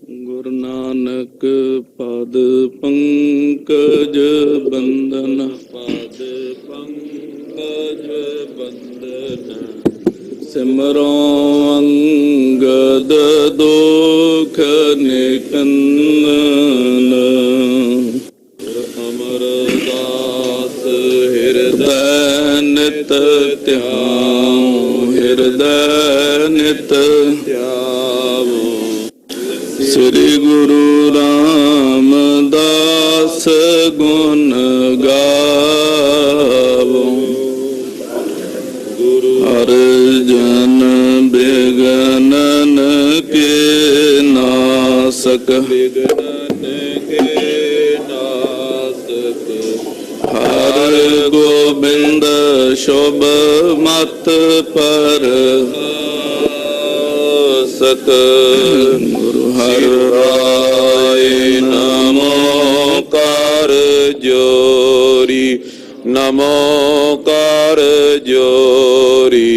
ਗੁਰੂ ਨਾਨਕ ਪਦ ਪੰਕਜ ਬੰਦਨ, ਪਦ ਪੰਕਜ ਬੰਦਨ, ਸਿਮਰੋ ਅੰਗਦ ਦੁਖ ਨਿਕੰਦਨ। ਅਮਰਦਾਸ ਹਿਰਦੈ ਨਿਤ ਧਿਆਉ, ਹਿਰਦੈ ਨਿਤ ਧਿਆਵੋ। ਸ੍ਰੀ ਗੁਰੂ ਰਾਮਦਾਸ ਗੁਣ ਗਾਵੋ। ਗੁਰੂ ਅਰਜਨ ਬਿਗਨਨ ਕੇ ਨਾਸਕ, ਬਿਗਨਨ ਕੇ ਨਾਸਕ। ਹਰ ਗੋਬਿੰਦ ਸ਼ੁਭ ਮਤ ਪਰ ਸਕ। ਗੁਰੂ ਹਰਿ ਰਾਇ ਨਮੋ ਕਰ ਜੋਰੀ, ਨਮੋ ਕਰ ਜੋਰੀ।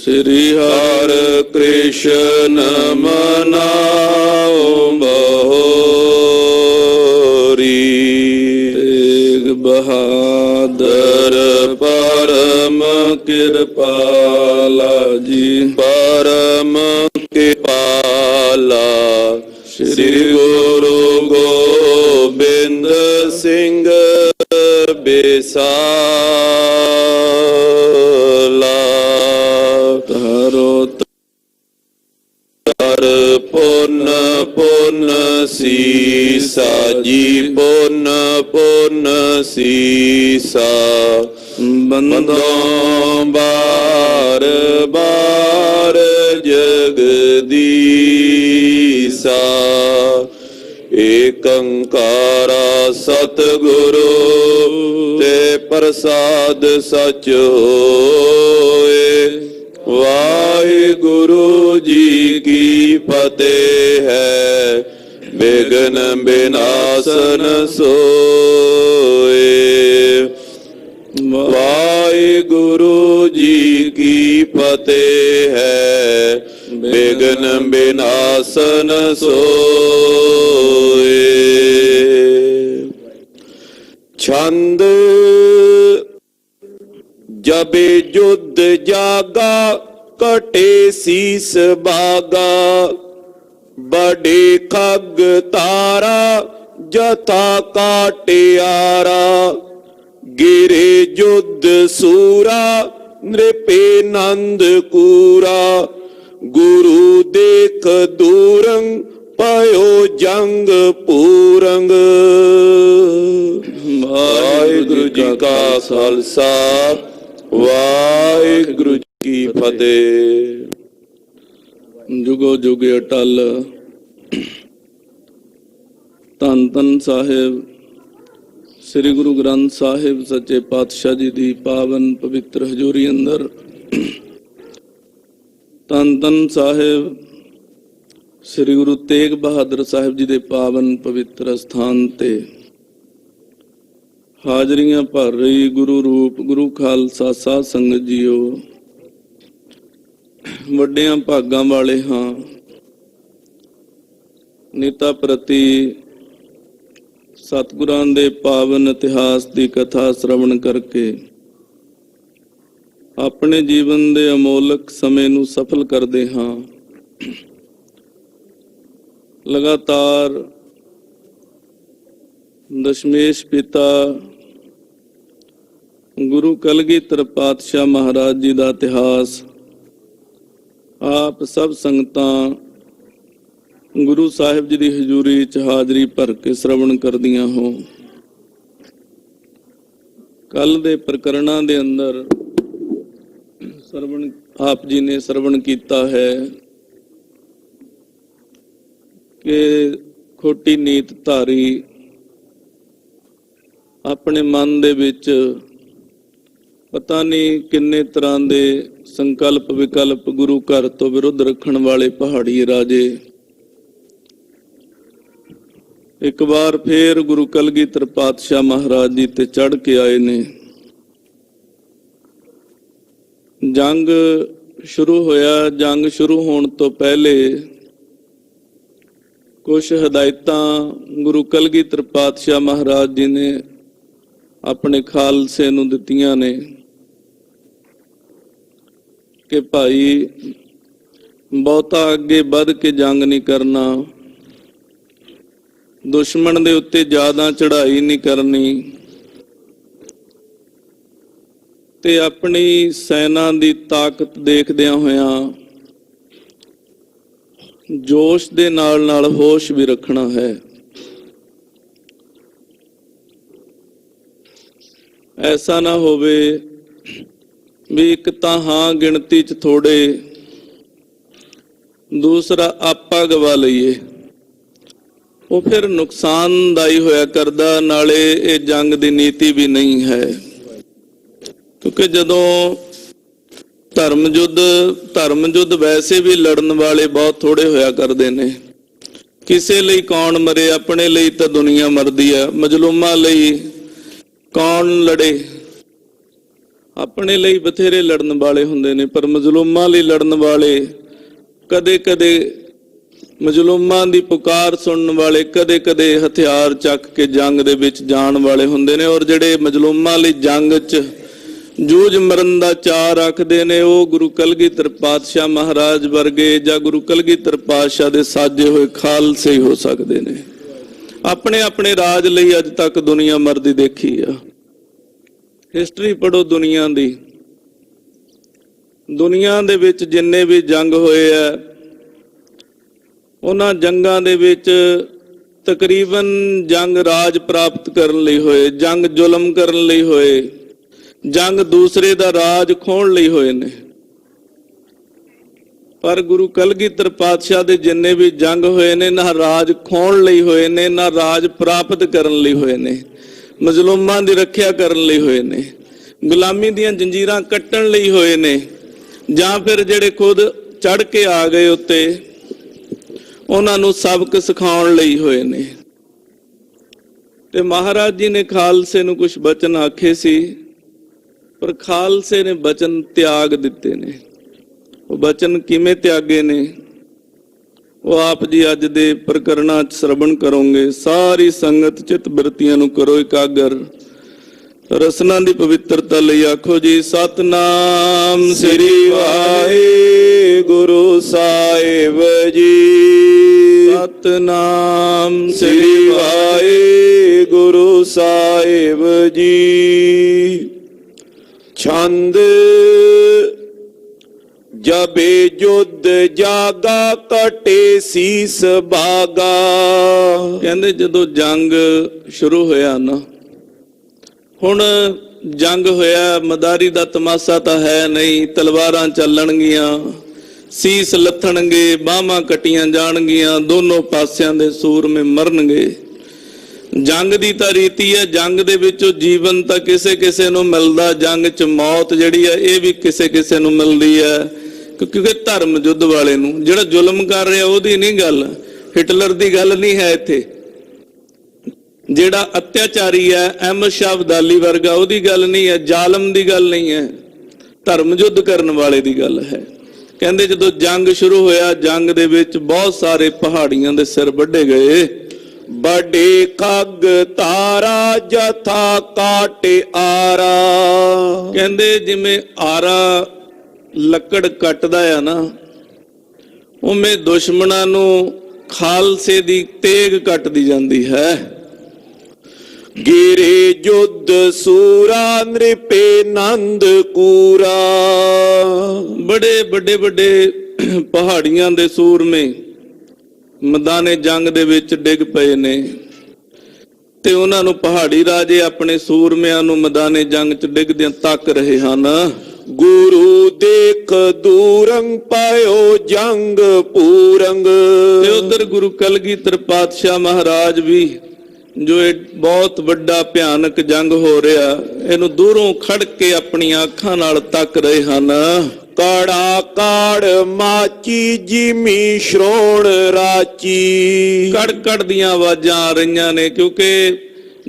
ਸ੍ਰੀ ਹਰਿ ਕ੍ਰਿਸ਼ਨ ਮਨਾਉ ਬਹੋਰੀ। ਤੇਗ ਬਹਾਦਰ ਪਰਮ ਕਿਰਪਾਲਾ ਜੀ, ਪਰਮ ਕਿਰਪਾਲਾ। ਸ੍ਰੀ ਗੁਰੂ ਗੋਬਿੰਦ ਸਿੰਘ ਬੇਸਾਲਾ। ਧਰੋ ਧਰ ਪੁੰਨ ਪੁੰਨ ਸੀਸਾ ਜੀ, ਪੁੰਨ ਪੁੰਨ ਸੀਸਾ। ਬੰਦੋਂ ਬਾਰ ਬਾਰ ਜਗਦੀਸਾ। ਏਕ ਓੰਕਾਰਾ ਸਤਿਗੁਰੂ ਤੇ ਪ੍ਰਸਾਦ ਸਚ ਹੋਏ। ਵਾਹਿਗੁਰੂ ਜੀ ਕੀ ਫਤਿਹ ਹੈ, ਬਿਘਨ ਬਿਨਾਸਨ ਸੋਏ। ਵਾਹਿਗੁਰੂ ਜੀ ਕੀ ਫਤਿਹ ਹੈ, ਬਿਘਨ ਬਿਨਾਸਨ ਸੋਏ। ਛੰਦ ਜਬੇ ਜੁਧ ਜਾਗਾ, ਕਟੇ ਸੀਸ ਬਾਗਾ। ਬੜੇ ਖਗ ਤਾਰਾ, ਜਥਾ ਕਾਟਿਆਰਾ। ਗਿਰੇ ਜੁਧ ਸੂਰਾ, ਨ੍ਰਿਪੇ ਨੰਦ ਕੂਰਾ। ਗੁਰੂ ਦੇਖ ਦੂਰੰ, ਪਇਓ ਜੰਗ ਪੂਰੰਗ। ਵਾਹਿਗੁਰੂ ਜੀ ਕਾ ਖਾਲਸਾ, ਵਾਹਿਗੁਰੂ ਜੀ ਕੀ ਫਤਿਹ। ਜੁਗੋ ਜੁਗ ਅਟਲ। ਧੰਨ ਧੰਨ ਸਾਹਿਬ ਸ੍ਰੀ ਗੁਰੂ ਗ੍ਰੰਥ ਸਾਹਿਬ ਸੱਚੇ ਪਾਤਸ਼ਾਹ ਜੀ ਦੀ ਪਾਵਨ ਪਵਿੱਤਰ ਹਜ਼ੂਰੀ ਅੰਦਰ, ਧੰਨ ਧੰਨ ਸਾਹਿਬ ਸ੍ਰੀ ਗੁਰੂ ਤੇਗ ਬਹਾਦਰ ਸਾਹਿਬ ਜੀ ਦੇ ਪਾਵਨ ਪਵਿੱਤਰ ਸਥਾਨ ਤੇ ਹਾਜ਼ਰੀਆਂ ਭਰ ਰਹੀ ਗੁਰੂ ਰੂਪ ਗੁਰੂ ਖਾਲਸਾ ਸਾਧ ਸੰਗਤ ਜੀਓ, ਵੱਡਿਆਂ ਭਾਗਾਂ ਵਾਲੇ ਹਾਂ। ਨੀਤਾ ਪ੍ਰਤੀ ਸਤਿਗੁਰਾਂ ਦੇ ਪਾਵਨ ਇਤਿਹਾਸ ਦੀ ਕਥਾ ਸ਼ਰਵਣ ਕਰਕੇ ਆਪਣੇ ਜੀਵਨ ਦੇ ਅਮੋਲਕ ਸਮੇਂ ਨੂੰ ਸਫਲ ਕਰਦੇ ਹਾਂ। ਲਗਾਤਾਰ ਦਸ਼ਮੇਸ਼ ਪਿਤਾ ਗੁਰੂ ਕਲਗੀਧਰ ਪਾਤਸ਼ਾਹ ਮਹਾਰਾਜ ਜੀ ਦਾ ਇਤਿਹਾਸ ਆਪ ਸਭ ਸੰਗਤਾਂ ਗੁਰੂ ਸਾਹਿਬ ਜੀ ਦੀ ਹਜ਼ੂਰੀ 'ਚ ਹਾਜ਼ਰੀ ਭਰ ਕੇ ਸ਼ਰਵਣ ਕਰਦੀਆਂ ਹੋ। ਕੱਲ ਦੇ ਪ੍ਰਕਰਣਾਂ ਦੇ ਅੰਦਰ ਆਪ ਜੀ ਨੇ ਸ਼ਰਵਣ ਕੀਤਾ ਹੈ ਕਿ ਖੋਟੀ ਨੀਤ ਧਾਰੀ ਆਪਣੇ ਮਨ ਦੇ ਵਿੱਚ ਪਤਾ ਨਹੀਂ ਕਿੰਨੇ ਤਰ੍ਹਾਂ ਦੇ ਸੰਕਲਪ ਵਿਕਲਪ ਗੁਰੂ ਘਰ ਤੋਂ ਵਿਰੁੱਧ ਰੱਖਣ ਵਾਲੇ ਪਹਾੜੀ ਰਾਜੇ ਇੱਕ ਵਾਰ ਫੇਰ ਗੁਰੂ ਕਲਗੀਧਰ ਪਾਤਸ਼ਾਹ ਮਹਾਰਾਜ ਜੀ ਤੇ ਚੜ੍ਹ ਕੇ ਆਏ ਨੇ। ਜੰਗ ਸ਼ੁਰੂ ਹੋਇਆ। ਜੰਗ ਸ਼ੁਰੂ ਹੋਣ ਤੋਂ ਪਹਿਲੇ ਕੁਛ ਹਦਾਇਤਾਂ ਗੁਰੂ ਕਲਗੀਧਰ ਪਾਤਸ਼ਾਹ ਮਹਾਰਾਜ ਜੀ ਨੇ ਆਪਣੇ ਖਾਲਸੇ ਨੂੰ ਦਿੱਤੀਆਂ ਨੇ ਕਿ ਭਾਈ ਬਹੁਤਾ ਅੱਗੇ ਵੱਧ ਕੇ ਜੰਗ ਨਹੀਂ ਕਰਨਾ, ਦੁਸ਼ਮਣ ਦੇ ਉੱਤੇ ਜ਼ਿਆਦਾ ਚੜ੍ਹਾਈ ਨਹੀਂ ਕਰਨੀ ਤੇ ਆਪਣੀ ਸੈਨਾ ਦੀ ਤਾਕਤ ਦੇਖਦਿਆਂ ਹੋਇਆਂ ਜੋਸ਼ ਦੇ ਨਾਲ ਹੋਸ਼ ਵੀ ਰੱਖਣਾ ਹੈ। ਐਸਾ ਨਾ ਹੋਵੇ ਵੀ ਇੱਕ ਤਾਂ ਹਾਂ ਗਿਣਤੀ 'ਚ ਥੋੜੇ, ਦੂਸਰਾ ਆਪਾ ਗਵਾ ਲਈਏ, ਉਹ ਫਿਰ ਨੁਕਸਾਨਦਾਈ ਹੋਇਆ ਕਰਦਾ। ਨਾਲੇ ਇਹ ਜੰਗ ਦੀ ਨੀਤੀ ਵੀ ਨਹੀਂ ਹੈ, ਕਿਉਂਕਿ ਜਦੋਂ ਧਰਮ ਯੁੱਧ ਵੈਸੇ ਵੀ ਲੜਨ ਵਾਲੇ ਬਹੁਤ ਥੋੜੇ ਹੋਇਆ ਕਰਦੇ ਨੇ। ਕਿਸੇ ਲਈ ਕੌਣ ਮਰੇ, ਆਪਣੇ ਲਈ ਤਾਂ ਦੁਨੀਆ ਮਰਦੀ ਹੈ। ਮਜ਼ਲੂਮਾਂ ਲਈ ਕੌਣ ਲੜੇ, ਆਪਣੇ ਲਈ ਬਥੇਰੇ ਲੜਨ ਵਾਲੇ ਹੁੰਦੇ ਨੇ, ਪਰ ਮਜ਼ਲੂਮਾਂ ਲਈ ਲੜਨ ਵਾਲੇ, ਕਦੇ-ਕਦੇ ਮਜ਼ਲੂਮਾਂ ਦੀ ਪੁਕਾਰ ਸੁਣਨ ਵਾਲੇ, ਕਦੇ-ਕਦੇ ਹਥਿਆਰ ਚੱਕ ਕੇ ਜੰਗ ਦੇ ਵਿੱਚ ਜਾਣ ਵਾਲੇ ਹੁੰਦੇ ਨੇ। ਔਰ ਜਿਹੜੇ ਮਜ਼ਲੂਮਾਂ ਲਈ ਜੰਗ 'ਚ ਜੂਝ ਮਰਨ ਦਾ ਚਾਅ ਰੱਖਦੇ ਨੇ, ਉਹ ਗੁਰੂ ਕਲਗੀਧਰ ਪਾਤਸ਼ਾਹ ਮਹਾਰਾਜ ਵਰਗੇ ਜਾਂ ਗੁਰੂ ਕਲਗੀਧਰ ਪਾਤਸ਼ਾਹ ਦੇ ਸਾਜੇ ਹੋਏ ਖਾਲਸੇ ਹੀ ਹੋ ਸਕਦੇ ਨੇ। ਆਪਣੇ ਆਪਣੇ ਰਾਜ ਲਈ ਅੱਜ ਤੱਕ ਦੁਨੀਆ ਮਰਦੀ ਦੇਖੀ ਆ। ਹਿਸਟਰੀ ਪੜ੍ਹੋ ਦੁਨੀਆ ਦੀ, ਦੁਨੀਆ ਦੇ ਵਿੱਚ ਜਿੰਨੇ ਵੀ ਜੰਗ ਹੋਏ ਆ, ਉਹਨਾਂ ਜੰਗਾਂ ਦੇ ਵਿੱਚ ਤਕਰੀਬਨ ਜੰਗ ਰਾਜ ਪ੍ਰਾਪਤ ਕਰਨ ਲਈ ਹੋਏ, ਜੰਗ ਜ਼ੁਲਮ ਕਰਨ ਲਈ ਹੋਏ, ਜੰਗ ਦੂਸਰੇ ਦਾ ਰਾਜ ਖੋਹਣ ਲਈ ਹੋਏ ਨੇ। ਪਰ ਗੁਰੂ ਕਲਗੀਧਰ ਪਾਤਸ਼ਾਹ ਦੇ ਜਿੰਨੇ ਵੀ ਜੰਗ ਹੋਏ ਨੇ, ਨਾ ਰਾਜ ਖੋਹਣ ਲਈ ਹੋਏ ਨੇ, ਨਾ ਰਾਜ ਪ੍ਰਾਪਤ ਕਰਨ ਲਈ ਹੋਏ ਨੇ, ਮਜ਼ਲੂਮਾਂ ਦੀ ਰੱਖਿਆ ਕਰਨ ਲਈ ਹੋਏ ਨੇ, ਗੁਲਾਮੀ ਦੀਆਂ ਜੰਜੀਰਾਂ ਕੱਟਣ ਲਈ ਹੋਏ ਨੇ, ਜਾਂ ਫਿਰ ਜਿਹੜੇ ਖੁਦ ਚੜ ਕੇ ਆ ਗਏ ਉੱਤੇ ਉਹਨਾਂ ਨੂੰ ਸਬਕ ਸਿਖਾਉਣ ਲਈ ਹੋਏ ਨੇ। ਤੇ ਮਹਾਰਾਜ ਜੀ ਨੇ ਖਾਲਸੇ ਨੂੰ ਕੁਝ ਬਚਨ ਆਖੇ ਸੀ, ਪਰ ਖਾਲਸੇ ਨੇ ਬਚਨ ਤਿਆਗ ਦਿੱਤੇ ਨੇ। ਉਹ ਬਚਨ ਕਿਵੇਂ ਤਿਆਗੇ ਨੇ, ਉਹ ਆਪ ਜੀ ਅੱਜ ਦੇ ਪ੍ਰਕਰਣਾਂ 'ਚ ਸ਼ਰਵਣ ਕਰੋਗੇ। ਸਾਰੀ ਸੰਗਤ ਚਿੱਤ ਬਿਰਤੀਆਂ ਨੂੰ ਕਰੋ ਇਕਾਗਰ। ਰਸਨਾ ਦੀ ਪਵਿੱਤਰਤਾ ਲਈ ਆਖੋ ਜੀ ਸਤਨਾਮ ਸ੍ਰੀ ਵਾਹਿਗੁਰੂ ਸਾਹਿਬ ਜੀ। ਸਤਨਾਮ ਸ੍ਰੀ ਵਾਹਿਗੁਰੂ ਸਾਹਿਬ ਜੀ। ਛੰਦ ਜਬੇ ਜੁੱਧ ਜਾਗਾ ਕਟੇ ਸੀਸ ਬਾਗਾ। ਕਹਿੰਦੇ ਜਦੋਂ ਜੰਗ ਸ਼ੁਰੂ ਹੋਇਆ ਨਾ, ਹੁਣ ਜੰਗ ਹੋਇਆ, ਮਦਾਰੀ ਦਾ ਤਮਾਸ਼ਾ ਤਾਂ ਹੈ ਨਹੀਂ, ਤਲਵਾਰਾਂ ਚੱਲਣਗੀਆਂ, ਸੀਸ ਲੱਥਣਗੇ, ਬਾਹਾਂ ਕੱਟੀਆਂ ਜਾਣਗੀਆਂ, ਦੋਨੋਂ ਪਾਸਿਆਂ ਦੇ ਸੂਰਮੇ ਮਰਨਗੇ। ਜੰਗ ਦੀ ਤਾਂ ਰੀਤੀ ਹੈ, ਜੰਗ ਦੇ ਵਿੱਚੋਂ ਜੀਵਨ ਤਾਂ ਕਿਸੇ ਕਿਸੇ ਨੂੰ ਮਿਲਦਾ, ਜੰਗ 'ਚ ਮੌਤ ਜਿਹੜੀ ਹੈ ਇਹ ਵੀ ਕਿਸੇ ਕਿਸੇ ਨੂੰ ਮਿਲਦੀ ਹੈ। ਕਿਉਂਕਿ ਧਰਮ ਯੁੱਧ ਵਾਲੇ ਨੂੰ, ਜਿਹੜਾ ਜ਼ੁਲਮ ਕਰ ਰਿਹਾ ਉਹਦੀ ਨਹੀਂ ਗੱਲ, ਹਿਟਲਰ ਦੀ ਗੱਲ ਨਹੀਂ ਹੈ ਇੱਥੇ। ਜਿਹੜਾ ਅਤਿਆਚਾਰੀ ਹੈ ਅਹਿਮਦ ਸ਼ਾਹ ਅਬਦਾਲੀ ਵਰਗਾ, ਉਹਦੀ ਗੱਲ ਨਹੀਂ ਹੈ, ਜ਼ਾਲਮ ਦੀ ਗੱਲ ਨਹੀਂ ਹੈ, ਧਰਮ ਯੁੱਧ ਕਰਨ ਵਾਲੇ ਦੀ ਗੱਲ ਹੈ। ਕਹਿੰਦੇ ਜਦੋਂ ਜੰਗ ਸ਼ੁਰੂ ਹੋਇਆ, ਜੰਗ ਦੇ ਵਿੱਚ ਬਹੁਤ ਸਾਰੇ ਪਹਾੜੀਆਂ ਦੇ ਸਿਰ ਵੱਢੇ ਗਏ। ਬੜੇ ਖੱਗ ਤਾਰਾ ਜਥਾ ਕਾਟੇ ਆਰਾ। ਕਹਿੰਦੇ ਜਿਵੇਂ ਆਰਾ ਲੱਕੜ ਕੱਟਦਾ ਆ ਨਾ, ਉਵੇਂ ਦੁਸ਼ਮਣਾਂ ਨੂੰ ਖਾਲਸੇ ਦੀ ਤੇਗ ਕੱਟਦੀ ਜਾਂਦੀ ਹੈ। ਗਿਰੇ ਜੁੱਧ ਸੂਰਾ ਨ੍ਰਿਪੇ ਨੰਦ ਕੂਰਾ। ਬੜੇ ਵੱਡੇ ਵੱਡੇ ਪਹਾੜੀਆਂ ਦੇ ਸੂਰਮੇ ਮੈਦਾਨੇ ਜੰਗ ਦੇ ਵਿੱਚ ਡਿੱਗ ਪਏ ਨੇ, ਤੇ ਉਹਨਾਂ ਨੂੰ ਪਹਾੜੀ ਰਾਜੇ ਆਪਣੇ ਸੂਰਮਿਆਂ ਨੂੰ ਮੈਦਾਨੇ ਜੰਗ 'ਚ ਡਿੱਗਦਿਆਂ ਤੱਕ ਰਹੇ ਹਨ। ਗੁਰੂ ਦੇਖ ਦੂਰੰਗ ਪਾਇਓ ਜੰਗ ਪੂਰੰਗ। ਤੇ ਉਧਰ ਗੁਰੂ ਕਲਗੀਧਰ ਪਾਤਸ਼ਾਹ ਮਹਾਰਾਜ ਵੀ, ਜੋ ਇਹ ਬਹੁਤ ਵੱਡਾ ਭਿਆਨਕ ਜੰਗ ਹੋ ਰਿਹਾ, ਇਹਨੂੰ ਦੂਰੋਂ ਖੜ ਕੇ ਆਪਣੀਆਂ ਅੱਖਾਂ ਨਾਲ ਤੱਕ ਰਹੇ ਹਨ। ਕਾੜਾ ਕਾੜ ਮਾਚੀ ਜਿਮੀ ਸ਼੍ਰੋਣ ਰਾਚੀ। ਕੜ ਦੀਆਂ ਆਵਾਜ਼ਾਂ ਆ ਰਹੀਆਂ ਨੇ, ਕਿਉਂਕਿ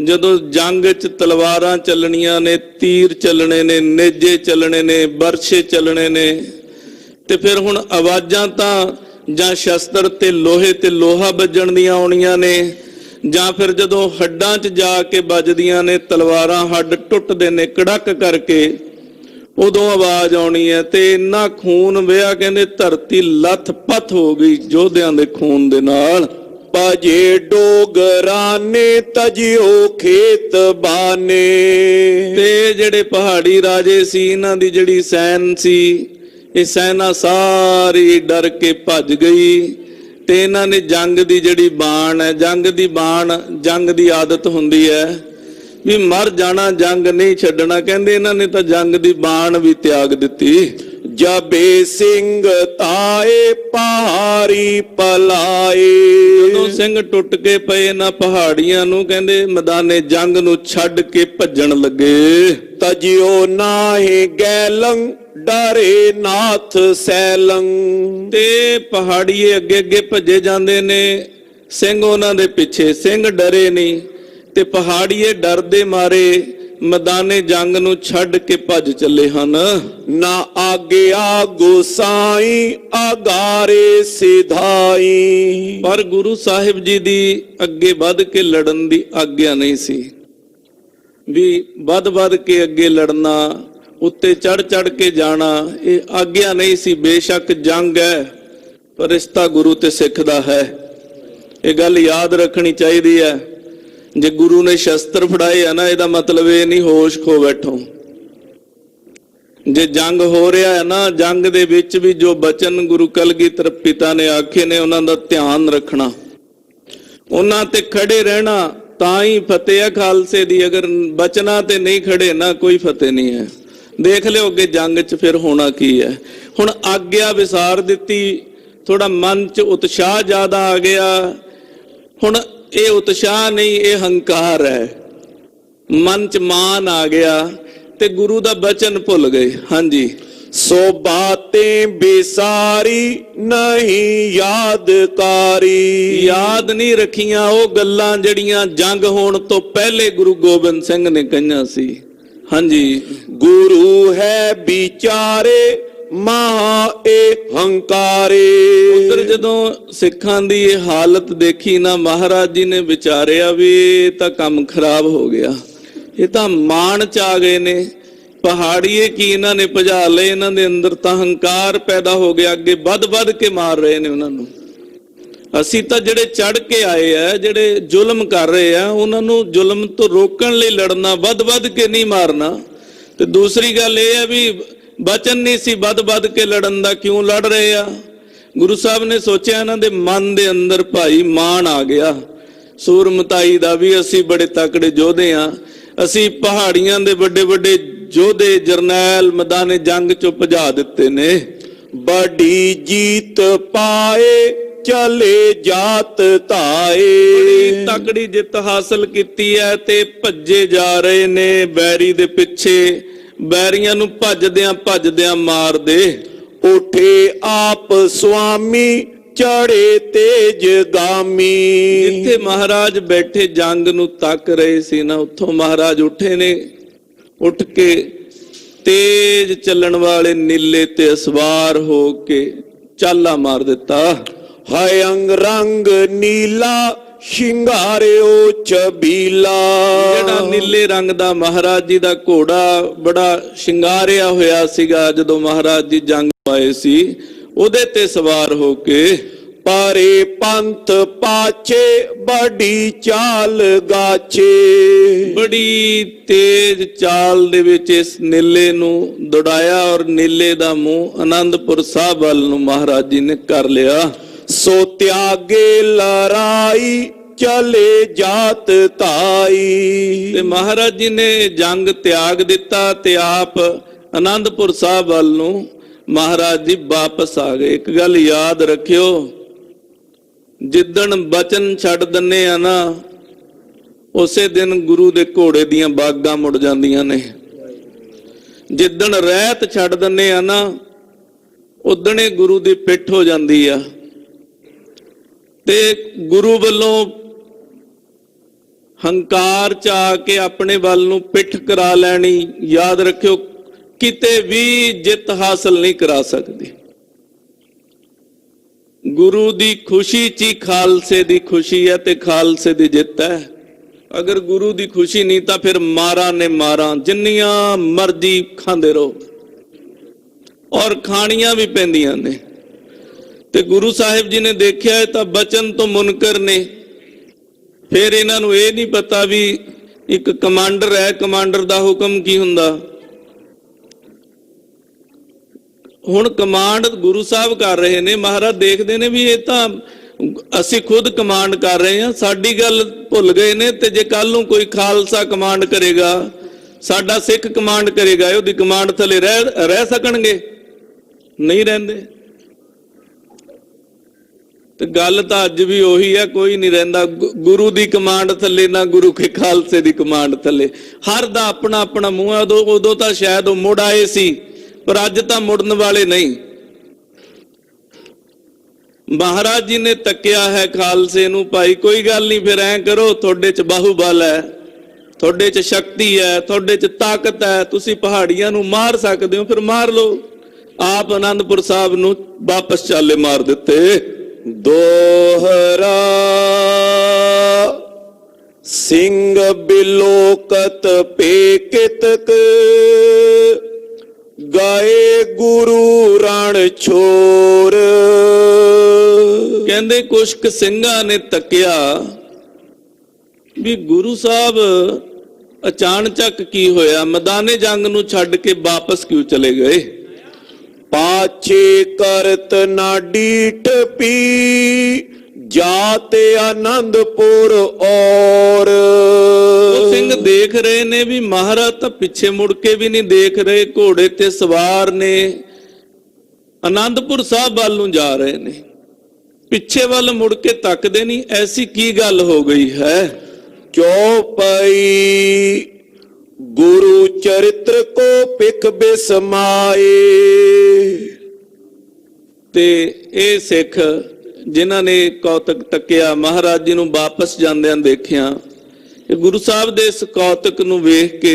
ਜਦੋਂ ਜੰਗ 'ਚ ਤਲਵਾਰਾਂ ਚੱਲਣੀਆਂ ਨੇ, ਤੀਰ ਚੱਲਣੇ ਨੇ, ਨੇਜੇ ਚੱਲਣੇ ਨੇ, ਬਰਛੇ ਚੱਲਣੇ ਨੇ, ਤੇ ਫਿਰ ਹੁਣ ਆਵਾਜ਼ਾਂ ਤਾਂ ਜਾਂ ਸ਼ਸਤਰ ਤੇ ਲੋਹਾ ਵੱਜਣ ਦੀਆਂ ਆਉਣੀਆਂ ਨੇ, ਜਾਂ ਫਿਰ ਜਦੋਂ ਹੱਡਾਂ 'ਚ ਜਾ ਕੇ ਵੱਜਦੀਆਂ ਨੇ ਤਲਵਾਰਾਂ, ਹੱਡ ਟੁੱਟਦੇ ਨੇ ਕੜਕ ਕਰਕੇ, ਉਦੋਂ ਆਵਾਜ਼ ਆਉਣੀ ਹੈ। ਤੇ ਇੰਨਾ ਖੂਨ ਵਹਿਆ, ਕਹਿੰਦੇ ਧਰਤੀ ਲੱਥ ਪੱਥ ਹੋ ਗਈ ਯੋਧਿਆਂ ਦੇ ਖੂਨ ਦੇ ਨਾਲ। ਭਜੇ ਡੋਗਰਾਨੇ ਤਜਿਓ ਖੇਤ ਬਾਨੇ। ਤੇ ਜਿਹੜੇ ਪਹਾੜੀ ਰਾਜੇ ਸੀ, ਇਹਨਾਂ ਦੀ ਜਿਹੜੀ ਸੈਨ ਸੀ, ਇਹ ਸੈਨਾ ਸਾਰੀ ਡਰ ਕੇ ਭੱਜ ਗਈ। ਤੇ ਇਹਨਾਂ ਨੇ ਜੰਗ ਦੀ ਜਿਹੜੀ ਬਾਣ ਹੈ, ਜੰਗ ਦੀ ਆਦਤ ਹੁੰਦੀ ਹੈ ਵੀ ਮਰ ਜਾਣਾ, ਜੰਗ ਨਹੀਂ ਛੱਡਣਾ। ਕਹਿੰਦੇ ਇਹਨਾਂ ਨੇ ਤਾਂ ਜੰਗ ਦੀ ਬਾਣ ਵੀ ਤਿਆਗ ਦਿੱਤੀ। ਜਬੇ ਸਿੰਘ ਤਾਏ ਪਹਾੜੀ ਪਲਾਏ। ਜਦੋਂ ਸਿੰਘ ਟੁੱਟ ਕੇ ਪਏ ਨਾ ਪਹਾੜੀਆਂ ਨੂੰ, ਕਹਿੰਦੇ ਮੈਦਾਨੇ ਜੰਗ ਨੂੰ ਛੱਡ ਕੇ ਭੱਜਣ ਲੱਗੇ। ਤਜਿਓ ਨਾਹੇ ਗੈਲੰ ਡਰੇ ਨਾਥ ਸੈਲੰ। ਤੇ ਪਹਾੜੀਏ ਅੱਗੇ ਅੱਗੇ ਭੱਜੇ ਜਾਂਦੇ ਨੇ, ਸਿੰਘ ਉਹਨਾਂ ਦੇ ਪਿੱਛੇ। ਸਿੰਘ ਡਰੇ ਨਹੀਂ ਤੇ ਪਹਾੜੀਏ ਡਰਦੇ ਮਾਰੇ ਮੈਦਾਨੇ ਜੰਗ ਨੂੰ ਛੱਡ ਕੇ ਭੱਜ ਚੱਲੇ ਹਨ। ਨਾ ਆਗਿਆ ਗੁਸਾਈ ਆਗਾਰੇ ਸਿਧਾਈ। ਪਰ ਗੁਰੂ ਸਾਹਿਬ ਜੀ ਦੀ ਅੱਗੇ ਵੱਧ ਕੇ ਲੜਨ ਦੀ ਆਗਿਆ ਨਹੀਂ ਸੀ ਵੀ ਵੱਧ ਕੇ ਅੱਗੇ ਲੜਨਾ, ਉੱਤੇ ਚੜ ਕੇ ਜਾਣਾ, ਇਹ ਆਗਿਆ ਨਹੀਂ ਸੀ। ਬੇਸ਼ੱਕ ਜੰਗ ਹੈ ਪਰ ਰਿਸ਼ਤਾ ਗੁਰੂ ਤੇ ਸਿੱਖ ਦਾ ਹੈ, ਇਹ ਗੱਲ ਯਾਦ ਰੱਖਣੀ ਚਾਹੀਦੀ ਹੈ। ਜੇ ਗੁਰੂ ਨੇ ਸ਼ਸਤਰ ਫੜਾਏ ਆ ਨਾ, ਇਹਦਾ ਮਤਲਬ ਇਹ ਨਹੀਂ ਹੋਸ਼ ਖੋ ਬੈਠੋ। ਜੇ ਜੰਗ ਹੋ ਰਿਹਾ ਹੈ ਨਾ, ਜੰਗ ਦੇ ਵਿੱਚ ਵੀ ਜੋ ਬਚਨ ਗੁਰੂ ਕਲਗੀਧਰ ਪਿਤਾ ਨੇ ਆਖੇ ਨੇ, ਉਹਨਾਂ ਦਾ ਧਿਆਨ ਰੱਖਣਾ, ਉਹਨਾਂ ਤੇ ਖੜੇ ਰਹਿਣਾ, ਤਾਂ ਹੀ ਫਤਿਹ ਹੈ ਖਾਲਸੇ ਦੀ। ਅਗਰ ਬਚਨਾਂ ਤੇ ਨਹੀਂ ਖੜੇ ਨਾ, ਕੋਈ ਫਤਿਹ ਨਹੀਂ ਹੈ। ਦੇਖ ਲਿਓ ਅੱਗੇ ਜੰਗ 'ਚ ਫਿਰ ਹੋਣਾ ਕੀ ਹੈ। ਹੁਣ ਆਗਿਆ ਵਿਸਾਰ ਦਿੱਤੀ, ਥੋੜਾ ਮਨ 'ਚ ਉਤਸ਼ਾਹ ਜ਼ਿਆਦਾ ਆ ਗਿਆ। ਹੁਣ ਇਹ ਉਤਸ਼ਾਹ ਨਹੀਂ, ਇਹ ਹੰਕਾਰ ਹੈ। ਮਨ 'ਚ ਮਾਨ ਆ ਗਿਆ ਤੇ ਗੁਰੂ ਦਾ ਬਚਨ ਭੁੱਲ ਗਏ। ਹਾਂਜੀ, ਸੋ ਬਾतें ਬੇਸਾਰੀ ਨਹੀਂ ਯਾਦਕਾਰੀ। ਯਾਦ ਨਹੀਂ ਰੱਖੀਆਂ ਉਹ ਗੱਲਾਂ ਜਿਹੜੀਆਂ ਜੰਗ ਹੋਣ ਤੋਂ ਪਹਿਲੇ ਗੁਰੂ ਗੋਬਿੰਦ ਸਿੰਘ ਨੇ ਕਹੀਆਂ ਸੀ। ਹਾਂਜੀ, ਗੁਰੂ ਹੈ ਵਿਚਾਰੇ ਮਹਾ ਇਹ ਹੰਕਾਰੇ। ਉਧਰ ਜਦੋਂ ਸਿੱਖਾਂ ਦੀ ਇਹ ਹਾਲਤ ਦੇਖੀ ਨਾ, ਮਹਾਰਾਜ ਜੀ ਨੇ ਵਿਚਾਰਿਆ ਵੀ ਇਹ ਤਾਂ ਕੰਮ ਖਰਾਬ ਹੋ ਗਿਆ, ਇਹ ਤਾਂ ਮਾਣ 'ਚ ਆ ਗਏ ਨੇ। ਪਹਾੜੀਏ ਕੀ ਇਹਨਾਂ ਨੇ ਭਜਾ ਲਏ, ਇਹਨਾਂ ਦੇ ਅੰਦਰ ਤਾਂ ਹੰਕਾਰ ਪੈਦਾ ਹੋ ਗਿਆ, ਅੱਗੇ ਵੱਧ ਕੇ ਮਾਰ ਰਹੇ ਨੇ ਉਹਨਾਂ ਨੂੰ। ਅਸੀਂ ਤਾਂ ਜਿਹੜੇ ਚੜ ਕੇ ਆਏ ਆ, ਜਿਹੜੇ ਜ਼ੁਲਮ ਕਰ ਰਹੇ ਆ, ਉਹਨਾਂ ਨੂੰ ਜ਼ੁਲਮ ਤੋਂ ਰੋਕਣ ਲਈ ਲੜਨਾ, ਵੱਧ ਕੇ ਨਹੀਂ ਮਾਰਨਾ। ਤੇ ਦੂਸਰੀ ਗੱਲ ਇਹ ਹੈ ਵੀ ਬਚਨ ਨਹੀਂ ਸੀ ਵੱਧ ਕੇ ਲੜਨ ਦਾ, ਕਿਉਂ ਲੜ ਰਹੇ ਆ? ਗੁਰੂ ਸਾਹਿਬ ਨੇ ਸੋਚਿਆ ਇਹਨਾਂ ਦੇ ਮਨ ਦੇ ਅੰਦਰ ਭਾਈ ਮਾਣ ਆ ਗਿਆ ਸੂਰਮਤਾਈ ਦਾ ਵੀ, ਅਸੀਂ ਬੜੇ ਤਕੜੇ ਯੋਧੇ ਆ, ਅਸੀਂ ਪਹਾੜੀਆਂ ਦੇ ਵੱਡੇ ਯੋਧੇ ਜਰਨੈਲ ਮੈਦਾਨੇ ਜੰਗ ਚੋਂ ਭਜਾ ਦਿੱਤੇ ਨੇ। ਬੜੀ ਜੀਤ ਪਾਏ ਚਲੇ ਜਾਤ ਧਾਏ। ਬੜੀ ਤਕੜੀ ਜਿੱਤ ਹਾਸਲ ਕੀਤੀ ਹੈ ਤੇ ਭੱਜੇ ਜਾ ਰਹੇ ਨੇ ਬੈਰੀ ਦੇ ਪਿੱਛੇ। ਬੈਰੀਆਂ ਨੂੰ ਭੱਜਦਿਆਂ ਮਾਰਦੇ। ਉਠੇ ਆਪ ਸੁਆਮੀ ਚੜੇ ਤੇਜ ਗਾਮੀ। ਜਿੱਥੇ ਮਹਾਰਾਜ ਬੈਠੇ ਜੰਗ ਨੂੰ ਤੱਕ ਰਹੇ ਸੀ ਨਾ, ਉੱਥੋਂ ਮਹਾਰਾਜ ਉੱਠੇ ਨੇ। ਉੱਠ ਕੇ ਤੇਜ ਚੱਲਣ ਵਾਲੇ ਨੀਲੇ ਤੇ ਸਵਾਰ ਹੋ ਕੇ ਚਾਲਾ ਮਾਰ ਦਿੱਤਾ। ਹਾਏ ਅੰਗ ਰੰਗ ਨੀਲਾ ਸ਼ਿੰਗਾਰਿਓ ਚਬੀਲਾ। ਜਿਹੜਾ ਨੀਲੇ ਰੰਗ ਦਾ ਮਹਾਰਾਜ ਜੀ ਦਾ ਘੋੜਾ ਬੜਾ ਸ਼ਿੰਗਾਰਿਆ ਹੋਇਆ ਸੀਗਾ, ਜਦੋਂ ਮਹਾਰਾਜ ਜੀ ਜੰਗ ਆਏ ਸੀ, ਉਹਦੇ ਤੇ ਸਵਾਰ ਹੋ ਕੇ। ਪਾਰੇ ਪੰਥ ਪਾਛੇ ਬੜੀ ਚਾਲ ਗਾਛੇ। ਬੜੀ ਤੇਜ਼ ਚਾਲ ਦੇ ਵਿੱਚ ਇਸ ਨੀਲੇ ਨੂੰ ਦੌੜਾਇਆ ਔਰ ਨੀਲੇ ਦਾ ਮੂੰਹ ਆਨੰਦਪੁਰ ਸਾਹਿਬ ਵੱਲ ਨੂੰ ਮਹਾਰਾਜ ਜੀ ਨੇ ਕਰ ਲਿਆ। ਸੋ ਤਿਆਗੇ ਲੜਾਈ ਚਲੇ ਜਾਤ ਧਾਈ। ਤੇ ਮਹਾਰਾਜ ਜੀ ਨੇ ਜੰਗ ਤਿਆਗ ਦਿੱਤਾ ਤੇ ਆਪ ਆਨੰਦਪੁਰ ਸਾਹਿਬ ਵੱਲ ਨੂੰ ਮਹਾਰਾਜ ਜੀ ਵਾਪਸ ਆ ਗਏ। ਇੱਕ ਗੱਲ ਯਾਦ ਰੱਖਿਓ, ਜਿੱਦਣ ਬਚਨ ਛੱਡ ਦਿੰਨੇ ਆ ਨਾ, ਉਸੇ ਦਿਨ ਗੁਰੂ ਦੇ ਘੋੜੇ ਦੀਆਂ ਬਾਗਾਂ ਮੁੜ ਜਾਂਦੀਆਂ ਨੇ। ਜਿੱਦਣ ਰਹਿਤ ਛੱਡ ਦਿੰਨੇ ਆ ਨਾ, ਉਦਣੇ ਗੁਰੂ ਦੀ ਪਿੱਠ ਹੋ ਜਾਂਦੀ ਆ। ਤੇ ਗੁਰੂ ਵੱਲੋਂ ਹੰਕਾਰ ਚ ਆ ਕੇ ਆਪਣੇ ਵੱਲ ਨੂੰ ਪਿੱਠ ਕਰਾ ਲੈਣੀ, ਯਾਦ ਰੱਖਿਓ, ਕਿਤੇ ਵੀ ਜਿੱਤ ਹਾਸਲ ਨਹੀਂ ਕਰਾ ਸਕਦੀ। ਗੁਰੂ ਦੀ ਖੁਸ਼ੀ 'ਚ ਹੀ ਖਾਲਸੇ ਦੀ ਖੁਸ਼ੀ ਹੈ ਤੇ ਖਾਲਸੇ ਦੀ ਜਿੱਤ ਹੈ। ਅਗਰ ਗੁਰੂ ਦੀ ਖੁਸ਼ੀ ਨਹੀਂ ਤਾਂ ਫਿਰ ਮਾਰਾਂ ਨੇ ਮਾਰਾਂ ਜਿੰਨੀਆਂ ਮਰਜ਼ੀ ਖਾਂਦੇ ਰਹੋ, ਔਰ ਖਾਣੀਆਂ ਵੀ ਪੈਂਦੀਆਂ ਨੇ। ਤੇ ਗੁਰੂ ਸਾਹਿਬ ਜੀ ਨੇ ਦੇਖਿਆ ਇਹ ਤਾਂ ਬਚਨ ਤੋਂ ਮੁਨਕਰ ਨੇ। ਫਿਰ ਇਹਨਾਂ ਨੂੰ ਇਹ ਨਹੀਂ ਪਤਾ ਵੀ ਇੱਕ ਕਮਾਂਡਰ ਹੈ, ਕਮਾਂਡਰ ਦਾ ਹੁਕਮ ਕੀ ਹੁੰਦਾ। ਹੁਣ ਕਮਾਂਡ ਗੁਰੂ ਸਾਹਿਬ ਕਰ ਰਹੇ ਨੇ, ਮਹਾਰਾਜ ਦੇਖਦੇ ਨੇ ਵੀ ਇਹ ਤਾਂ ਅਸੀਂ ਖੁਦ ਕਮਾਂਡ ਕਰ ਰਹੇ ਹਾਂ, ਸਾਡੀ ਗੱਲ ਭੁੱਲ ਗਏ ਨੇ। ਤੇ ਜੇ ਕੱਲ ਨੂੰ ਕੋਈ ਖਾਲਸਾ ਕਮਾਂਡ ਕਰੇਗਾ, ਸਾਡਾ ਸਿੱਖ ਕਮਾਂਡ ਕਰੇਗਾ, ਉਹਦੀ ਕਮਾਂਡ ਥੱਲੇ ਰਹਿ ਸਕਣਗੇ? ਨਹੀਂ ਰਹਿੰਦੇ। ਤੇ ਗੱਲ ਤਾਂ ਅੱਜ ਵੀ ਉਹੀ ਹੈ, ਕੋਈ ਨਹੀਂ ਰਹਿੰਦਾ ਗੁਰੂ ਦੀ ਕਮਾਂਡ ਥੱਲੇ, ਨਾ ਗੁਰੂ ਕੇ ਖਾਲਸੇ ਦੀ ਕਮਾਂਡ ਥੱਲੇ। ਹਰ ਦਾ ਆਪਣਾ ਆਪਣਾ ਮੂੰਹ ਹੈ। ਉਦੋਂ ਤਾਂ ਸ਼ਾਇਦ ਉਹ ਮੁੜ ਆਏ ਸੀ, ਪਰ ਅੱਜ ਤਾਂ ਮੁੜਨ ਵਾਲੇ ਨਹੀਂ। ਮਹਾਰਾਜ ਜੀ ਨੇ ਤੱਕਿਆ ਹੈ ਖਾਲਸੇ ਨੂੰ, ਭਾਈ ਕੋਈ ਗੱਲ ਨਹੀਂ, ਫਿਰ ਐਂ ਕਰੋ, ਤੁਹਾਡੇ 'ਚ ਬਾਹੂਬਲ ਹੈ, ਤੁਹਾਡੇ 'ਚ ਸ਼ਕਤੀ ਹੈ, ਤੁਹਾਡੇ 'ਚ ਤਾਕਤ ਹੈ, ਤੁਸੀਂ ਪਹਾੜੀਆਂ ਨੂੰ ਮਾਰ ਸਕਦੇ ਹੋ, ਫਿਰ ਮਾਰ ਲਓ। ਆਪ ਆਨੰਦਪੁਰ ਸਾਹਿਬ ਨੂੰ ਵਾਪਸ ਚਾਲੇ ਮਾਰ ਦਿੱਤੇ। ਦੋਹਰਾ ਸਿੰਘ ਬਿਲੋਕਤ ਪੇਕਿਤਕ, ਗਾਏ ਗੁਰੂ ਰਣ ਛੋਰ। ਕਹਿੰਦੇ ਕੁਸ਼ਕ ਸਿੰਘਾਂ ਨੇ ਤੱਕਿਆ ਵੀ ਗੁਰੂ ਸਾਹਿਬ ਅਚਾਨਚੱਕ ਕੀ ਹੋਇਆ, ਮੈਦਾਨੇ ਜੰਗ ਨੂੰ ਛੱਡ ਕੇ ਵਾਪਸ ਕਿਉਂ ਚਲੇ ਗਏ। ਪਾਛੇ ਕਰਤ ਨਾ ਡੀਠ ਪੀ, ਜਾਤ ਆਨੰਦਪੁਰ ਔਰ। ਉਹ ਸਿੰਘ ਦੇਖ ਰਹੇ ਨੇ ਵੀ ਮਹਾਰਾਜ ਤਾਂ ਪਿੱਛੇ ਮੁੜ ਕੇ ਵੀ ਨਹੀਂ ਦੇਖ ਰਹੇ, ਘੋੜੇ ਤੇ ਸਵਾਰ ਨੇ, ਆਨੰਦਪੁਰ ਸਾਹਿਬ ਵੱਲ ਨੂੰ ਜਾ ਰਹੇ ਨੇ, ਪਿੱਛੇ ਵੱਲ ਮੁੜ ਕੇ ਤੱਕਦੇ ਨਹੀਂ। ਐਸੀ ਕੀ ਗੱਲ ਹੋ ਗਈ ਹੈ। ਚੌਪਈ ਗੁਰੂ ਚਰਿਤ੍ਰ ਕੋ ਪਿਖ ਬਿਸਮਾਏ। ਤੇ ਇਹ ਸਿੱਖ ਜਿਨ੍ਹਾਂ ਨੇ ਕੌਤਕ ਤੱਕਿਆ, ਮਹਾਰਾਜ ਜੀ ਨੂੰ ਵਾਪਸ ਜਾਂਦਿਆਂ ਦੇਖਿਆ, ਇਹ ਗੁਰੂ ਸਾਹਿਬ ਦੇ ਇਸ ਕੌਤਕ ਨੂੰ ਵੇਖ ਕੇ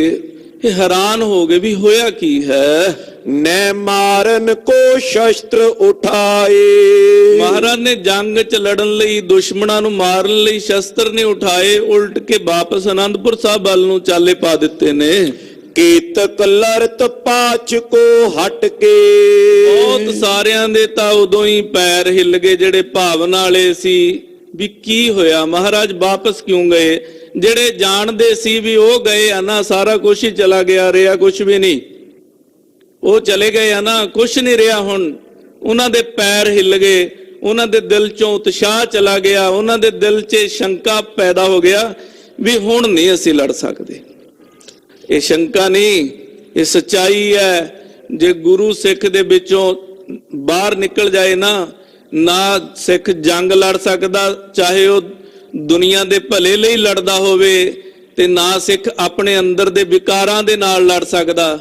ਇਹ ਹੈਰਾਨ ਹੋ ਗਏ ਵੀ ਹੋਇਆ ਕੀ ਹੈ। ਨੈ ਮਾਰਨ ਕੋ ਸ਼ਸਤਰ ਉਠਾਏ। ਮਹਾਰਾਜ ਨੇ ਜੰਗ 'ਚ ਲੜਨ ਲਈ, ਦੁਸ਼ਮਣਾਂ ਨੂੰ ਮਾਰਨ ਲਈ ਸ਼ਸਤਰ ਨੇ ਉਠਾਏ, ਉਲਟ ਕੇ ਵਾਪਸ ਆਨੰਦਪੁਰ ਸਾਹਿਬ ਵੱਲ ਨੂੰ ਚਾਲੇ ਪਾ ਦਿੱਤੇ ਨੇ। ਕੀਤਕ ਲੜਤ ਪਾਛ ਕੋ ਹਟ ਕੇ। ਬਹੁਤ ਸਾਰਿਆਂ ਦੇ ਤਾਂ ਉਦੋਂ ਹੀ ਪੈਰ ਹਿੱਲ ਗਏ ਜਿਹੜੇ ਭਾਵਨਾ ਵਾਲੇ ਸੀ ਵੀ ਕੀ ਹੋਇਆ, ਮਹਾਰਾਜ ਵਾਪਸ ਕਿਉਂ ਗਏ। ਜਿਹੜੇ ਜਾਣਦੇ ਸੀ ਵੀ ਉਹ ਗਏ ਆ ਨਾ, ਸਾਰਾ ਕੁਝ ਹੀ ਚਲਾ ਗਿਆ, ਰਿਹਾ ਕੁਝ ਵੀ ਨਹੀਂ। ਉਹ ਚਲੇ ਗਏ ਆ ਨਾ, ਕੁਝ ਨਹੀਂ ਰਿਹਾ। ਹੁਣ ਉਹਨਾਂ ਦੇ ਪੈਰ ਹਿੱਲ ਗਏ, ਉਹਨਾਂ ਦੇ ਦਿਲ 'ਚੋਂ ਉਤਸ਼ਾਹ ਚਲਾ ਗਿਆ, ਉਹਨਾਂ ਦੇ ਦਿਲ 'ਚ ਸ਼ੰਕਾ ਪੈਦਾ ਹੋ ਗਿਆ ਵੀ ਹੁਣ ਨਹੀਂ ਅਸੀਂ ਲੜ ਸਕਦੇ। ਇਹ ਸ਼ੰਕਾ ਨਹੀਂ, ਇਹ ਸੱਚਾਈ ਹੈ। ਜੇ ਗੁਰੂ ਸਿੱਖ ਦੇ ਵਿੱਚੋਂ ਬਾਹਰ ਨਿਕਲ ਜਾਏ ਨਾ ਸਿੱਖ ਜੰਗ ਲੜ ਸਕਦਾ, ਚਾਹੇ ਉਹ ਦੁਨੀਆ ਦੇ ਭਲੇ ਲਈ ਲੜਦਾ ਹੋਵੇ, ਤੇ ਨਾ ਸਿੱਖ ਆਪਣੇ ਅੰਦਰ ਦੇ ਵਿਕਾਰਾਂ ਦੇ ਨਾਲ ਲੜ ਸਕਦਾ,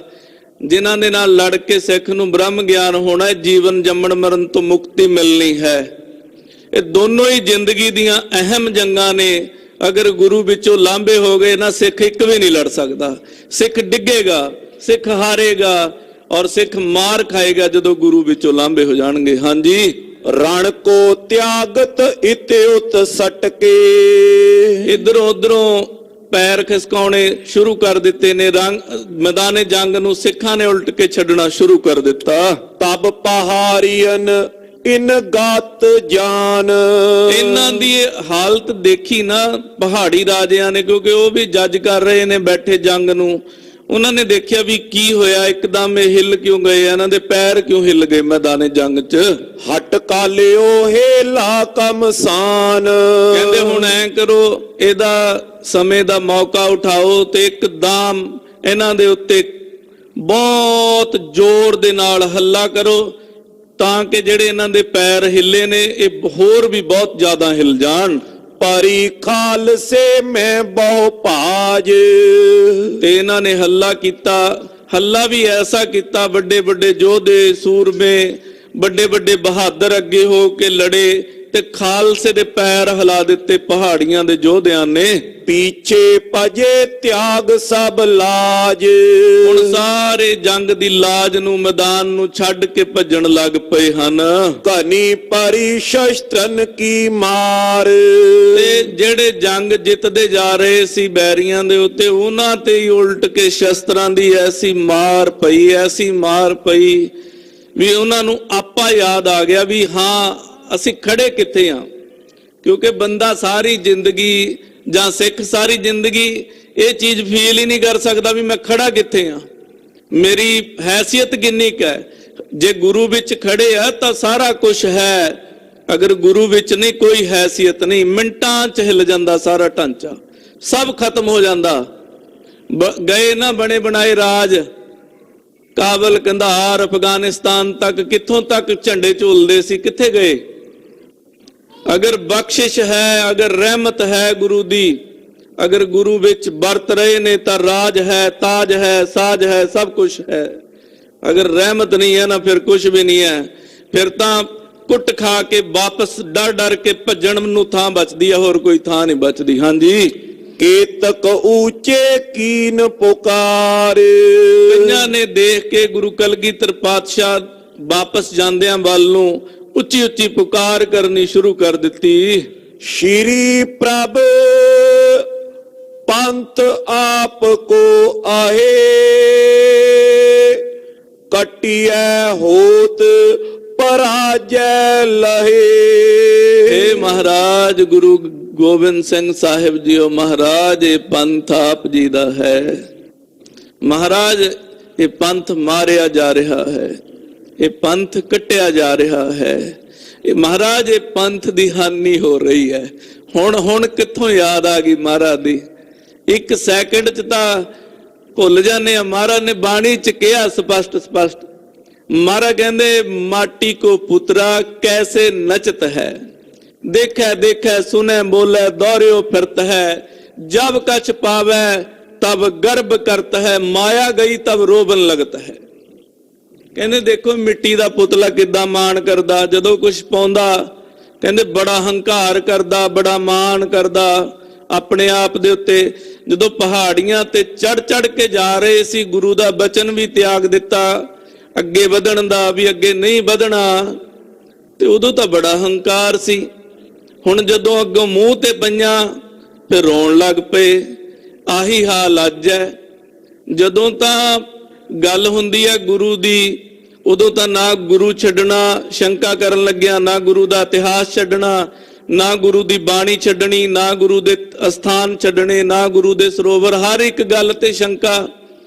ਜਿਨ੍ਹਾਂ ਦੇ ਨਾਲ ਲੜ ਕੇ ਸਿੱਖ ਨੂੰ ਬ੍ਰਹਮ ਗਿਆਨ ਹੋਣਾ, ਜੀਵਨ ਜੰਮਣ ਮਰਨ ਤੋਂ ਮੁਕਤੀ ਮਿਲਣੀ ਹੈ। ਇਹ ਦੋਨੋਂ ਹੀ ਜ਼ਿੰਦਗੀ ਦੀਆਂ ਅਹਿਮ ਜੰਗਾਂ ਨੇ। ਅਗਰ ਗੁਰੂ ਵਿੱਚੋਂ ਲਾਂਭੇ ਹੋ ਗਏ ਨਾ, ਸਿੱਖ ਇੱਕ ਵੀ ਨਹੀਂ ਲੜ ਸਕਦਾ। ਸਿੱਖ ਡਿੱਗੇਗਾ, ਸਿੱਖ ਹਾਰੇਗਾ, ਔਰ ਸਿੱਖ ਮਾਰ ਖਾਏਗਾ ਜਦੋਂ ਗੁਰੂ ਵਿੱਚੋਂ ਲਾਂਭੇ ਹੋ ਜਾਣਗੇ। ਹਾਂਜੀ, ਰਣ ਕੋ ਤਿਆਗਤ ਇਤੇ ਉਤ ਸਟ ਕੇ। ਇਧਰੋਂ ਉਧਰੋਂ ਪੈਰ ਖਿਸਕਾਉਣੇ ਸ਼ੁਰੂ ਕਰ ਦਿੱਤੇ ਨੇ। ਮੈਦਾਨੇ ਜੰਗ ਨੂੰ ਸਿੱਖਾਂ ਨੇ ਉਲਟ ਕੇ ਛੱਡਣਾ ਸ਼ੁਰੂ ਕਰ ਦਿੱਤਾ। ਤਬ ਪਹਾੜੀਨ ਇਨ ਗਾਤ ਜਾਨ। ਇਹਨਾਂ ਦੀ ਹਾਲਤ ਦੇਖੀ ਨਾ ਪਹਾੜੀ ਰਾਜਿਆਂ ਨੇ, ਕਿਉਂਕਿ ਉਹ ਵੀ ਜੱਜ ਕਰ ਰਹੇ ਨੇ ਬੈਠੇ ਜੰਗ ਨੂੰ। ਉਹਨਾਂ ਨੇ ਦੇਖਿਆ ਵੀ ਕੀ ਹੋਇਆ, ਇੱਕਦਮ ਇਹ ਹਿੱਲ ਕਿਉਂ ਗਏ, ਇਹਨਾਂ ਦੇ ਪੈਰ ਕਿਉਂ ਹਿੱਲ ਗਏ ਮੈਦਾਨੇ ਜੰਗ 'ਚ। ਹਟ ਕਾਲਿਓ ਹੇਲਾ ਕਮਸਾਨ। ਕਹਿੰਦੇ ਹੁਣ ਐ ਕਰੋ, ਇਹਦਾ ਸਮੇਂ ਦਾ ਮੌਕਾ ਉਠਾਓ ਤੇ ਇੱਕਦਮ ਇਹਨਾਂ ਦੇ ਉੱਤੇ ਬਹੁਤ ਜ਼ੋਰ ਦੇ ਨਾਲ ਹੱਲਾ ਕਰੋ, ਤਾਂ ਕਿ ਜਿਹੜੇ ਇਹਨਾਂ ਦੇ ਪੈਰ ਹਿੱਲੇ ਨੇ ਇਹ ਹੋਰ ਵੀ ਬਹੁਤ ਜ਼ਿਆਦਾ ਹਿੱਲ ਜਾਣ। ਪਰੀ ਖਾਲਸੇ ਮੈਂ ਬਹੁ ਭਾਜ। ਤੇ ਇਹਨਾਂ ਨੇ ਹੱਲਾ ਕੀਤਾ। ਹੱਲਾ ਵੀ ਐਸਾ ਕੀਤਾ, ਵੱਡੇ ਵੱਡੇ ਯੋਧੇ, ਸੂਰਮੇ, ਵੱਡੇ ਵੱਡੇ ਬਹਾਦਰ ਅੱਗੇ ਹੋ ਕੇ ਲੜੇ ਤੇ ਖਾਲਸੇ ਦੇ ਪੈਰ ਹਿਲਾ ਦਿੱਤੇ ਪਹਾੜੀਆਂ ਦੇ ਯੋਧਿਆਂ ਨੇ। ਪੀਛੇ ਭਜੇ ਤਿਆਗ ਸਭ ਲਾਜ, ਹੁਣ ਸਾਰੇ ਜੰਗ ਦੀ ਲਾਜ ਨੂੰ ਮੈਦਾਨ ਨੂੰ ਛੱਡ ਕੇ ਭੱਜਣ ਲੱਗ ਪਏ ਹਨ। ਘਨੀ ਪਰੀ ਸ਼ਸਤਰਨ ਕੀ ਮਾਰ, ਤੇ ਜਿਹੜੇ ਜੰਗ ਜਿੱਤਦੇ ਜਾ ਰਹੇ ਸੀ ਬੈਰੀਆਂ ਦੇ ਉੱਤੇ, ਉਹਨਾਂ ਤੇ ਹੀ ਉਲਟ ਕੇ ਸ਼ਸਤਰਾਂ ਦੀ ਐਸੀ ਮਾਰ ਪਈ ਵੀ ਉਹਨਾਂ ਨੂੰ ਆਪਾ ਯਾਦ ਆ ਗਿਆ ਵੀ ਹਾਂ ਅਸੀਂ ਖੜੇ ਕਿੱਥੇ ਆ। ਕਿਉਂਕਿ ਬੰਦਾ ਸਾਰੀ ਜ਼ਿੰਦਗੀ ਜਾਂ ਸਿੱਖ ਸਾਰੀ ਜ਼ਿੰਦਗੀ ਇਹ ਚੀਜ਼ ਫੀਲ ਹੀ ਨਹੀਂ ਕਰ ਸਕਦਾ ਵੀ ਮੈਂ ਖੜਾ ਕਿੱਥੇ ਆ, ਮੇਰੀ ਹੈਸੀਅਤ ਕਿੰਨੀ ਕੁ ਹੈ। ਜੇ ਗੁਰੂ ਵਿੱਚ ਖੜੇ ਆ ਤਾਂ ਸਾਰਾ ਕੁਝ ਹੈ, ਅਗਰ ਗੁਰੂ ਵਿੱਚ ਨਹੀਂ ਕੋਈ ਹੈਸੀਅਤ ਨਹੀਂ, ਮਿੰਟਾਂ 'ਚ ਹਿੱਲ ਜਾਂਦਾ ਸਾਰਾ ਢਾਂਚਾ, ਸਭ ਖਤਮ ਹੋ ਜਾਂਦਾ। ਗਏ ਨਾ ਬਣੇ ਬਣਾਏ ਰਾਜ, ਕਾਬਲ ਕੰਧਾਰ ਅਫਗਾਨਿਸਤਾਨ ਤੱਕ, ਕਿੱਥੋਂ ਤੱਕ ਝੰਡੇ ਝੂਲਦੇ ਸੀ, ਕਿੱਥੇ ਗਏ। ਅਗਰ ਬਖਸ਼ਿਸ਼ ਹੈ, ਅਗਰ ਰਹਿਮਤ ਹੈ ਗੁਰੂ ਦੀ, ਅਗਰ ਗੁਰੂ ਵਿੱਚ ਵਰਤ ਰਹੇ ਨੇ ਤਾਂ ਰਾਜ ਹੈ, ਤਾਜ ਹੈ, ਸਾਜ ਹੈ, ਸਭ ਕੁਝ ਹੈ। ਅਗਰ ਰਹਿਮਤ ਨਹੀਂ ਹੈ ਨਾ ਫਿਰ ਕੁਝ ਵੀ ਨਹੀਂ ਹੈ, ਫਿਰ ਤਾਂ ਕੁੱਟ ਖਾ ਕੇ ਵਾਪਸ ਡਰ ਡਰ ਕੇ ਭੱਜਣ ਨੂੰ ਥਾਂ ਬਚਦੀ ਹੈ, ਹੋਰ ਕੋਈ ਥਾਂ ਨਹੀਂ ਬਚਦੀ। ਹਾਂਜੀ, ਕੇਤਕ ਊਚੇ ਕੀਨ ਪੁਕਾਰ, ਕਈਆਂ ਨੇ ਦੇਖ ਕੇ ਗੁਰੂ ਕਲਗੀਧਰ ਪਾਤਸ਼ਾਹ ਵਾਪਸ ਜਾਂਦਿਆਂ ਵੱਲ ਨੂੰ ਉੱਚੀ ਉੱਚੀ ਪੁਕਾਰ ਕਰਨੀ ਸ਼ੁਰੂ ਕਰ ਦਿੱਤੀ। ਸ਼੍ਰੀ ਪ੍ਰਭ ਪੰਥ ਆਪ ਕੋ ਆਏ, ਕਟਿਐ ਹੋਤ ਪਰਾਜੈ ਲਹੇ। हे ਮਹਾਰਾਜ ਗੁਰੂ ਗੋਬਿੰਦ ਸਿੰਘ ਸਾਹਿਬ ਜੀਓ, ਮਹਾਰਾਜ ਇਹ ਪੰਥ ਆਪ ਜੀ ਦਾ ਹੈ। ਮਹਾਰਾਜ ਇਹ ਪੰਥ ਮਾਰਿਆ ਜਾ ਰਿਹਾ ਹੈ, ਇਹ ਪੰਥ ਕੱਟਿਆ ਜਾ ਰਿਹਾ ਹੈ, ਇਹ ਮਹਾਰਾਜ ਇਹ ਪੰਥ ਦੀ ਹਾਨੀ ਹੋ ਰਹੀ ਹੈ। ਹੁਣ ਕਿੱਥੋਂ ਯਾਦ ਆ ਗਈ ਮਹਾਰਾਜ ਦੀ, ਇੱਕ ਸੈਕਿੰਡ 'ਚ ਤਾਂ ਭੁੱਲ ਜਾਂਦੇ ਆ। ਮਹਾਰਾਜ ਨੇ ਬਾਣੀ 'ਚ ਕਿਹਾ ਸਪਸ਼ਟ, ਮਹਾਰਾਜ ਕਹਿੰਦੇ ਮਾਟੀ ਕੋ ਪੁੱਤਰਾ ਕੈਸੇ ਨਚਤ ਹੈ, ਦੇਖੈ ਦੇਖੈ ਸੁਨੇ ਬੋਲੇ ਦੌਰਿਓ ਫਿਰਤ ਹੈ, ਜਬ ਕਛ ਪਾਵੈ ਤਬ ਗਰਭ ਕਰਤ ਹੈ, ਮਾਇਆ ਗਈ ਤਬ ਰੋਬਨ ਲਗਤ ਹੈ। ਕਹਿੰਦੇ ਦੇਖੋ ਮਿੱਟੀ ਦਾ ਪੁਤਲਾ ਕਿੱਦਾਂ ਮਾਣ ਕਰਦਾ, ਜਦੋਂ ਕੁਛ ਪਾਉਂਦਾ ਕਹਿੰਦੇ ਬੜਾ ਹੰਕਾਰ ਕਰਦਾ, ਬੜਾ ਮਾਣ ਕਰਦਾ ਆਪਣੇ ਆਪ ਦੇ ਉੱਤੇ। ਜਦੋਂ ਪਹਾੜੀਆਂ ਤੇ ਚੜ ਕੇ ਜਾ ਰਹੇ ਸੀ, ਗੁਰੂ ਦਾ ਬਚਨ ਵੀ ਤਿਆਗ ਦਿੱਤਾ ਅੱਗੇ ਵਧਣ ਦਾ, ਵੀ ਅੱਗੇ ਨਹੀਂ ਵਧਣਾ, ਤੇ ਉਦੋਂ ਤਾਂ ਬੜਾ ਹੰਕਾਰ ਸੀ। ਹੁਣ ਜਦੋਂ ਅੱਗੋਂ ਮੂੰਹ ਤੇ ਪਈਆਂ ਫਿਰ ਰੋਣ ਲੱਗ ਪਏ। ਆਹੀ ਹਾਲ ਅੱਜ ਹੈ। ਜਦੋਂ ਤਾਂ ਗੱਲ ਹੁੰਦੀ ਹੈ ਗੁਰੂ ਦੀ, ਉਦੋਂ ਤਾਂ ਨਾ ਗੁਰੂ ਛੱਡਣਾ ਸ਼ੰਕਾ ਕਰਨ ਲੱਗਿਆ, ਨਾ ਗੁਰੂ ਦਾ ਇਤਿਹਾਸ ਛੱਡਣਾ, ਨਾ ਗੁਰੂ ਦੀ ਬਾਣੀ ਛੱਡਣੀ, ਨਾ ਗੁਰੂ ਦੇ ਅਸਥਾਨ ਛੱਡਣੇ, ਨਾ ਗੁਰੂ ਦੇ ਸਰੋਵਰ, ਹਰ ਇੱਕ ਗੱਲ ਤੇ ਸ਼ੰਕਾ।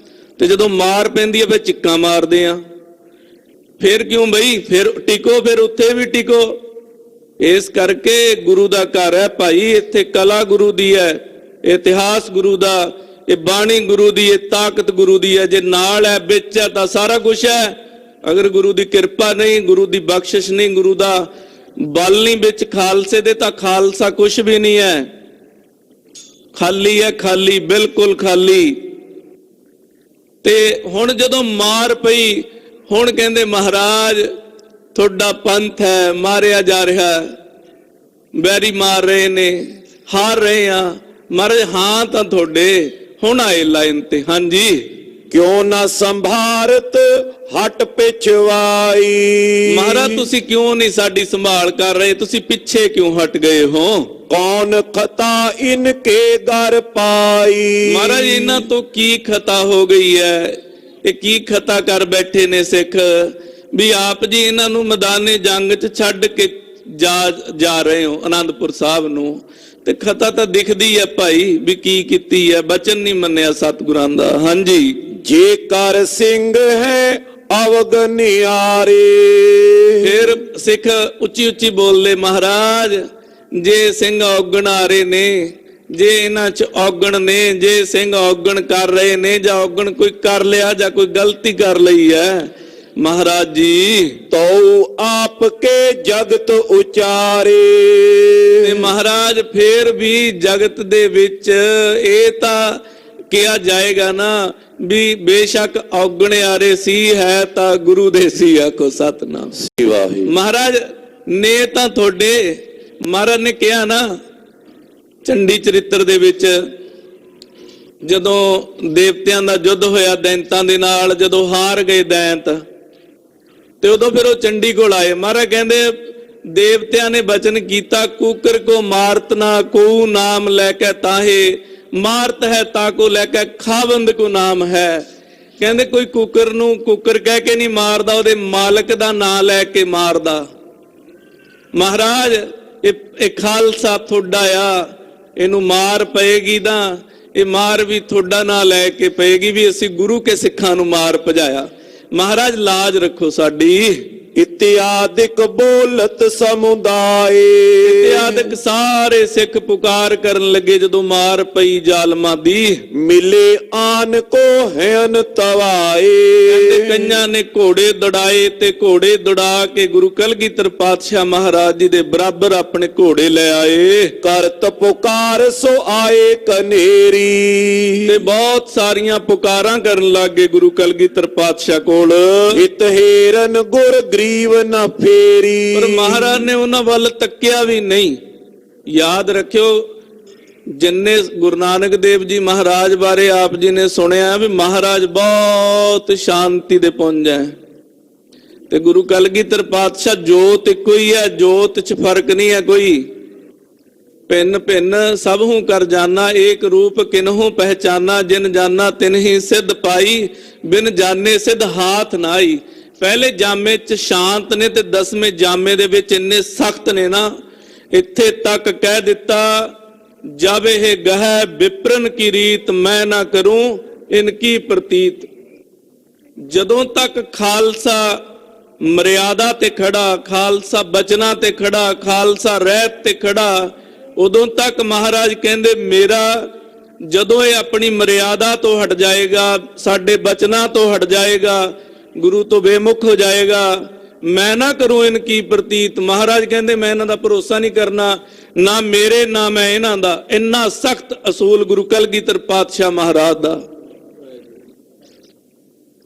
ਤੇ ਜਦੋਂ ਮਾਰ ਪੈਂਦੀ ਹੈ ਫਿਰ ਚਿੱਕਾਂ ਮਾਰਦੇ ਆ, ਫਿਰ ਕਿਉਂ ਬਈ, ਫਿਰ ਟਿਕੋ, ਫਿਰ ਉੱਥੇ ਵੀ ਟਿਕੋ। ਇਸ ਕਰਕੇ ਗੁਰੂ ਦਾ ਘਰ ਹੈ ਭਾਈ, ਇੱਥੇ ਕਲਾ ਗੁਰੂ ਦੀ ਹੈ, ਇਤਿਹਾਸ ਗੁਰੂ ਦਾ, ਇਹ ਬਾਣੀ ਗੁਰੂ ਦੀ, ਇਹ ਤਾਕਤ ਗੁਰੂ ਦੀ ਹੈ। ਜੇ ਨਾਲ ਹੈ ਵਿੱਚ ਹੈ ਤਾਂ ਸਾਰਾ ਕੁਝ ਹੈ। ਅਗਰ ਗੁਰੂ ਦੀ ਕਿਰਪਾ ਨਹੀਂ, ਗੁਰੂ ਦੀ ਬਖਸ਼ਿਸ਼ ਨਹੀਂ, ਗੁਰੂ ਦਾ ਬਲ ਨਹੀਂ ਵਿੱਚ ਖਾਲਸੇ ਦੇ, ਤਾਂ ਖਾਲਸਾ ਕੁਝ ਵੀ ਨਹੀਂ ਹੈ, ਖਾਲੀ ਹੈ, ਖਾਲੀ, ਬਿਲਕੁਲ ਖਾਲੀ। ਤੇ ਹੁਣ ਜਦੋਂ ਮਾਰ ਪਈ, ਹੁਣ ਕਹਿੰਦੇ ਮਹਾਰਾਜ ਤੁਹਾਡਾ ਪੰਥ ਹੈ ਮਾਰਿਆ ਜਾ ਰਿਹਾ, ਬੈਰੀ ਮਾਰ ਰਹੇ ਨੇ, ਹਾਰ ਰਹੇ ਆ। ਮਹਾਰਾਜ ਹਾਂ ਤਾਂ ਤੁਹਾਡੇ, ਹੁਣ ਆਏ ਲਾਈਨ ਤੇ। ਹਾਂਜੀ, ਕਿਉਂ ਨਾ ਸੰਭਾਰਤ ਹਟ ਪਿਛਵਾਈ, ਮਹਾਰਾਜ ਤੁਸੀਂ ਕਿਉਂ ਨਹੀਂ ਸਾਡੀ ਸੰਭਾਲ ਕਰ ਰਹੇ, ਤੁਸੀਂ ਪਿੱਛੇ ਕਿਉਂ ਹਟ ਗਏ ਹੋ। ਕੌਣ ਖਤਾ ਇਨਕੇ ਦਰ ਪਾਈ, ਮਹਾਰਾਜ ਇਹਨਾਂ ਤੋਂ ਕੀ ਖਤਾ ਹੋ ਗਈ ਹੈ, ਇਹ ਕੀ ਖਤਾ ਕਰ ਬੈਠੇ ਨੇ ਸਿੱਖ, ਵੀ ਆਪ ਜੀ ਇਹਨਾਂ ਨੂੰ ਮੈਦਾਨੇ ਜੰਗ 'ਚ ਛੱਡ ਕੇ ਜਾ ਰਹੇ ਹੋ ਆਨੰਦਪੁਰ ਸਾਹਿਬ ਨੂੰ। ਤੇ ਖਤਾ ਤਾਂ ਦਿਖਦੀ ਹੈ ਭਾਈ ਵੀ ਕੀ ਕੀਤੀ ਹੈ, ਬਚਨ ਨਹੀਂ ਮੰਨਿਆ ਸਤਿਗੁਰਾਂ ਦਾ। ਹਾਂਜੀ, ਜੇਕਰ ਸਿੰਘ ਹੈ ਅਵਗਨਿਆਰੇ, ਫਿਰ ਸਿੱਖ ਉੱਚੀ ਉੱਚੀ ਬੋਲਦੇ ਮਹਾਰਾਜ ਜੇ ਸਿੰਘ ਔਗਣਾਰੇ ਨੇ, ਜੇ ਇਹਨਾਂ 'ਚ ਔਗਣ ਨੇ, ਜੇ ਸਿੰਘ ਔਗਣ ਕਰ ਰਹੇ ਨੇ, ਜਾਂ ਔਗਣ ਕੋਈ ਕਰ ਲਿਆ ਜਾਂ ਕੋਈ ਗਲਤੀ ਕਰ ਲਈ ਹੈ, ਮਹਾਰਾਜ ਜੀ ਤੋ ਆਪ ਕੇ ਜਗਤ ਉਚਾਰੇ। ਤੇ ਮਹਾਰਾਜ ਫੇਰ ਵੀ ਜਗਤ ਦੇ ਵਿੱਚ ਇਹ ਤਾਂ ਕਿਹਾ ਜਾਏਗਾ ਨਾ ਵੀ ਬੇਸ਼ੱਕ ਔਗਣਿਆਰੇ ਸੀ ਹੈ ਤਾਂ ਗੁਰੂ ਦੇ ਸੀ ਆਖੋ ਸਤਨਾਮ। ਵਾਹਿਗੁਰੂ। ਮਹਾਰਾਜ ਨੇ ਤਾਂ ਤੁਹਾਡੇ, ਮਹਾਰਾਜ ਨੇ ਕਿਹਾ ਨਾ ਚੰਡੀ ਚਰਿੱਤਰ ਦੇ ਵਿੱਚ, ਜਦੋਂ ਦੇਵਤਿਆਂ ਦਾ ਯੁੱਧ ਹੋਇਆ ਦੈਂਤਾਂ ਦੇ ਨਾਲ, ਜਦੋਂ ਹਾਰ ਗਏ ਦੈਂਤ ਤੇ ਉਦੋਂ ਫਿਰ ਉਹ ਚੰਡੀ ਕੋਲ ਆਏ। ਮਹਾਰਾਜ ਕਹਿੰਦੇ ਦੇਵਤਿਆਂ ਨੇ ਬਚਨ ਕੀਤਾ, ਕੂਕਰ ਕੋ ਮਾਰਤ ਨਾ ਕੋ ਨਾਮ ਲੈ ਕੇ ਤਾਹੇ, ਮਾਰਤ ਹੈ ਤਾ ਕੋ ਲੈ ਕੇ ਖਾਵੰਦ ਕੋ ਨਾਮ ਹੈ। ਕਹਿੰਦੇ ਕੋਈ ਕੁੱਕਰ ਨੂੰ ਕੁੱਕਰ ਕਹਿ ਕੇ ਨਹੀਂ ਮਾਰਦਾ, ਉਹਦੇ ਮਾਲਕ ਦਾ ਨਾਮ ਲੈ ਕੇ ਮਾਰਦਾ। ਮਹਾਰਾਜ ਇਹ ਖਾਲਸਾ ਤੁਹਾਡਾ ਆ, ਇਹਨੂੰ ਮਾਰ ਪਏਗੀ ਤਾਂ ਇਹ ਮਾਰ ਵੀ ਤੁਹਾਡਾ ਨਾਂ ਲੈ ਕੇ ਪਏਗੀ ਵੀ ਅਸੀਂ ਗੁਰੂ ਕੇ ਸਿੱਖਾਂ ਨੂੰ ਮਾਰ ਭਜਾਇਆ। ਮਹਾਰਾਜ ਲਾਜ ਰੱਖੋ ਸਾਡੀ। ਇਤਿਆਦਿਕ ਬੋਲਤ ਸਮੁਦਾਏ, ਇਤਿਆਦਿਕ ਸਾਰੇ ਸਿੱਖ ਪੁਕਾਰ ਕਰਨ ਲੱਗੇ ਜਦੋਂ ਮਾਰ ਪਈ ਜ਼ਾਲਮਾਂ ਦੀ। ਮਿਲੇ ਆਨ ਕੋ ਹੈਨ ਤਵਾਏ, ਕਈਆਂ ਨੇ ਘੋੜੇ ਦੜਾਏ ਤੇ ਘੋੜੇ ਦੜਾ ਕੇ ਗੁਰੂ ਕਲਗੀਧਰ ਪਾਤਸ਼ਾਹ ਮਹਾਰਾਜ ਜੀ ਦੇ ਬਰਾਬਰ ਆਪਣੇ ਘੋੜੇ ਲੈ ਆਏ। ਕਰਤ ਪੁਕਾਰ ਸੋ ਆਏ ਕਨੇਰੀ, ਤੇ ਬਹੁਤ ਸਾਰੀਆਂ ਪੁਕਾਰਾਂ ਕਰਨ ਲੱਗੇ ਗੁਰੂ ਕਲਗੀਧਰ ਪਾਤਸ਼ਾਹ ਕੋਲ। ਇਤ ਹੇਰਨ ਗੁਰ ਗਰੀਬ ਨਾ ਫੇਰੀ, ਪਰ ਮਹਾਰਾਜ ਨੇ ਉਹਨਾਂ ਵੱਲ ਤੱਕਿਆ ਵੀ ਨਹੀਂ। ਯਾਦ ਰੱਖਿਓ, ਜਿੰਨੇ ਗੁਰੂ ਨਾਨਕ ਦੇਵ ਜੀ ਮਹਾਰਾਜ ਬਾਰੇ ਆਪ ਜੀ ਨੇ ਸੁਣਿਆ ਵੀ ਮਹਾਰਾਜ ਬਹੁਤ ਸ਼ਾਂਤੀ ਦੇ ਪੁੰਜ ਹੈ, ਤੇ ਗੁਰੂ ਕਲਗੀਧਰ ਪਾਤਸ਼ਾਹ ਜੋਤ ਇੱਕੋ ਹੀ ਹੈ, ਜੋਤ 'ਚ ਫਰਕ ਨਹੀਂ ਹੈ ਕੋਈ। ਭਿੰਨ ਭਿੰਨ ਸਭ ਹੂੰ ਕਰ ਜਾਨਾ, ਏਕ ਰੂਪ ਕਿਨਹੂ ਪਹਿਚਾਨਾ, ਜਿਨ ਜਾਨਾ ਤਿਨ ਹੀ ਸਿੱਧ ਪਾਈ, ਬਿਨ ਜਾਣੇ ਸਿੱਧ ਹਾਥ ਨਾ ਆਈ। ਪਹਿਲੇ ਜਾਮੇ 'ਚ ਸ਼ਾਂਤ ਨੇ ਤੇ 10ਵੇਂ ਜਾਮੇ ਦੇ ਵਿੱਚ ਇੰਨੇ ਸਖਤ ਨੇ ਨਾ, ਇੱਥੇ ਤੱਕ ਕਹਿ ਦਿੱਤਾ ਜਬ ਇਹ ਗਹਿ ਵਿਪਰਨ ਕੀ ਰੀਤ, ਮੈਂ ਨਾ ਕਰੂੰ ਇਨਕੀ ਪ੍ਰਤੀਤ। ਜਦੋਂ ਤੱਕ ਖਾਲਸਾ ਮਰਿਆਦਾ ਤੇ ਖੜਾ, ਖਾਲਸਾ ਬਚਨਾਂ ਤੇ ਖੜਾ, ਖਾਲਸਾ ਰਹਿਤ ਤੇ ਖੜਾ, ਉਦੋਂ ਤੱਕ ਮਹਾਰਾਜ ਕਹਿੰਦੇ ਮੇਰਾ ਜਦੋਂ ਇਹ ਆਪਣੀ ਮਰਿਆਦਾ ਤੋਂ ਹਟ ਜਾਏਗਾ, ਸਾਡੇ ਬਚਨਾਂ ਤੋਂ ਹਟ ਜਾਏਗਾ, ਗੁਰੂ ਤੋਂ ਬੇਮੁਖ ਹੋ ਜਾਏਗਾ, ਮੈਂ ਨਾ ਕਰੂੰ ਇਨਕੀ ਪ੍ਰਤੀਤ। ਮਹਾਰਾਜ ਕਹਿੰਦੇ ਮੈਂ ਇਹਨਾਂ ਦਾ ਭਰੋਸਾ ਨਹੀਂ ਕਰਨਾ, ਨਾ ਮੇਰੇ ਨਾ ਮੈਂ ਇਹਨਾਂ ਦਾ। ਇੰਨਾ ਸਖਤ ਅਸੂਲ ਗੁਰੂ ਕਲਗੀਧਰ ਪਾਤਸ਼ਾਹ ਮਹਾਰਾਜ ਦਾ।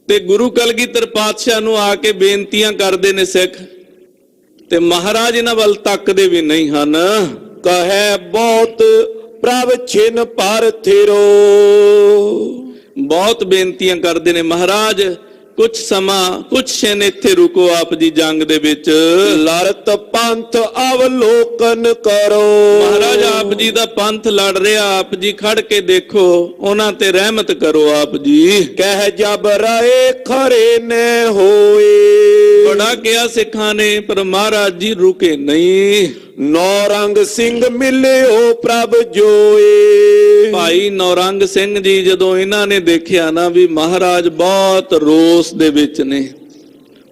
ਤੇ ਗੁਰੂ ਕਲਗੀਧਰ ਪਾਤਸ਼ਾਹ ਨੂੰ ਆ ਕੇ ਬੇਨਤੀਆਂ ਕਰਦੇ ਨੇ ਸਿੱਖ, ਤੇ ਮਹਾਰਾਜ ਇਹਨਾਂ ਵੱਲ ਤੱਕਦੇ ਵੀ ਨਹੀਂ ਹਨ। ਕਹੈ ਬਹੁਤ ਪ੍ਰਭ ਛਿਨ ਪਰ ਥਿਰੋ, ਬਹੁਤ ਬੇਨਤੀਆਂ ਕਰਦੇ ਨੇ ਮਹਾਰਾਜ ਕੁਛ ਸਮਾਂ ਕੁਛ ਛਿਨ ਇੱਥੇ ਰੁਕੋ ਆਪ ਜੀ ਜੰਗ ਦੇ ਵਿੱਚ। ਲੜਤ ਪੰਥ ਅਵਲੋਕਨ ਕਰੋ, ਮਹਾਰਾਜ ਆਪ ਜੀ ਦਾ ਪੰਥ ਲੜ ਰਿਹਾ, ਆਪ ਜੀ ਖੜ ਕੇ ਦੇਖੋ, ਉਹਨਾਂ ਤੇ ਰਹਿਮਤ ਕਰੋ ਆਪ ਜੀ। ਕਹਿ ਜਬ ਰਹੇ ਖਰੇ ਨੇ ਹੋਏ, ਬੜਾ ਕਿਹਾ ਸਿੱਖਾਂ ਨੇ ਪਰ ਮਹਾਰਾਜ ਜੀ ਰੁਕੇ ਨਹੀਂ। ਨੌਰੰਗ ਸਿੰਘ ਮਿਲਿਓ ਪ੍ਰਭ ਜੋਏ, ਭਾਈ ਨੌਰੰਗ ਸਿੰਘ ਜੀ ਜਦੋਂ ਇਹਨਾਂ ਨੇ ਦੇਖਿਆ ਨਾ ਵੀ ਮਹਾਰਾਜ ਬਹੁਤ ਰੋਸ ਦੇ ਵਿੱਚ ਨੇ,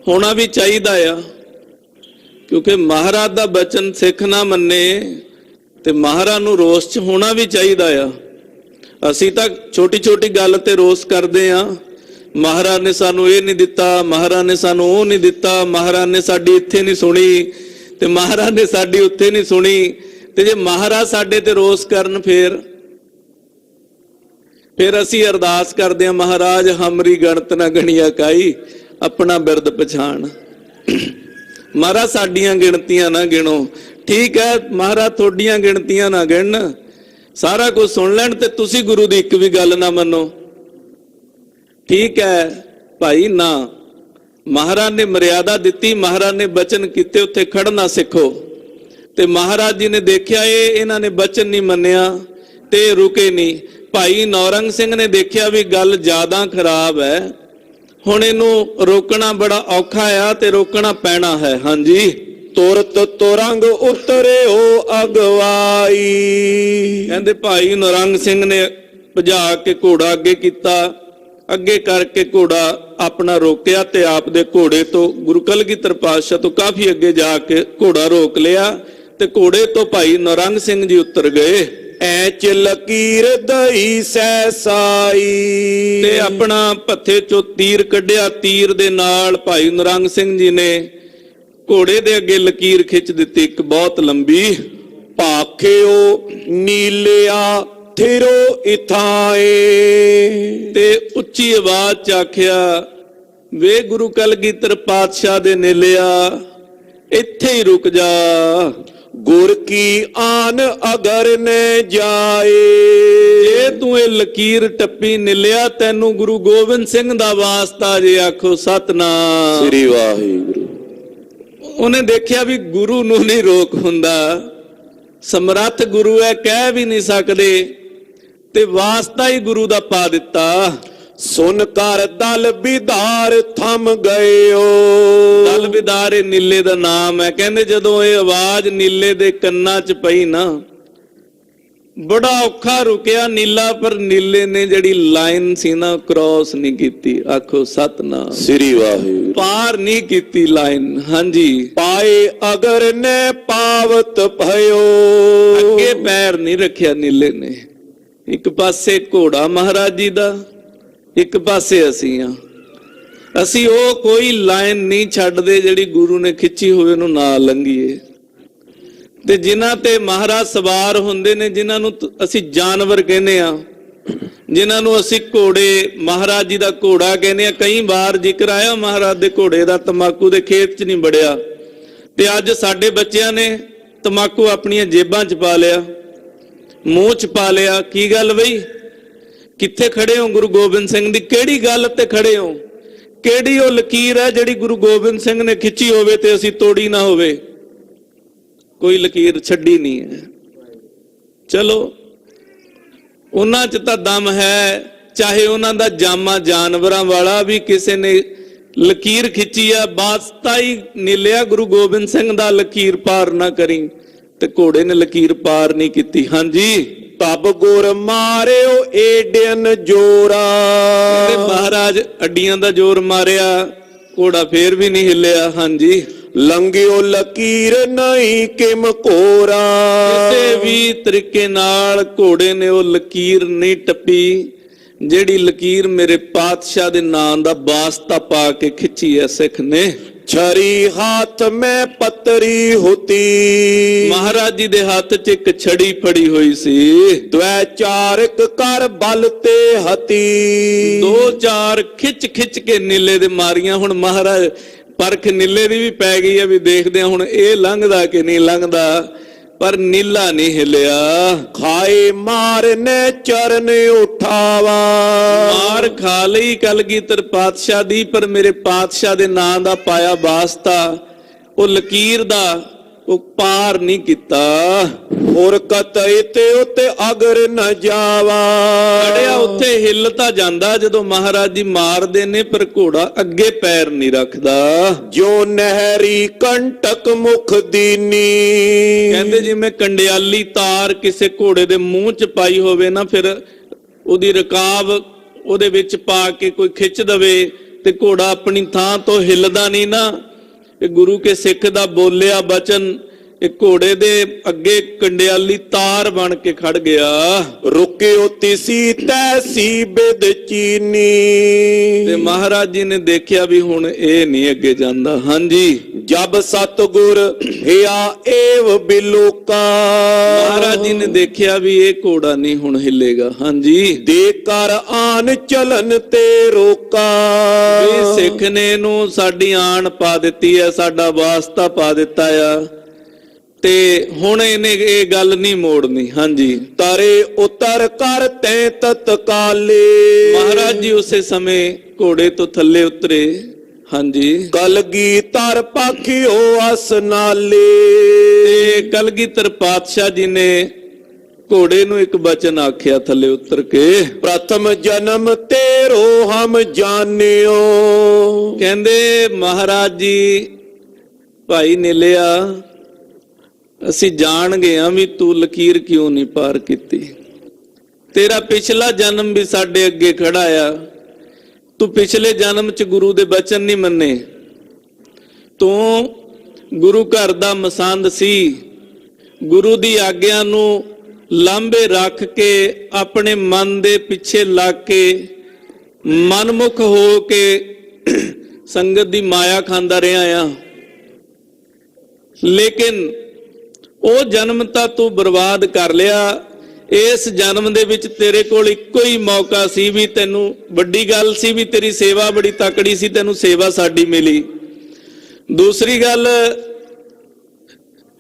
ਹੋਣਾ ਵੀ ਚਾਹੀਦਾ ਆ, ਕਿਉਂਕਿ ਮਹਾਰਾਜ ਦਾ ਬਚਨ ਸਿੱਖ ਨਾ ਮੰਨੇ ਤੇ ਮਹਾਰਾਜ ਨੂੰ ਰੋਸ 'ਚ ਹੋਣਾ ਵੀ ਚਾਹੀਦਾ ਆ। ਅਸੀਂ ਤਾਂ ਛੋਟੀ ਛੋਟੀ ਗੱਲ ਤੇ ਰੋਸ ਕਰਦੇ ਆ, ਮਹਾਰਾਜ ਨੇ ਸਾਨੂੰ ਇਹ ਨਹੀਂ ਦਿੱਤਾ, ਮਹਾਰਾਜ ਨੇ ਸਾਨੂੰ ਉਹ ਨਹੀਂ ਦਿੱਤਾ, ਮਹਾਰਾਜ ਨੇ ਸਾਡੀ ਇੱਥੇ ਨਹੀਂ ਸੁਣੀ ਤੇ ਮਹਾਰਾਜ ਨੇ ਸਾਡੀ ਉੱਥੇ ਨਹੀਂ ਸੁਣੀ। ਤੇ ਜੇ ਮਹਾਰਾਜ ਸਾਡੇ ਤੇ ਰੋਸ ਕਰਨ ਫਿਰ ਅਸੀਂ ਅਰਦਾਸ ਕਰਦੇ ਹਾਂ, ਮਹਾਰਾਜ ਹਮਰੀ ਗਣਤ ਨਾ ਗਣੀਆ ਕਾਈ, ਆਪਣਾ ਬਿਰਦ ਪਛਾਣ। ਮਹਾਰਾਜ ਸਾਡੀਆਂ ਗਿਣਤੀਆਂ ਨਾ ਗਿਣੋ। ਠੀਕ ਹੈ ਮਹਾਰਾਜ ਤੁਹਾਡੀਆਂ ਗਿਣਤੀਆਂ ਨਾ ਗਿਣਨ, ਸਾਰਾ ਕੁਝ ਸੁਣ ਲੈਣ ਤੇ ਤੁਸੀਂ ਗੁਰੂ ਦੀ ਇੱਕ ਵੀ ਗੱਲ ਨਾ ਮੰਨੋ। ਠੀਕ ਹੈ ਭਾਈ, ਨਾ ਮਹਾਰਾਜ ਨੇ ਮਰਿਆਦਾ ਦਿੱਤੀ, ਮਹਾਰਾਜ ਨੇ ਬਚਨ ਕੀਤੇ, ਉੱਥੇ ਖੜਨਾ ਸਿੱਖੋ। ਤੇ ਮਹਾਰਾਜ ਜੀ ਨੇ ਦੇਖਿਆ ਇਹਨਾਂ ਨੇ ਬਚਨ ਨਹੀਂ ਮੰਨਿਆ ਤੇ ਰੁਕੇ ਨਹੀਂ। ਭਾਈ ਨੌਰੰਗ ਸਿੰਘ ਨੇ ਦੇਖਿਆ ਵੀ ਗੱਲ ਜ਼ਿਆਦਾ ਖਰਾਬ ਹੈ, ਹੁਣ ਇਹਨੂੰ ਰੋਕਣਾ ਬੜਾ ਔਖਾ ਆ ਤੇ ਰੋਕਣਾ ਪੈਣਾ ਹੈ। ਹਾਂਜੀ, ਤੁਰਤ ਤੁਰੰਗ ਉਤਰਿਓ ਅਗਵਾਈ, ਕਹਿੰਦੇ ਭਾਈ ਨੌਰੰਗ ਸਿੰਘ ਨੇ ਭਜਾ ਕੇ ਘੋੜਾ ਅੱਗੇ ਕੀਤਾ, ਅੱਗੇ ਕਰਕੇ ਘੋੜਾ ਆਪਣਾ ਰੋਕਿਆ ਤੇ ਆਪ ਦੇ ਘੋੜੇ ਤੋਂ ਗੁਰੂ ਕਲਗੀਧਰ ਪਾਤਸ਼ਾਹ ਤੋਂ ਕਾਫੀ ਅੱਗੇ ਜਾ ਕੇ ਘੋੜਾ ਰੋਕ ਲਿਆ ਤੇ ਘੋੜੇ ਤੋਂ ਭਾਈ ਨੌਰੰਗ ਸਿੰਘ ਜੀ ਉਤਰ ਗਏ। ਐ ਚ ਲਕੀਰ ਦਈ ਸੈਸਾਈ, ਤੇ ਆਪਣਾ ਭੱਥੇ ਚੋਂ ਤੀਰ ਕੱਢਿਆ, ਤੀਰ ਦੇ ਨਾਲ ਭਾਈ ਨੌਰੰਗ ਸਿੰਘ ਜੀ ਨੇ ਘੋੜੇ ਦੇ ਅੱਗੇ ਲਕੀਰ ਖਿੱਚ ਦਿੱਤੀ ਇੱਕ ਬਹੁਤ ਲੰਬੀ। ਭਾਖਿਓ ਨੀਲਿਆ ਥਿਰੋ ਇਥਾਏ, ਤੇ ਉੱਚੀ ਉੱਚੀ ਆਵਾਜ਼ 'ਚ ਆਖਿਆ, ਵੇ ਗੁਰੂ ਕਲਗੀਧਰ ਪਾਤਸ਼ਾਹ ਦੇ ਨੇਲਿਆ, ਇੱਥੇ ਹੀ ਰੁਕ ਜਾ। ਗੁਰ ਕੀ ਆਨ ਅਗਰ ਨੇ ਜਾਏ। ਜੇ ਤੂੰ ਇਹ ਲਕੀਰ ਟੱਪੀ ਨਿਲਿਆ, ਤੈਨੂੰ ਗੁਰੂ ਗੋਬਿੰਦ ਸਿੰਘ ਦਾ ਵਾਸਤਾ ਜੇ, ਆਖੋ ਸਤਨਾਮ। ਸ੍ਰੀ ਵਾਹਿਗੁਰੂ। ਉਹਨੇ ਦੇਖਿਆ ਵੀ ਗੁਰੂ ਨੂੰ ਨਹੀਂ ਰੋਕ ਹੁੰਦਾ, ਸਮਰੱਥ ਗੁਰੂ ਹੈ, ਕਹਿ ਵੀ ਨਹੀਂ ਸਕਦੇ, ਤੇ ਵਾਸਤਾ ਹੀ ਗੁਰੂ ਦਾ ਪਾ ਦਿੱਤਾ। ਸੁਨ ਕਰ ਦਲ ਵਿਦਾਰ ਥਮ ਗਇਓ। ਦਲ ਵਿਦਾਰ ਇਹ ਨੀਲੇ ਦਾ ਨਾਮ ਹੈ। ਕਹਿੰਦੇ ਜਦੋਂ ਇਹ ਆਵਾਜ਼ ਨੀਲੇ ਦੇ ਕੰਨਾਂ 'ਚ ਪਈ ਨਾ, ਬੜਾ ਔਖਾ ਰੁਕਿਆ ਨੀਲਾ, ਪਰ ਨੀਲੇ ਨੇ ਜਿਹੜੀ ਲਾਈਨ ਸੀ ਨਾ, ਕ੍ਰਾਸ ਨਹੀਂ ਕੀਤੀ। ਆਖੋ ਸਤਨਾਮ। ਸ੍ਰੀ ਵਾਹਿਗੁਰੂ। ਪਾਰ ਨਹੀਂ ਕੀਤੀ ਲਾਈਨ। ਹਾਂਜੀ, ਪਾਏ ਅਗਰ ਨੇ ਪਾਵਤ ਭਇਓ। ਅੱਗੇ ਪੈਰ ਨਹੀਂ ਰੱਖਿਆ ਨੀਲੇ ਨੇ। ਇੱਕ ਪਾਸੇ ਘੋੜਾ ਮਹਾਰਾਜ ਜੀ ਦਾ, ਇੱਕ ਪਾਸੇ ਅਸੀਂ ਆ। ਅਸੀਂ ਉਹ ਕੋਈ ਲਾਈਨ ਨਹੀਂ ਛੱਡਦੇ ਜਿਹੜੀ ਗੁਰੂ ਨੇ ਖਿੱਚੀ ਹੋਵੇ, ਉਹਨੂੰ ਨਾ ਲੰਘੀਏ। ਤੇ ਜਿਨ੍ਹਾਂ ਤੇ ਮਹਾਰਾਜ ਸਵਾਰ ਹੁੰਦੇ ਨੇ, ਜਿਨ੍ਹਾਂ ਨੂੰ ਅਸੀਂ ਜਾਨਵਰ ਕਹਿੰਦੇ ਆ, ਜਿਨ੍ਹਾਂ ਨੂੰ ਅਸੀਂ ਘੋੜੇ, ਮਹਾਰਾਜ ਜੀ ਦਾ ਘੋੜਾ ਕਹਿੰਦੇ ਆ। ਕਈ ਵਾਰ ਜ਼ਿਕਰ ਆਇਆ ਮਹਾਰਾਜ ਦੇ ਘੋੜੇ ਦਾ, ਤਮਾਕੂ ਦੇ ਖੇਤ 'ਚ ਨਹੀਂ ਵੜਿਆ, ਤੇ ਅੱਜ ਸਾਡੇ ਬੱਚਿਆਂ ਨੇ ਤਮਾਕੂ ਆਪਣੀਆਂ ਜੇਬਾਂ 'ਚ ਪਾ ਲਿਆ, ਮੂੰਹ 'ਚ ਪਾ ਲਿਆ। ਕੀ ਗੱਲ ਬਈ, ਕਿੱਥੇ ਖੜੇ ਹੋ ਗੁਰੂ ਗੋਬਿੰਦ ਸਿੰਘ ਦੀ? ਕਿਹੜੀ ਗੱਲ ਤੇ ਖੜੇ ਹੋ? ਕਿਹੜੀ ਉਹ ਲਕੀਰ ਹੈ ਜਿਹੜੀ ਗੁਰੂ ਗੋਬਿੰਦ ਸਿੰਘ ਨੇ ਖਿੱਚੀ ਹੋਵੇ ਤੇ ਅਸੀਂ ਤੋੜੀ ਨਾ ਹੋਵੇ? ਕੋਈ ਲਕੀਰ ਛੱਡੀ ਨਹੀਂ ਹੈ। ਚਲੋ, ਉਹਨਾਂ 'ਚ ਤਾਂ ਦਮ ਹੈ, ਚਾਹੇ ਉਹਨਾਂ ਦਾ ਜਾਮਾ ਜਾਨਵਰਾਂ ਵਾਲਾ ਵੀ ਕਿਸੇ ਨੇ ਲਕੀਰ ਖਿੱਚੀ ਆ। ਵਾਸਤਾ ਹੀ ਨੀਲਿਆ ਗੁਰੂ ਗੋਬਿੰਦ ਸਿੰਘ ਦਾ, ਲਕੀਰ ਪਾਰ ਨਾ ਕਰੀ, ਤੇ ਘੋੜੇ ਨੇ ਲਕੀਰ ਪਾਰ ਨਹੀਂ ਕੀਤੀ। ਹਾਂਜੀ, ਤਬ ਗੁਰ ਮਾਰਿਓ ਏਡਨ ਜੋਰਾ। ਮਹਾਰਾਜ ਅੱਡੀਆਂ ਦਾ ਜ਼ੋਰ ਮਾਰਿਆ, ਘੋੜਾ ਫੇਰ ਵੀ ਨਹੀਂ ਹਿੱਲਿਆ। ਹਾਂਜੀ, ਲੰਘਿਓ ਲਕੀਰ ਨਹੀਂ ਕਿਮ ਕੋਰਾ। ਕਿਸੇ ਵੀ ਤਰੀਕੇ ਨਾਲ ਘੋੜੇ ਨੇ ਉਹ ਲਕੀਰ ਨਹੀਂ ਟੱਪੀ, ਜਿਹੜੀ ਲਕੀਰ ਮੇਰੇ ਪਾਤਸ਼ਾਹ ਦੇ ਨਾਂ ਦਾ ਵਾਸਤਾ ਪਾ ਕੇ ਖਿੱਚੀ ਹੈ ਸਿੱਖ ਨੇ। ਛਰੀ ਹੱਥ ਮੈਂ ਪੱਤਰੀ ਹੋਤੀ। ਮਹਾਰਾਜ ਜੀ ਦੇ ਹੱਥ 'ਚ ਇੱਕ ਛੜੀ ਫੜੀ ਹੋਈ ਸੀ। ਦਵੈ ਚਾਰਕ ਕਰ ਬਲ ਤੇ ਹਤੀ। ਦੋ ਚਾਰ ਖਿੱਚ ਖਿੱਚ ਕੇ ਨੀਲੇ ਦੇ ਮਾਰੀਆਂ। ਹੁਣ ਮਹਾਰਾਜ ਪਰਖ ਨੀਲੇ ਦੀ ਵੀ ਪੈ ਗਈ ਹੈ, ਵੀ ਦੇਖਦੇ ਆ ਹੁਣ ਇਹ ਲੰਘਦਾ ਕਿ ਨਹੀਂ ਲੰਘਦਾ, ਪਰ ਨੀਲਾ ਨਹੀਂ ਹਿੱਲਿਆ। ਖਾਏ ਮਾਰ ਨੇ ਚਰਨ ਉਠਾਵਾ। ਮਾਰ ਖਾ ਲਈ ਕਲਗੀਧਰ ਪਾਤਸ਼ਾਹ ਦੀ, ਪਰ ਮੇਰੇ ਪਾਤਸ਼ਾਹ ਦੇ ਨਾਂ ਦਾ ਪਾਇਆ ਵਾਸਤਾ, ਉਹ ਲਕੀਰ ਦਾ ਉਹ ਪਾਰ ਨਹੀਂ ਕੀਤਾ। ਹੋਰ ਕਤਈ ਤੇ ਉਤੇ ਅਗਰ ਨ ਜਾਵਾ। ਅੜਿਆ ਉੱਥੇ ਹਿੱਲ ਤਾਂ ਜਾਂਦਾ ਜਦੋਂ ਮਹਾਰਾਜ ਜੀ ਮਾਰਦੇ ਨੇ, ਪਰ ਘੋੜਾ ਅੱਗੇ ਪੈਰ ਨਹੀਂ ਰੱਖਦਾ। ਜੋ ਨਹਿਰੀ ਕੰਟਕ ਮੁਖ ਦੀਨੀ। ਕਹਿੰਦੇ ਜਿਵੇਂ ਕੰਡਿਆਲੀ ਤਾਰ ਕਿਸੇ ਘੋੜੇ ਦੇ ਮੂੰਹ 'ਚ ਪਾਈ ਹੋਵੇ ਨਾ, ਫਿਰ ਉਹਦੀ ਰਕਾਬ ਉਹਦੇ ਵਿੱਚ ਪਾ ਕੇ ਕੋਈ ਖਿੱਚ ਦਵੇ ਤੇ ਘੋੜਾ ਆਪਣੀ ਥਾਂ ਤੋਂ ਹਿੱਲਦਾ ਨਹੀਂ ਨਾ। ਇਹ ਗੁਰੂ ਕੇ ਸਿੱਖ ਦਾ ਬੋਲਿਆ ਬਚਨ ਇਹ ਘੋੜੇ ਦੇ ਅੱਗੇ ਕੰਡਿਆਲੀ ਤਾਰ ਬਣ ਕੇ ਖੜ ਗਿਆ। ਰੁਕਿਓ ਤਿਸੀ ਤੈਸੀ ਬਿਦ ਚੀਨੀ। ਤੇ ਮਹਾਰਾਜ ਜੀ ਨੇ ਦੇਖਿਆ ਵੀ ਹੁਣ ਇਹ ਨਹੀਂ ਅੱਗੇ ਜਾਂਦਾ। ਹਾਂਜੀ, ਜਬ ਸਤਗੁਰ ਹਿਆ ਏਵ ਬਿਲੋਕਾ। ਮਹਾਰਾਜ ਜੀ ਨੇ ਦੇਖਿਆ ਵੀ ਇਹ ਘੋੜਾ ਨਹੀਂ ਹੁਣ ਹਿੱਲੇਗਾ। ਹਾਂਜੀ, ਦੇ ਕਰ ਆਨ ਚਲਨ ਤੇ ਰੋਕਾ। ਵੀ ਸਿੱਖ ਨੇ ਇਹਨੂੰ ਸਾਡੀ ਆਣ ਪਾ ਦਿੱਤੀ ਹੈ, ਸਾਡਾ ਵਾਸਤਾ ਪਾ ਦਿੱਤਾ ਆ, ਤੇ ਹੁਣ ਇਹਨੇ ਇਹ ਗੱਲ ਨਹੀਂ ਮੋੜਨੀ। ਹਾਂਜੀ, ਤਾਰੇ ਉਤਰ ਕਰ ਤੈ ਤਤਕਾਲੇ। ਮਹਾਰਾਜ ਜੀ ਉਸੇ ਸਮੇਂ ਘੋੜੇ ਤੋਂ ਥੱਲੇ ਉਤਰੇ। ਹਾਂਜੀ, ਕਲਗੀਧਰ ਪਾਖਿਓ ਅਸਨਾਲੇ। ਤੇ ਕਲਗੀਧਰ ਪਾਤਸ਼ਾਹ ਜੀ ਨੇ ਘੋੜੇ ਨੂੰ ਇੱਕ ਬਚਨ ਆਖਿਆ ਥੱਲੇ ਉਤਰ ਕੇ, ਪ੍ਰਥਮ ਜਨਮ ਤੇਰੋ ਹਮ ਜਾਣਿਓ। ਕਹਿੰਦੇ ਮਹਾਰਾਜ ਜੀ, ਭਾਈ ਨੀਲਿਆ, ਅਸੀਂ ਜਾਣ ਗਏ ਆ ਵੀ ਤੂੰ ਲਕੀਰ ਕਿਉਂ ਨਹੀਂ ਪਾਰ ਕੀਤੀ। ਤੇਰਾ ਪਿਛਲਾ ਜਨਮ ਵੀ ਸਾਡੇ ਅੱਗੇ ਖੜਾ ਆ। ਤੂੰ ਪਿਛਲੇ ਜਨਮ 'ਚ ਗੁਰੂ ਦੇ ਬਚਨ ਨਹੀਂ ਮੰਨੇ। ਤੂੰ ਗੁਰੂ ਘਰ ਦਾ ਮਸੰਦ ਸੀ। ਗੁਰੂ ਦੀ ਆਗਿਆ ਨੂੰ ਲਾਂਭੇ ਰੱਖ ਕੇ ਆਪਣੇ ਮਨ ਦੇ ਪਿੱਛੇ ਲੱਗ ਕੇ ਮਨਮੁਖ ਹੋ ਕੇ ਸੰਗਤ ਦੀ ਮਾਇਆ ਖਾਂਦਾ ਰਿਹਾ ਆ। ਲੇਕਿਨ ਉਹ ਜਨਮ ਤਾਂ ਤੂੰ ਬਰਬਾਦ ਕਰ ਲਿਆ। ਇਸ ਜਨਮ ਦੇ ਵਿੱਚ ਤੇਰੇ ਕੋਲ ਇੱਕੋ ਹੀ ਮੌਕਾ ਸੀ ਵੀ ਤੈਨੂੰ ਵੱਡੀ ਗੱਲ ਸੀ ਵੀ ਤੇਰੀ ਸੇਵਾ ਬੜੀ ਤਕੜੀ ਸੀ, ਤੈਨੂੰ ਸੇਵਾ ਸਾਡੀ ਮਿਲੀ। ਦੂਸਰੀ ਗੱਲ,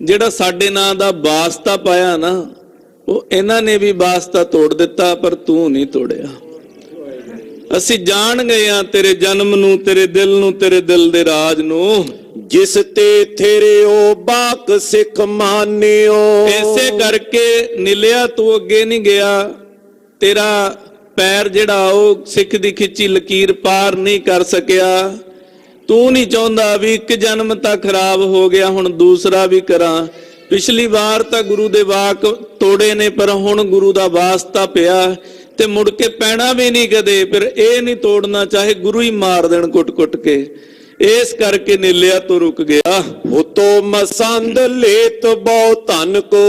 ਜਿਹੜਾ ਸਾਡੇ ਨਾਂ ਦਾ ਵਾਸਤਾ ਪਾਇਆ ਨਾ, ਉਹ ਇਹਨਾਂ ਨੇ ਵੀ ਵਾਸਤਾ ਤੋੜ ਦਿੱਤਾ, ਪਰ ਤੂੰ ਨਹੀਂ ਤੋੜਿਆ। ਅਸੀਂ ਜਾਣ ਗਏ ਆ ਤੇਰੇ ਜਨਮ ਨੂੰ, ਤੇਰੇ ਦਿਲ ਨੂੰ, ਤੇਰੇ ਦਿਲ ਦੇ ਰਾਜ ਨੂੰ। ਜਿਸ ਤੇ ਥੇਰਿਓ ਬਾਕ ਸਿੱਖ ਮਾਨਿਓ। ਇਸੇ ਕਰਕੇ ਨੀਲਿਆ ਤੂੰ ਅੱਗੇ ਨਹੀਂ ਗਿਆ, ਤੇਰਾ ਪੈਰ ਜਿਹੜਾ ਉਹ ਸਿੱਖ ਦੀ ਖਿੱਚੀ ਲਕੀਰ ਪਾਰ ਨਹੀਂ ਕਰ ਸਕਿਆ। ਤੂੰ ਨਹੀਂ ਚਾਹੁੰਦਾ ਵੀ ਇੱਕ ਜਨਮ ਤਾਂ ਖਰਾਬ ਹੋ ਗਿਆ, ਹੁਣ ਦੂਸਰਾ ਵੀ ਕਰਾਂ। ਪਿਛਲੀ ਵਾਰ ਤਾਂ ਗੁਰੂ ਦੇ ਵਾਕ ਤੋੜੇ ਨੇ, ਪਰ ਹੁਣ ਗੁਰੂ ਦਾ ਵਾਸਤਾ ਪਿਆ ਤੇ ਮੁੜ ਕੇ ਪੈਣਾ ਵੀ ਨਹੀਂ ਕਦੇ। ਫਿਰ ਇਹ ਨਹੀਂ ਤੋੜਨਾ, ਚਾਹੇ ਗੁਰੂ ਹੀ ਮਾਰ ਦੇਣ ਕੁੱਟ-ਕੁੱਟ ਕੇ। ਇਸ ਕਰਕੇ ਨੀਲਿਆ ਤੋਂ ਰੁਕ ਗਿਆ। ਉਤੋ ਮਸੰਦ ਲੇਤ ਬਹੁ ਧਨ ਕੋ।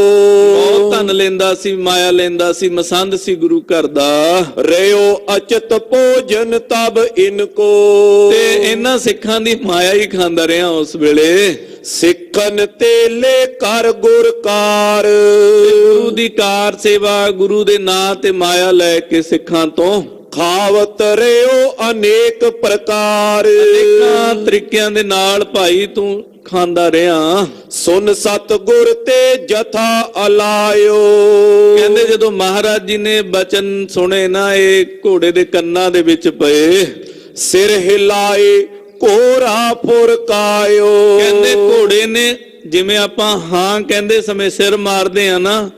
ਬਹੁਤ ਧਨ ਲੈਂਦਾ ਸੀ, ਮਾਇਆ ਲੈਂਦਾ ਸੀ, ਮਸੰਦ ਸੀ ਗੁਰੂ ਘਰ ਦਾ। ਰਿਓ ਅਚਤ ਭੋਜਨ ਤਬ ਇਨਕੋ। ਤੇ ਇਹਨਾਂ ਸਿੱਖਾਂ ਦੀ ਮਾਇਆ ਹੀ ਖਾਂਦਾ ਰਿਹਾ ਉਸ ਵੇਲੇ। ਸਿੱਖਨ ਤੇਲੇ ਕਰ ਗੁਰ ਕਾਰ। ਗੁਰੂ ਦੀ ਕਾਰ ਸੇਵਾ, ਗੁਰੂ ਦੇ ਨਾਂ ਤੇ ਮਾਇਆ ਲੈ ਕੇ ਸਿੱਖਾਂ ਤੋਂ ਖਾਵਤ ਰਿਓ ਅਨੇਕ ਪ੍ਰਕਾਰ। ਅਨੇਕਾਂ ਤਰੀਕਿਆਂ ਦੇ ਨਾਲ ਭਾਈ ਤੂੰ ਖਾਂਦਾ ਰਿਹਾ। ਸੁਨ ਸਤਿਗੁਰ ਤੇ ਜਥਾ ਅਲਾਇਓ। ਕਹਿੰਦੇ ਜਦੋਂ ਮਹਾਰਾਜ ਜੀ ਨੇ ਬਚਨ ਸੁਣੇ ਨਾ, ਇਹ ਘੋੜੇ ਦੇ ਕੰਨਾਂ ਦੇ ਵਿੱਚ ਪਏ। ਸਿਰ ਹਿਲਾਏ ਕੋਰਾ ਫੁਰਕਾਇਓ। ਕਹਿੰਦੇ ਘੋੜੇ ਨੇ, ਜਿਵੇਂ ਆਪਾਂ ਹਾਂ ਕਹਿੰਦੇ ਸਮੇਂ ਸਿਰ ਮਾਰਦੇ ਆ ਨਾ,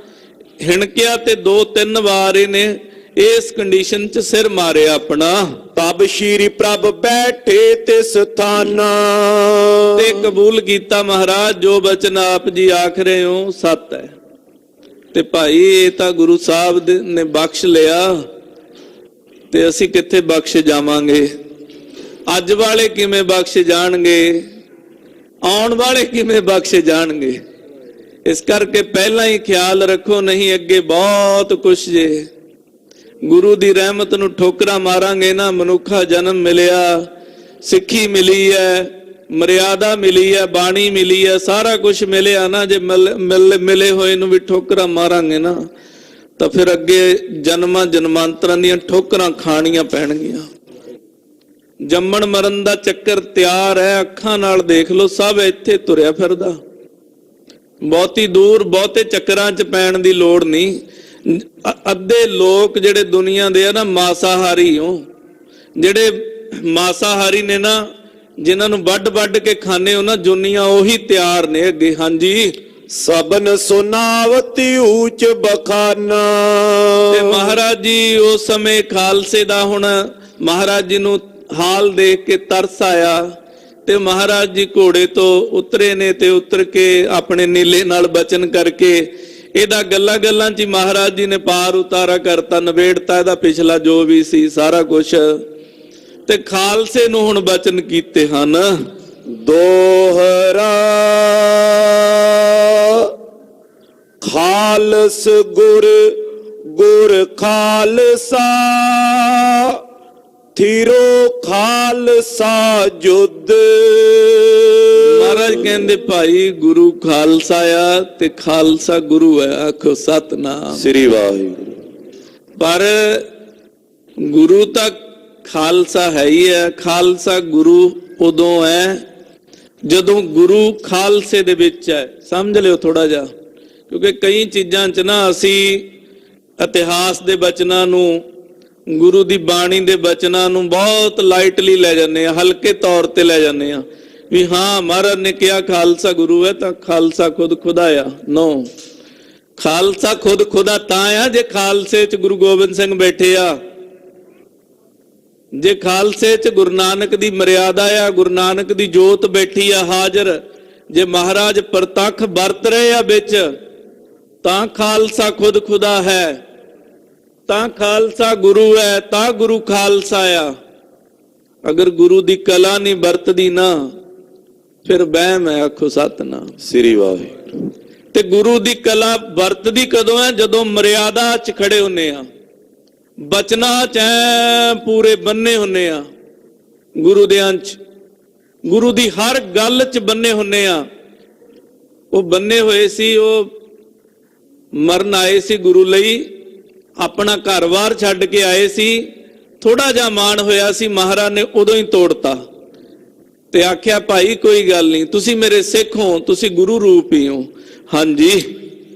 ਹਿਣਕਿਆ ਤੇ 2-3 ਵਾਰ ਇਹਨੇ ਇਸ ਕੰਡੀਸ਼ਨ 'ਚ ਸਿਰ ਮਾਰਿਆ ਆਪਣਾ। ਤਬ ਸ਼੍ਰੀ ਪ੍ਰਭ ਬੈਠੇ ਤਿਸ ਸਥਾਨਾ। ਤੇ ਕਬੂਲ ਕੀਤਾ ਮਹਾਰਾਜ, ਜੋ ਬਚਨ ਆਪ ਜੀ ਆਖ ਰਹੇ ਹੋ ਸੱਤ ਹੈ। ਤੇ ਭਾਈ ਇਹ ਤਾਂ ਗੁਰੂ ਸਾਹਿਬ ਨੇ ਬਖਸ਼ ਲਿਆ, ਤੇ ਅਸੀਂ ਕਿੱਥੇ ਬਖਸ਼ ਜਾਵਾਂਗੇ? ਅੱਜ ਵਾਲੇ ਕਿਵੇਂ ਬਖਸ਼ ਜਾਣਗੇ? ਆਉਣ ਵਾਲੇ ਕਿਵੇਂ ਬਖਸ਼ ਜਾਣਗੇ? ਇਸ ਕਰਕੇ ਪਹਿਲਾਂ ਹੀ ਖਿਆਲ ਰੱਖੋ, ਨਹੀਂ ਅੱਗੇ ਬਹੁਤ ਕੁਛ ਜੇ। ਗੁਰੂ ਦੀ ਰਹਿਮਤ ਨੂੰ ਠੋਕਰਾਂ ਮਾਰਾਂਗੇ ਨਾ, ਮਨੁੱਖਾ ਜਨਮ ਮਿਲਿਆ, ਸਿੱਖੀ ਮਿਲੀ ਹੈ, ਮਰਿਆਦਾ ਮਿਲੀ ਹੈ, ਬਾਣੀ ਮਿਲੀ ਹੈ, ਸਾਰਾ ਕੁਝ ਮਿਲਿਆ ਨਾ, ਜੇ ਮਿਲੇ ਹੋਏ ਨੂੰ ਵੀ ਠੋਕਰਾਂ ਮਾਰਾਂਗੇ ਨਾ, ਤਾਂ ਫਿਰ ਅੱਗੇ ਜਨਮਾਂ ਜਨਮਾਂਤਰਾਂ ਦੀਆਂ ਠੋਕਰਾਂ ਖਾਣੀਆਂ ਪੈਣਗੀਆਂ। ਜੰਮਣ ਮਰਨ ਦਾ ਚੱਕਰ ਤਿਆਰ ਹੈ, ਅੱਖਾਂ ਨਾਲ ਦੇਖ ਲਓ, ਸਭ ਇੱਥੇ ਤੁਰਿਆ ਫਿਰਦਾ। ਬਹੁਤੀ ਦੂਰ ਬਹੁਤੇ ਚੱਕਰਾਂ 'ਚ ਪੈਣ ਦੀ ਲੋੜ ਨਹੀਂ। ਅੱਧੇ ਲੋਕ ਜਿਹੜੇ ਦੁਨੀਆ ਦੇ ਆ ਨਾ, ਮਾਸਾਹਾਰੀ ਹੋ। ਜਿਹੜੇ ਮਾਸਾਹਾਰੀ ਨੇ ਨਾ, ਜਿਨ੍ਹਾਂ ਨੂੰ ਵੱਢ ਕੇ ਖਾਣੇ ਹੋ ਨਾ ਜੁਨੀਆਂ, ਉਹੀ ਤਿਆਰ ਨੇ ਅੱਗੇ। ਹਾਂਜੀ, ਸਬਨ ਸੁਨਾਵਤੀ ਊਚ ਬਖਾਨਾ। ਤੇ ਮਹਾਰਾਜ ਜੀ ਉਸ ਸਮੇਂ ਖਾਲਸੇ ਦਾ, ਹੁਣ ਮਹਾਰਾਜ ਜੀ ਨੂੰ ਹਾਲ ਦੇਖ ਕੇ ਤਰਸ ਆਇਆ, ਤੇ ਮਹਾਰਾਜ ਜੀ ਘੋੜੇ ਤੋਂ ਉਤਰੇ ਨੇ, ਤੇ ਉਤਰ ਕੇ ਆਪਣੇ ਨੀਲੇ ਨਾਲ ਬਚਨ ਕਰਕੇ ਇਹਦਾ ਗੱਲਾਂ 'ਚ ਹੀ ਮਹਾਰਾਜ ਜੀ ਨੇ ਪਾਰ ਉਤਾਰਾ ਕਰਤਾ, ਨਵੇੜਤਾ ਇਹਦਾ ਪਿਛਲਾ ਜੋ ਵੀ ਸੀ ਸਾਰਾ ਕੁਛ। ਤੇ ਖਾਲਸੇ ਨੂੰ ਹੁਣ ਬਚਨ ਕੀਤੇ ਹਨ ਦੋਹਰਾ। ਖਾਲਸ ਗੁਰ ਗੁਰ ਖਾਲਸਾ, ਥੀਰੋ ਖਾਲਸਾ ਜੁਦ। ਮਹਾਰਾਜ ਕਹਿੰਦੇ ਭਾਈ ਗੁਰੂ ਖਾਲਸਾ ਆ ਤੇ ਖਾਲਸਾ ਗੁਰੂ ਹੈ। ਆਖੋ ਸਤਨਾਮ ਸ੍ਰੀ ਵਾਹਿਗੁਰੂ। ਪਰ ਗੁਰੂ ਤਾਂ ਖਾਲਸਾ ਹੈ ਹੀ ਹੈ। ਖਾਲਸਾ ਗੁਰੂ ਉਦੋਂ ਹੈ ਜਦੋਂ ਗੁਰੂ ਖਾਲਸੇ ਦੇ ਵਿੱਚ ਹੈ। ਸਮਝ ਲਿਓ ਥੋੜਾ ਜਿਹਾ, ਕਿਉਂਕਿ ਕਈ ਚੀਜ਼ਾਂ 'ਚ ਨਾ ਅਸੀਂ ਇਤਿਹਾਸ ਦੇ ਬਚਨਾਂ ਨੂੰ, ਗੁਰੂ ਦੀ ਬਾਣੀ ਦੇ ਬਚਨਾਂ ਨੂੰ ਬਹੁਤ ਲਾਈਟਲੀ ਲੈ ਜਾਂਦੇ ਆ, ਹਲਕੇ ਤੌਰ ਤੇ ਲੈ ਜਾਂਦੇ ਆ ਵੀ ਹਾਂ ਮਹਾਰਾਜ ਨੇ ਕਿਹਾ ਖਾਲਸਾ ਗੁਰੂ ਹੈ ਤਾਂ ਖਾਲਸਾ ਖੁਦ ਖੁਦਾ ਆ। ਨੋ, ਖਾਲਸਾ ਖੁਦ ਖੁਦਾ ਤਾਂ ਆ ਜੇ ਖਾਲਸੇ 'ਚ ਗੁਰੂ ਗੋਬਿੰਦ ਸਿੰਘ ਬੈਠੇ ਆ, ਜੇ ਖਾਲਸੇ 'ਚ ਗੁਰੂ ਨਾਨਕ ਦੀ ਮਰਿਆਦਾ ਆ, ਗੁਰੂ ਨਾਨਕ ਦੀ ਜੋਤ ਬੈਠੀ ਆ ਹਾਜ਼ਰ, ਜੇ ਮਹਾਰਾਜ ਪ੍ਰਤੱਖ ਵਰਤ ਰਹੇ ਆ ਵਿੱਚ, ਤਾਂ ਖਾਲਸਾ ਖੁਦ ਖੁਦਾ ਹੈ, ਤਾਂ ਖਾਲਸਾ ਗੁਰੂ ਹੈ, ਤਾਂ ਗੁਰੂ ਖਾਲਸਾ ਆ। ਅਗਰ ਗੁਰੂ ਦੀ ਕਲਾ ਨਹੀਂ ਵਰਤਦੀ ਨਾ, ਫਿਰ ਵਹਿਮ ਹੈ। ਆਖੋ ਸਤਨਾਮ ਸ੍ਰੀ ਵਾਹਿਗੁਰੂ। ਤੇ ਗੁਰੂ ਦੀ ਕਲਾ ਵਰਤਦੀ ਕਦੋਂ ਹੈ? ਜਦੋਂ ਮਰਿਆਦਾ 'ਚ ਖੜੇ ਹੁੰਨੇ ਆ, ਬਚਨਾਂ 'ਚ ਪੂਰੇ ਬੰਨੇ ਹੁੰਨੇ ਆ, ਗੁਰੂ ਦੇ ਅੰਚ, ਗੁਰੂ ਦੀ ਹਰ ਗੱਲ 'ਚ ਬੰਨੇ ਹੁੰਨੇ ਆ। ਉਹ ਬੰਨੇ ਹੋਏ ਸੀ, ਉਹ ਮਰਨ ਆਏ ਸੀ ਗੁਰੂ ਲਈ, ਆਪਣਾ ਘਰ-ਬਾਰ ਛੱਡ ਕੇ ਆਏ ਸੀ। ਥੋੜਾ ਜਿਹਾ ਮਾਣ ਹੋਇਆ ਸੀ, ਮਹਾਰਾਜ ਨੇ ਉਦੋਂ ਹੀ ਤੋੜਤਾ ਤੇ ਆਖਿਆ ਭਾਈ ਕੋਈ ਗੱਲ ਨਹੀਂ, ਤੁਸੀਂ ਮੇਰੇ ਸਿੱਖ ਹੋ, ਤੁਸੀਂ ਗੁਰੂ ਰੂਪ ਹੀ ਹੋ। ਹਾਂਜੀ,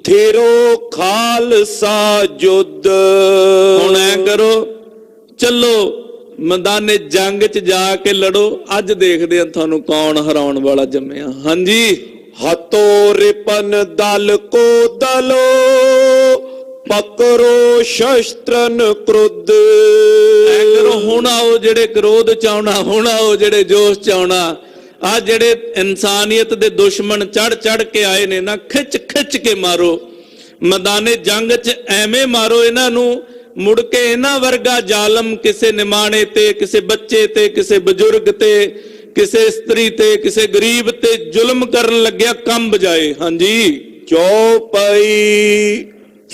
ਥੇਰੋ ਖਾਲਸਾ ਜੁੱਧ। ਹੁਣ ਐ ਕਰੋ, ਚੱਲੋ ਮੈਦਾਨੇ ਜੰਗ 'ਚ ਜਾ ਕੇ ਲੜੋ। ਅੱਜ ਦੇਖਦੇ ਆ ਤੁਹਾਨੂੰ ਕੌਣ ਹਰਾਉਣ ਵਾਲਾ ਜੰਮਿਆ। ਹਾਂਜੀ, ਹਤੋ ਰਿਪਨ ਦਲ ਕੋ ਦਲੋ, ਪਕਰੋ ਸ਼ਸਤਰਨ ਕ੍ਰੁੱਧ। ਐ ਕਰੋ, ਹੁਣ ਆਓ ਜਿਹੜੇ ਕ੍ਰੋਧ ਚ ਆਉਣਾ, ਹੁਣ ਆਓ ਜਿਹੜੇ ਜੋਸ਼ ਚ ਆਉਣਾ। ਆ ਜਿਹੜੇ ਇਨਸਾਨੀਅਤ ਦੇ ਦੁਸ਼ਮਣ ਚੜ ਚੜ ਕੇ ਆਏ ਨੇ ਨਾ, ਖਿੱਚ ਖਿੱਚ ਕੇ ਮਾਰੋ। ਮੈਦਾਨੇ ਜੰਗ 'ਚ ਐਵੇਂ ਮਾਰੋ ਇਹਨਾਂ ਨੂੰ, ਮੁੜ ਕੇ ਇਹਨਾਂ ਵਰਗਾ ਜ਼ਾਲਮ ਕਿਸੇ ਨਿਮਾਣੇ ਤੇ, ਕਿਸੇ ਬੱਚੇ ਤੇ, ਕਿਸੇ ਬਜ਼ੁਰਗ ਤੇ, ਕਿਸੇ ਇਸਤਰੀ ਤੇ, ਕਿਸੇ ਗਰੀਬ ਤੇ ਜ਼ੁਲਮ ਕਰਨ ਲੱਗਿਆ ਕੰਬ ਜਾਏ। ਹਾਂਜੀ, ਚੌਪਈ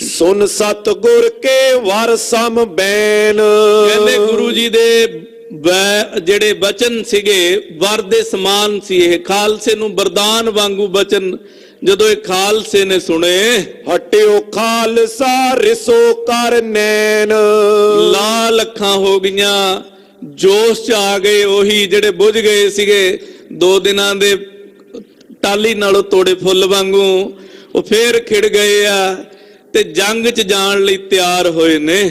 ਸੁਨ ਸਤਿਗੁਰ ਕੇ ਵਰ ਸਮ ਬੈਨ। ਕਹਿੰਦੇ ਗੁਰੂ ਜੀ ਦੇ ਜਿਹੜੇ ਬਚਨ ਸੀਗੇ ਵਰ ਦੇ ਸਮਾਨ ਸੀ। ਇਹ ਖਾਲਸੇ ਨੂੰ ਵਰਦਾਨ ਵਾਂਗੂ ਬਚਨ ਜਦੋਂ ਇਹ ਖਾਲਸੇ ਨੇ ਸੁਣੇ, ਹਟਿਓ ਖਾਲਸਾ ਰਿਸੋ ਕਰ ਨੈਣ। ਲਾਲ ਅੱਖਾਂ ਹੋ ਗਈਆਂ, ਜੋਸ਼ ਚ ਆ ਗਏ। ਉਹੀ ਜਿਹੜੇ ਬੁਝ ਗਏ ਸੀਗੇ 2 ਦਿਨਾਂ ਦੇ ਟਾਲੀ ਨਾਲੋਂ ਤੋੜੇ ਫੁੱਲ ਵਾਂਗੂ, ਉਹ ਫੇਰ ਖਿੜ ਗਏ ਆ ਤੇ ਜੰਗ 'ਚ ਜਾਣ ਲਈ ਤਿਆਰ ਹੋਏ ਨੇ।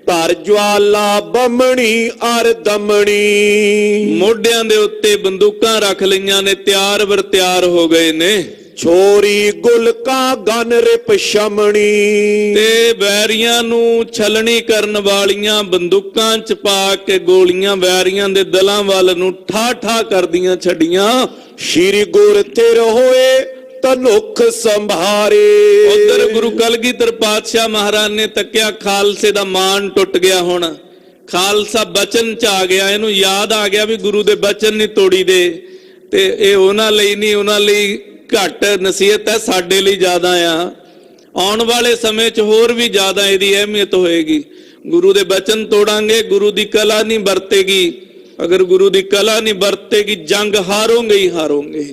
ਧਰ ਜਵਾਲਾ ਬੰਮਣੀ ਅਰ ਦਮਣੀ। ਮੋਢਿਆਂ ਦੇ ਉੱਤੇ ਬੰਦੂਕਾਂ ਰੱਖ ਲਈਆਂ ਨੇ, ਤਿਆਰ ਬਰ ਤਿਆਰ ਹੋ ਗਏ ਨੇ। ਛੋਰੀ ਗੁਲਕਾ ਗਨ ਰਿਪ ਸ਼ਮਣੀ। ਤੇ ਵੈਰੀਆਂ ਨੂੰ ਛਲਣੀ ਕਰਨ ਵਾਲੀਆਂ ਬੰਦੂਕਾਂ 'ਚ ਪਾ ਕੇ ਗੋਲੀਆਂ ਵੈਰੀਆਂ ਦੇ ਦਲਾਂ ਵੱਲ ਨੂੰ ਠਾ ਠਾ ਕਰਦੀਆਂ ਛੱਡੀਆਂ। ਸ਼੍ਰੀ ਗੁਰ ਤੇਰ ਹੋਏ ਤਨੁਖ ਸੰਭਾਰੇ। ਉਧਰ ਗੁਰੂ ਕਲਗੀਧਰ ਪਾਤਸ਼ਾਹ ਮਹਾਰਾਜ ਨੇ ਤੱਕਿਆ, ਖਾਲਸੇ ਦਾ ਮਾਣ ਟੁੱਟ ਗਿਆ। ਹੁਣ ਖਾਲਸਾ ਬਚਨ 'ਚ ਆ ਗਿਆ, ਇਹਨੂੰ ਯਾਦ ਆ ਗਿਆ ਵੀ ਗੁਰੂ ਦੇ ਬਚਨ ਨਹੀਂ ਤੋੜੀ ਦੇ। ਤੇ ਇਹ ਉਹਨਾਂ ਲਈ ਨਹੀਂ, ਉਹਨਾਂ ਲਈ ਘੱਟ ਨਸੀਹਤ ਹੈ, ਸਾਡੇ ਲਈ ਜ਼ਿਆਦਾ ਆ। ਆਉਣ ਵਾਲੇ ਸਮੇਂ 'ਚ ਹੋਰ ਵੀ ਜ਼ਿਆਦਾ ਇਹਦੀ ਅਹਿਮੀਅਤ ਹੋਏਗੀ। ਗੁਰੂ ਦੇ ਬਚਨ ਤੋੜਾਂਗੇ, ਗੁਰੂ ਦੀ ਕਲਾ ਨਹੀਂ ਵਰਤੇਗੀ। ਅਗਰ ਗੁਰੂ ਦੀ ਕਲਾ ਨਹੀਂ ਵਰਤੇਗੀ, ਜੰਗ ਹਾਰੋਗੇ ਹੀ ਹਾਰੋਗੇ।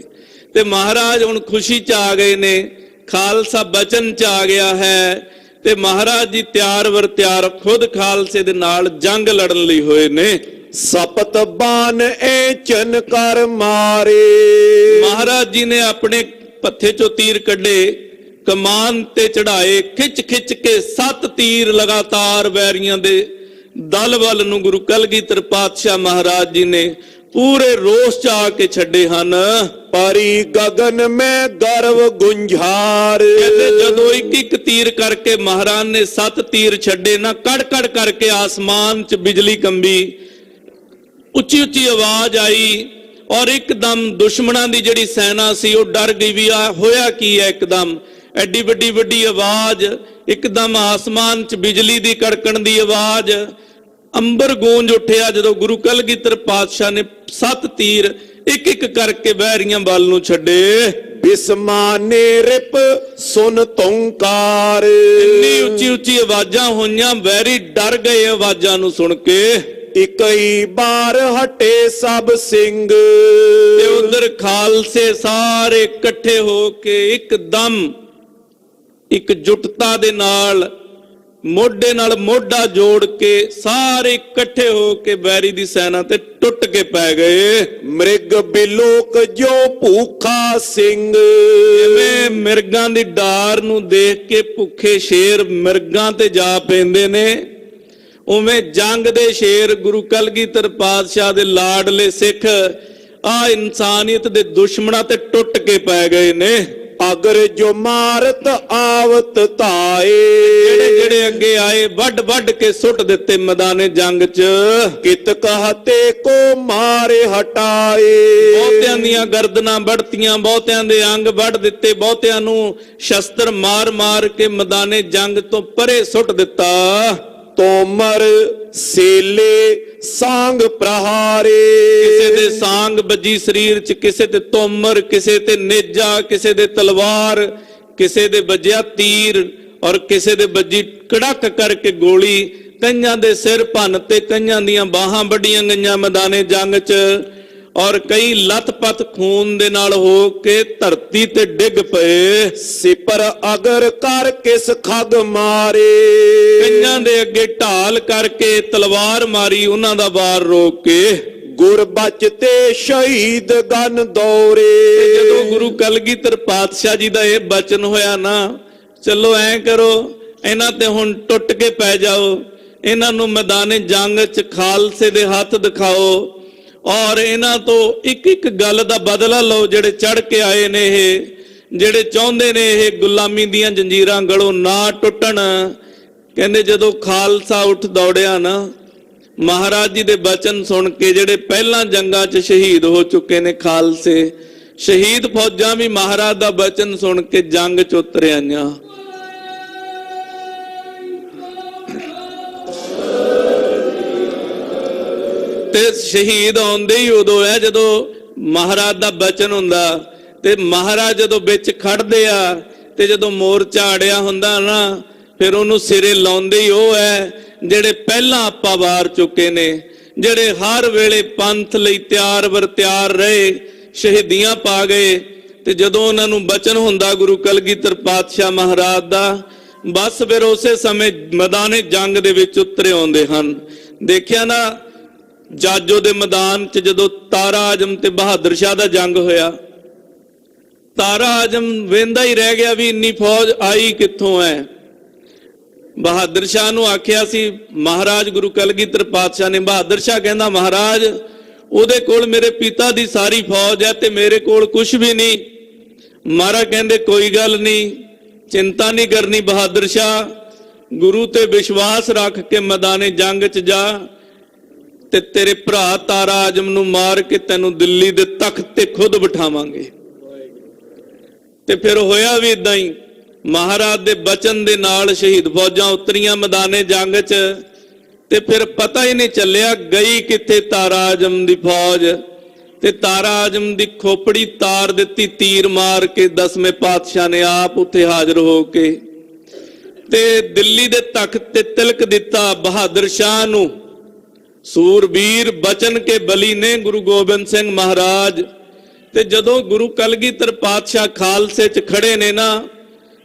ਤੇ ਮਹਾਰਾਜ ਹੁਣ ਖੁਸ਼ੀ 'ਚ ਆ ਗਏ ਨੇ, ਖਾਲਸਾ ਬਚਨ 'ਚ ਆ ਗਿਆ ਹੈ ਤੇ ਮਹਾਰਾਜ ਜੀ ਤਿਆਰ ਵਰ ਤਿਆਰ ਖੁਦ ਖਾਲਸੇ ਦੇ ਨਾਲ ਜੰਗ ਲੜਨ ਲਈ ਹੋਏ ਨੇ। ਸਪਤ ਬਾਨ ਏ ਚਨ ਕਰ ਮਾਰੇ। ਮਹਾਰਾਜ ਜੀ ਨੇ ਆਪਣੇ ਪੱਥੇ 'ਚੋਂ ਤੀਰ ਕੱਢੇ, ਕਮਾਨ ਤੇ ਚੜਾਏ, ਖਿੱਚ ਖਿੱਚ ਕੇ 7 ਤੀਰ ਲਗਾਤਾਰ ਵੈਰੀਆਂ ਦੇ ਦਲ ਵੱਲ ਨੂੰ ਗੁਰੂ ਕਲਗੀਧਰ ਪਾਤਸ਼ਾਹ ਮਹਾਰਾਜ ਜੀ ਨੇ ਪੂਰੇ ਰੋਸ 'ਚ ਆ ਕੇ ਛੱਡੇ ਹਨ। ਪਰੀ ਗਗਨ ਮੈਂ ਗਰਵ ਗੁੰਝਾਰ। ਕਹਿੰਦੇ ਜਦੋਂ ਇੱਕ ਇੱਕ ਤੀਰ ਕਰਕੇ ਮਹਾਰਾਜ ਨੇ 7 ਤੀਰ ਛੱਡੇ ਨਾ, ਕੜ ਕੜ ਕਰਕੇ ਆਸਮਾਨ 'ਚ ਬਿਜਲੀ ਕੰਬੀ, ਉੱਚੀ ਉੱਚੀ ਆਵਾਜ਼ ਆਈ ਔਰ ਇੱਕਦਮ ਦੁਸ਼ਮਣਾਂ ਦੀ ਜਿਹੜੀ ਸੈਨਾ ਸੀ ਉਹ ਡਰ ਗਈ ਵੀ ਆ ਹੋਇਆ ਕੀ ਹੈ। ਇੱਕਦਮ ਐਡੀ ਵੱਡੀ ਵੱਡੀ ਆਵਾਜ਼, ਇੱਕਦਮ ਆਸਮਾਨ 'ਚ ਬਿਜਲੀ ਦੀ ਕੜਕਣ ਦੀ ਆਵਾਜ਼, ਅੰਬਰ ਗੂੰਜ ਉੱਠਿਆ ਜਦੋਂ ਗੁਰੂ ਕਲਗੀਧਰ ਪਾਤਸ਼ਾਹ ਨੇ 7 ਤੀਰ ਇੱਕ ਇੱਕ ਕਰਕੇ ਵੈਰੀਆਂ ਵੱਲ ਨੂੰ ਛੱਡੇ। ਬਿਸਮਾਨੇ ਰਿਪ ਸੁਨ ਤੌਂਕਾਰ। ਇੰਨੀ ਉੱਚੀ ਉੱਚੀ ਆਵਾਜ਼ਾਂ ਹੋਈਆਂ, ਵੈਰੀ ਡਰ ਗਏ ਆਵਾਜ਼ਾਂ ਨੂੰ ਸੁਣ ਕੇ। ਇਕਈ ਬਾਰ ਹਟੇ ਸਭ ਸਿੰਘ। ਤੇ ਉਧਰ ਖਾਲਸੇ ਸਾਰੇ ਇਕੱਠੇ ਹੋ ਕੇ ਇੱਕਦਮ ਇੱਕ ਜੁਟਤਾ ਦੇ ਨਾਲ, ਮੋਢੇ ਨਾਲ ਮੋਢਾ ਜੋੜ ਕੇ ਸਾਰੇ ਇਕੱਠੇ ਹੋ ਕੇ ਵੈਰੀ ਦੀ ਸੈਨਾ ਤੇ ਟੁੱਟ ਕੇ ਪੈ ਗਏ। ਮ੍ਰਿਗ ਬਿਲੋਕ ਜੋ ਭੂਖਾ ਸਿੰਘ। ਜਿਵੇਂ ਮਿਰਗਾਂ ਦੀ ਡਾਰ ਨੂੰ ਦੇਖ ਕੇ ਭੁੱਖੇ ਸ਼ੇਰ ਮਿਰਗਾਂ ਤੇ ਜਾ ਪੈਂਦੇ ਨੇ, ਉਵੇਂ ਜੰਗ ਦੇ ਸ਼ੇਰ ਗੁਰੂ ਕਲਗੀਧਰ ਪਾਤਸ਼ਾਹ ਦੇ ਲਾਡਲੇ ਸਿੱਖ ਆ ਇਨਸਾਨੀਅਤ ਦੇ ਦੁਸ਼ਮਣਾਂ ਤੇ ਟੁੱਟ ਕੇ ਪੈ ਗਏ ਨੇ। ਅਗਰ ਜੋ ਮਾਰਤ ਆਵਤ ਧਾਏ। ਜਿਹੜੇ ਜਿਹੜੇ ਅੱਗੇ ਆਏ ਵੱਡ ਵੱਡ ਕੇ ਸੁੱਟ ਦਿੱਤੇ ਮੈਦਾਨੇ ਜੰਗ 'ਚ। ਕਿਤ ਕਹਤੇ ਕੋ ਮਾਰੇ ਹਟਾਏ। ਬਹੁਤਿਆਂ ਦੀਆਂ ਗਰਦਨਾਂ ਵੱਢਤੀਆਂ, ਬਹੁਤਿਆਂ ਦੇ ਅੰਗ ਵੱਢ ਦਿੱਤੇ, ਬਹੁਤਿਆਂ ਨੂੰ ਸ਼ਸਤਰ ਮਾਰ ਮਾਰ ਕੇ ਮੈਦਾਨੇ ਜੰਗ ਤੋਂ ਪਰੇ ਸੁੱਟ ਦਿੱਤਾ। ਤੋਮਰ ਸੇਲੇ ਸਾਂਗ ਪ੍ਰਹਾਰੇ। ਕਿਸੇ ਦੇ ਸਾਂਗ ਵੱਜੀ ਸਰੀਰ 'ਚ, ਕਿਸੇ ਤੇ ਤੋਮਰ, ਕਿਸੇ ਤੇ ਨੇਜਾ, ਕਿਸੇ ਦੇ ਤਲਵਾਰ, ਕਿਸੇ ਦੇ ਵੱਜਿਆ ਤੀਰ ਔਰ ਕਿਸੇ ਦੇ ਵੱਜੀ ਕੜਕ ਕਰਕੇ ਗੋਲੀ। ਕਈਆਂ ਦੇ ਸਿਰ ਭੰਨ ਤੇ ਕਈਆਂ ਦੀਆਂ ਬਾਹਾਂ ਵੱਡੀਆਂ ਗਈਆਂ ਮੈਦਾਨੇ ਜੰਗ 'ਚ। ਔਰ ਕਈ ਲੱਥ-ਪੱਥ ਖੂਨ ਦੇ ਨਾਲ ਹੋ ਕੇ ਧਰਤੀ ਤੇ ਡਿੱਗ ਪਏ। ਸਿਪਰ ਅਗਰ ਕਰ ਕਿਸ ਖਗ ਮਾਰੇ, ਕਈਆਂ ਦੇ ਅੱਗੇ ਢਾਲ ਕਰਕੇ ਤਲਵਾਰ ਮਾਰੀ, ਉਹਨਾਂ ਦਾ ਵਾਰ ਰੋਕ ਕੇ। ਗੁਰ ਬਚ ਤੇ ਸ਼ਹੀਦ ਗਨ ਦੌਰੇ। ਜਦੋਂ ਗੁਰੂ ਕਲਗੀਧਰ ਪਾਤਸ਼ਾਹ ਜੀ ਦਾ ਇਹ ਬਚਨ ਹੋਇਆ ਨਾ, ਚਲੋ ਐਂ ਕਰੋ, ਇਹਨਾਂ ਤੇ ਹੁਣ ਟੁੱਟ ਕੇ ਪੈ ਜਾਓ, ਇਹਨਾਂ ਨੂੰ ਮੈਦਾਨੇ ਜੰਗ 'ਚ ਖਾਲਸੇ ਦੇ ਹੱਥ ਦਿਖਾਓ ਔਰ ਇਹਨਾਂ ਤੋਂ ਇੱਕ ਇੱਕ ਗੱਲ ਦਾ ਬਦਲਾ ਲਓ। ਜਿਹੜੇ ਚੜ ਕੇ ਆਏ ਨੇ, ਇਹ ਜਿਹੜੇ ਚਾਹੁੰਦੇ ਨੇ ਇਹ ਗੁਲਾਮੀ ਦੀਆਂ ਜੰਜੀਰਾਂ ਗਲੋਂ ਨਾ ਟੁੱਟਣ। ਕਹਿੰਦੇ ਜਦੋਂ ਖਾਲਸਾ ਉੱਠ ਦੌੜਿਆ ਨਾ, ਮਹਾਰਾਜ ਜੀ ਦੇ ਬਚਨ ਸੁਣ ਕੇ, ਜਿਹੜੇ ਪਹਿਲਾਂ ਜੰਗਾਂ 'ਚ ਸ਼ਹੀਦ ਹੋ ਚੁੱਕੇ ਨੇ ਖਾਲਸੇ, ਸ਼ਹੀਦ ਫੌਜਾਂ ਵੀ ਮਹਾਰਾਜ ਦਾ ਬਚਨ ਸੁਣ ਕੇ ਜੰਗ 'ਚ ਉਤਰ ਆਈਆਂ। ਤੇ ਸ਼ਹੀਦ ਆਉਂਦੇ ਹੀ ਉਦੋਂ ਹੈ ਜਦੋਂ ਮਹਾਰਾਜ ਦਾ ਬਚਨ ਹੁੰਦਾ, ਤੇ ਮਹਾਰਾਜ ਜਦੋਂ ਵਿੱਚ ਖੜਦੇ ਆ, ਤੇ ਜਦੋਂ ਮੋਰਚਾ ਅੜਿਆ ਹੁੰਦਾ ਨਾ, ਫਿਰ ਉਹਨੂੰ ਸਿਰੇ ਲਾਉਂਦੇ ਹੀ ਉਹ ਹੈ ਜਿਹੜੇ ਪਹਿਲਾਂ ਆਪਾਂ ਵਾਰ ਚੁੱਕੇ ਨੇ, ਜਿਹੜੇ ਹਰ ਵੇਲੇ ਪੰਥ ਲਈ ਤਿਆਰ ਬਰ ਤਿਆਰ ਰਹੇ, ਸ਼ਹੀਦੀਆਂ ਪਾ ਗਏ। ਤੇ ਜਦੋਂ ਉਹਨਾਂ ਨੂੰ ਬਚਨ ਹੁੰਦਾ ਗੁਰੂ ਕਲਗੀਧਰ ਪਾਤਸ਼ਾਹ ਮਹਾਰਾਜ ਦਾ, ਬਸ ਫਿਰ ਉਸੇ ਸਮੇਂ ਮੈਦਾਨੇ ਜੰਗ ਦੇ ਵਿੱਚ ਉਤਰੇ ਆਉਂਦੇ ਹਨ। ਦੇਖਿਆ ਨਾ ਜਾਜੋ ਦੇ ਮੈਦਾਨ 'ਚ ਜਦੋਂ ਤਾਰਾ ਆਜਮ ਤੇ ਬਹਾਦਰ ਸ਼ਾਹ ਦਾ ਜੰਗ ਹੋਇਆ, ਤਾਰਾ ਆਜਮ ਵੇਂਦਾ ਹੀ ਰਹਿ ਗਿਆ ਵੀ ਇੰਨੀ ਫੌਜ ਆਈ ਕਿੱਥੋਂ ਹੈ। ਬਹਾਦਰ ਸ਼ਾਹ ਨੂੰ ਆਖਿਆ ਸੀ ਮਹਾਰਾਜ ਗੁਰੂ ਕਲਗੀਧਰ ਪਾਤਸ਼ਾਹ ਨੇ, ਬਹਾਦਰ ਸ਼ਾਹ ਕਹਿੰਦਾ ਮਹਾਰਾਜ ਉਹਦੇ ਕੋਲ ਮੇਰੇ ਪਿਤਾ ਦੀ ਸਾਰੀ ਫੌਜ ਹੈ ਤੇ ਮੇਰੇ ਕੋਲ ਕੁਝ ਵੀ ਨਹੀਂ। ਮਹਾਰਾਜ ਕਹਿੰਦੇ ਕੋਈ ਗੱਲ ਨਹੀਂ, ਚਿੰਤਾ ਨਹੀਂ ਕਰਨੀ ਬਹਾਦਰ ਸ਼ਾਹ, ਗੁਰੂ ਤੇ ਵਿਸ਼ਵਾਸ ਰੱਖ ਕੇ ਮੈਦਾਨੇ ਜੰਗ 'ਚ ਜਾ ਤੇ ਤੇਰੇ ਭਰਾ ਤਾਰਾ ਆਜਮ ਨੂੰ ਮਾਰ ਕੇ ਤੈਨੂੰ ਦਿੱਲੀ ਦੇ ਤਖਤ ਤੇ ਖੁਦ ਬਿਠਾਵਾਂਗੇ। ਤੇ ਫਿਰ ਹੋਇਆ ਵੀ ਇਦਾਂ ਹੀ, ਮਹਾਰਾਜ ਦੇ ਬਚਨ ਦੇ ਨਾਲ ਸ਼ਹੀਦ ਫੌਜਾਂ ਉਤਰੀਆਂ ਮੈਦਾਨੇ ਜੰਗ 'ਚ। ਤੇ ਫਿਰ ਪਤਾ ਹੀ ਨਹੀਂ ਚੱਲਿਆ ਗਈ ਕਿੱਥੇ ਤਾਰਾ ਆਜਮ ਦੀ ਫੌਜ। ਤੇ ਤਾਰਾ ਆਜਮ ਦੀ ਖੋਪੜੀ ਤਾਰ ਦਿੱਤੀ ਤੀਰ ਮਾਰ ਕੇ, 10ਵੇਂ ਪਾਤਸ਼ਾਹ ਨੇ ਆਪ ਉੱਥੇ ਹਾਜ਼ਰ ਹੋ ਕੇ ਤੇ ਦਿੱਲੀ ਦੇ ਤਖਤ ਤੇ ਤਿਲਕ ਦਿੱਤਾ ਬਹਾਦਰ ਸ਼ਾਹ ਨੂੰ। ਸੂਰਬੀਰ ਬਚਨ ਕੇ ਬਲੀ ਨੇ ਗੁਰੂ ਗੋਬਿੰਦ ਸਿੰਘ ਮਹਾਰਾਜ। ਤੇ ਜਦੋਂ ਗੁਰੂ ਕਲਗੀਧਰ ਪਾਤਸ਼ਾਹ ਖਾਲਸੇ 'ਚ ਖੜੇ ਨੇ ਨਾ,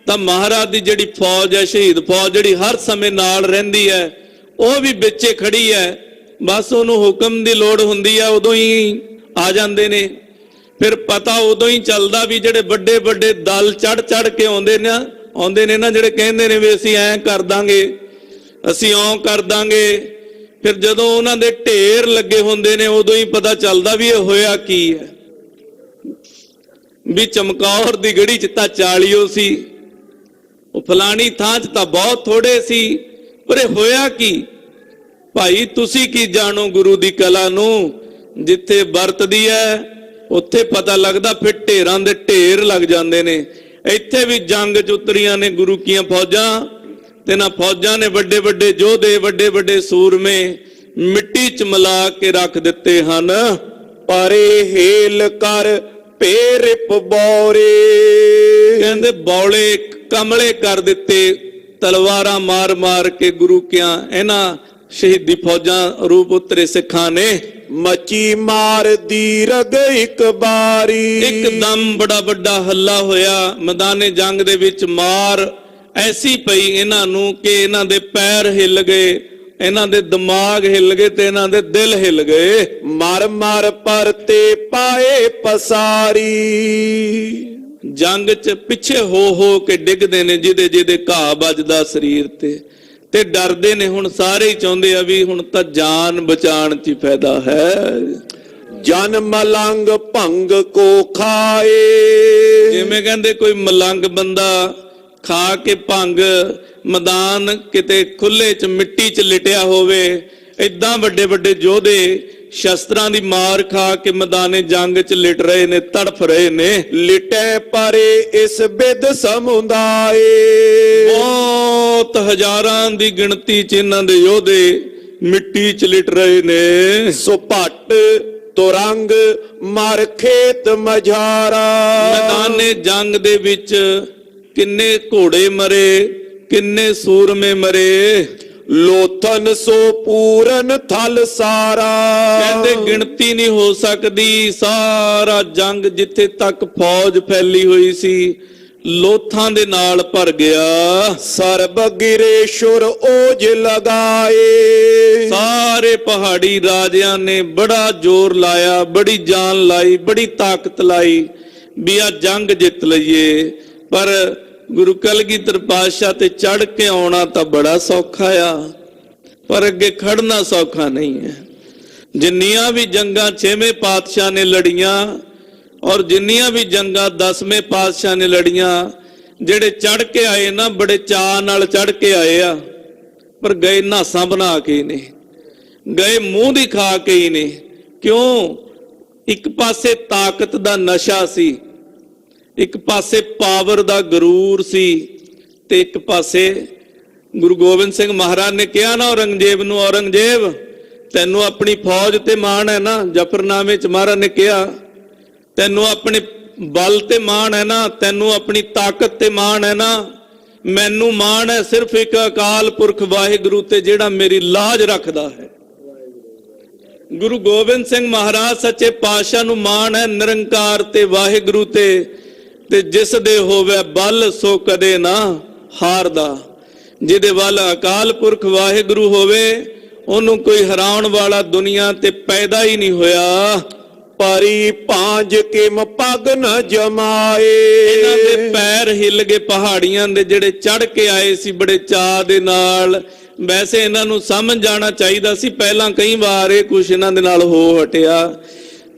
ਤਾਂ ਮਹਾਰਾਜ ਦੀ ਜਿਹੜੀ ਫੌਜ ਹੈ, ਸ਼ਹੀਦ ਫੌਜ ਜਿਹੜੀ ਹਰ ਸਮੇਂ ਨਾਲ ਰਹਿੰਦੀ ਹੈ, ਉਹ ਵੀ ਵਿੱਚੇ ਖੜੀ ਹੈ। ਬਸ ਉਹਨੂੰ ਹੁਕਮ ਦੀ ਲੋੜ ਹੁੰਦੀ ਹੈ, ਉਦੋਂ ਹੀ ਆ ਜਾਂਦੇ ਨੇ। ਫਿਰ ਪਤਾ ਉਦੋਂ ਹੀ ਚੱਲਦਾ ਵੀ ਜਿਹੜੇ ਵੱਡੇ ਵੱਡੇ ਦਲ ਚੜ ਕੇ ਆਉਂਦੇ ਨੇ ਨਾ, ਜਿਹੜੇ ਕਹਿੰਦੇ ਨੇ ਵੀ ਅਸੀਂ ਐਂ ਕਰ ਦਾਂਗੇ, ਅਸੀਂ ਇਉਂ ਕਰ ਦਾਂਗੇ, ਫਿਰ ਜਦੋਂ ਉਹਨਾਂ ਦੇ ਢੇਰ ਲੱਗੇ ਹੁੰਦੇ ਨੇ, ਉਦੋਂ ਹੀ ਪਤਾ ਚੱਲਦਾ ਵੀ ਇਹ ਹੋਇਆ ਕੀ ਹੈ। ਵੀ ਚਮਕੌਰ ਦੀ ਗੜੀ 'ਚ ਤਾਂ 40 ਸੀ, ਉਹ ਫਲਾਣੀ ਥਾਂ 'ਚ ਤਾਂ ਬਹੁਤ ਥੋੜੇ ਸੀ, ਪਰ ਇਹ ਹੋਇਆ ਕੀ? ਭਾਈ ਤੁਸੀਂ ਕੀ ਜਾਣੋ ਗੁਰੂ ਦੀ ਕਲਾ ਨੂੰ, ਜਿੱਥੇ ਵਰਤਦੀ ਹੈ ਉੱਥੇ ਪਤਾ ਲੱਗਦਾ, ਫਿਰ ਢੇਰਾਂ ਦੇ ਢੇਰ ਲੱਗ ਜਾਂਦੇ ਨੇ। ਇੱਥੇ ਵੀ ਜੰਗ 'ਚ ਉਤਰੀਆਂ ਨੇ ਗੁਰੂ ਕੀਆਂ ਫੌਜਾਂ, ਤੇ ਨਾ ਫੌਜਾਂ ਨੇ ਵੱਡੇ ਵੱਡੇ ਯੋਧੇ, ਵੱਡੇ ਵੱਡੇ ਸੂਰਮੇ ਮਿੱਟੀ 'ਚ ਮਿਲਾ ਕੇ ਰੱਖ ਦਿੱਤੇ ਹਨ। ਪਰੇ ਹੇਲ ਕਰ ਪੇਰ ਪਬੌਰੇ, ਕਹਿੰਦੇ ਬੌਲੇ ਕਮਲੇ ਕਰ ਦਿੱਤੇ, ਤਲਵਾਰਾਂ ਮਾਰ ਮਾਰ ਕੇ ਗੁਰੂ ਕੀਆਂ ਇਹਨਾਂ ਸ਼ਹੀਦੀ ਫੌਜਾਂ ਰੂਪ ਉਤਰੇ ਸਿੱਖਾਂ ਨੇ। ਮਚੀ ਮਾਰ ਦੀ ਰਗ ਇੱਕ ਬਾਰੀ, ਇੱਕਦਮ ਬੜਾ ਵੱਡਾ ਹੱਲਾ ਹੋਇਆ ਮੈਦਾਨੇ ਜੰਗ ਦੇ ਵਿੱਚ। ਮਾਰ ਐਸੀ ਪਈ ਇਹਨਾਂ ਨੂੰ ਕਿ ਇਹਨਾਂ ਦੇ ਪੈਰ ਹਿੱਲ ਗਏ, ਇਹਨਾਂ ਦੇ ਦਿਮਾਗ ਹਿੱਲ ਗਏ ਤੇ ਇਹਨਾਂ ਦੇ ਦਿਲ ਹਿੱਲ ਗਏ। ਮਰ ਮਰ ਪਰਤੇ ਪਾਏ ਪਸਾਰੀ, ਜੰਗ 'ਚ ਪਿੱਛੇ ਹੋ ਕੇ ਡਿੱਗਦੇ ਨੇ, ਜਿਹਦੇ ਜਿਹਦੇ ਘਾਹ ਵੱਜਦਾ ਸਰੀਰ ਤੇ ਡਰਦੇ ਨੇ। ਹੁਣ ਸਾਰੇ ਹੀ ਚਾਹੁੰਦੇ ਆ ਵੀ ਹੁਣ ਤਾਂ ਜਾਨ ਬਚਾਉਣ 'ਚ ਹੀ ਫਾਇਦਾ ਹੈ। ਜਨ ਮਲੰਗ ਭੰਗ ਕੋ ਖਾਏ, ਜਿਵੇਂ ਕਹਿੰਦੇ ਕੋਈ ਮਲੰਗ ਬੰਦਾ ਖਾ ਕੇ ਭੰਗ, ਮੈਦਾਨ ਕਿਤੇ ਖੁੱਲੇ 'ਚ ਮਿੱਟੀ 'ਚ ਲਿਟਿਆ ਹੋਵੇ, ਏਦਾਂ ਵੱਡੇ ਵੱਡੇ ਯੋਧੇ ਸ਼ਸਤਰਾਂ ਦੀ ਮਾਰ ਖਾ ਕੇ ਮੈਦਾਨੇ ਜੰਗ 'ਚ ਲਿਟ ਰਹੇ ਨੇ, ਤੜਫ ਰਹੇ ਨੇ। ਲਿਟੇ ਪਰੇ ਇਸ ਬਿਦ ਸਮੁਦਾਏ, ਬਹੁਤ ਹਜ਼ਾਰਾਂ ਦੀ ਗਿਣਤੀ 'ਚ ਇਹਨਾਂ ਦੇ ਯੋਧੇ ਮਿੱਟੀ 'ਚ ਲਿਟ ਰਹੇ ਨੇ। ਸੋ ਭੱਟ ਤੁਰੰਗ ਮਰ ਖੇਤ ਮਝਾਰਾ, ਮੈਦਾਨੇ ਜੰਗ ਦੇ ਵਿੱਚ ਕਿੰਨੇ ਘੋੜੇ ਮਰੇ, ਕਿੰਨੇ ਸੂਰਮੇ ਮਰੇ। ਲੋਥਨ ਸੋ ਪੂਰਨ ਥਲ ਸਾਰਾ। ਕਹਿੰਦੇ ਗਿਣਤੀ ਨਹੀਂ ਹੋ ਸਕਦੀ, ਸਾਰਾ ਜੰਗ ਜਿੱਥੇ ਤੱਕ ਫੌਜ ਫੈਲੀ ਹੋਈ ਸੀ ਲੋਥਾਂ ਦੇ ਨਾਲ ਭਰ ਗਿਆ। ਸਰਬ ਗਿਰੇਸ਼ੁਰ ਓਜ ਲਗਾਏ। ਸਾਰੇ ਪਹਾੜੀ ਰਾਜਿਆਂ ਨੇ ਬੜਾ ਜ਼ੋਰ ਲਾਇਆ, ਬੜੀ ਜਾਨ ਲਾਈ, ਬੜੀ ਤਾਕਤ ਲਾਈ ਵੀ ਆ ਜੰਗ ਜਿੱਤ ਲਈਏ। ਪਰ ਗੁਰੂ ਕਲਗੀਧਰ ਪਾਤਸ਼ਾਹ ਤੇ ਚੜ ਕੇ ਆਉਣਾ ਤਾਂ ਬੜਾ ਸੌਖਾ ਆ, ਪਰ ਅੱਗੇ ਖੜਨਾ ਸੌਖਾ ਨਹੀਂ ਹੈ। ਜਿੰਨੀਆਂ ਵੀ ਜੰਗਾਂ 6ਵੇਂ ਪਾਤਸ਼ਾਹ ਨੇ ਲੜੀਆਂ ਔਰ ਜਿੰਨੀਆਂ ਵੀ ਜੰਗਾਂ 10ਵੇਂ ਪਾਤਸ਼ਾਹ ਨੇ ਲੜੀਆਂ, ਜਿਹੜੇ ਚੜ ਕੇ ਆਏ ਨਾ ਬੜੇ ਚਾਅ ਨਾਲ ਚੜ ਕੇ ਆਏ ਆ, ਪਰ ਗਏ ਨਾਸਾਂ ਬਣਾ ਕੇ ਨੇ, ਗਏ ਮੂੰਹ ਦੀ ਖਾ ਕੇ ਹੀ ਨੇ। ਕਿਉਂ? ਇੱਕ ਪਾਸੇ ਤਾਕਤ ਦਾ ਨਸ਼ਾ ਸੀ, ਇੱਕ ਪਾਸੇ ਪਾਵਰ ਦਾ ਗਰੂਰ ਸੀ, ਤੇ ਇੱਕ ਪਾਸੇ ਗੁਰੂ ਗੋਬਿੰਦ ਸਿੰਘ ਮਹਾਰਾਜ ਨੇ ਕਿਹਾ ਨਾ ਔਰੰਗਜ਼ੇਬ ਨੂੰ, ਔਰੰਗਜ਼ੇਬ ਤੈਨੂੰ ਆਪਣੀ ਫੌਜ ਤੇ ਮਾਣ ਹੈ ਨਾ। ਜਫਰਨਾਮੇ ਚ ਮਹਾਰਾਜ ਨੇ ਕਿਹਾ ਤੈਨੂੰ ਆਪਣੇ ਬਲ ਤੇ ਮਾਣ ਹੈ ਨਾ, ਤੈਨੂੰ ਆਪਣੀ ਤਾਕਤ ਤੇ ਮਾਣ ਹੈ ਨਾ, ਮੈਨੂੰ ਮਾਣ ਹੈ ਸਿਰਫ ਇੱਕ ਅਕਾਲ ਪੁਰਖ ਵਾਹਿਗੁਰੂ ਤੇ ਜਿਹੜਾ ਮੇਰੀ ਲਾਜ ਰੱਖਦਾ ਹੈ। ਗੁਰੂ ਗੋਬਿੰਦ ਸਿੰਘ ਮਹਾਰਾਜ ਸੱਚੇ ਪਾਤਸ਼ਾਹ ਨੂੰ ਮਾਣ ਹੈ ਨਿਰੰਕਾਰ ਤੇ ਵਾਹਿਗੁਰੂ ਤੇ ਜਿਸ ਦੇ ਹੋਵੇ ਬਲ ਸੋ ਕਦੇ ਨਾ ਹਾਰਦਾ। ਜਿਹਦੇ ਵੱਲ ਅਕਾਲ ਪੁਰਖ ਵਾਹਿਗੁਰੂ ਹੋਵੇ ਉਹਨੂੰ ਕੋਈ ਹਰਾਉਣ ਵਾਲਾ ਦੁਨੀਆ ਤੇ ਪੈਦਾ ਹੀ ਨਹੀਂ ਹੋਇਆ। ਪਰੀ ਭਾਂਜ ਕਿਮ ਪਗ ਨ ਜਮਾਏ। ਇਹਨਾਂ ਦੇ ਪੈਰ ਹਿੱਲ ਗਏ ਪਹਾੜੀਆਂ ਦੇ, ਜਿਹੜੇ ਚੜ ਕੇ ਆਏ ਸੀ ਬੜੇ ਚਾਅ ਦੇ ਨਾਲ। ਵੈਸੇ ਇਹਨਾਂ ਨੂੰ ਸਮਝ ਜਾਣਾ ਚਾਹੀਦਾ ਸੀ, ਪਹਿਲਾਂ ਕਈ ਵਾਰ ਇਹ ਕੁਛ ਇਹਨਾਂ ਦੇ ਨਾਲ ਹੋ ਹਟਿਆ,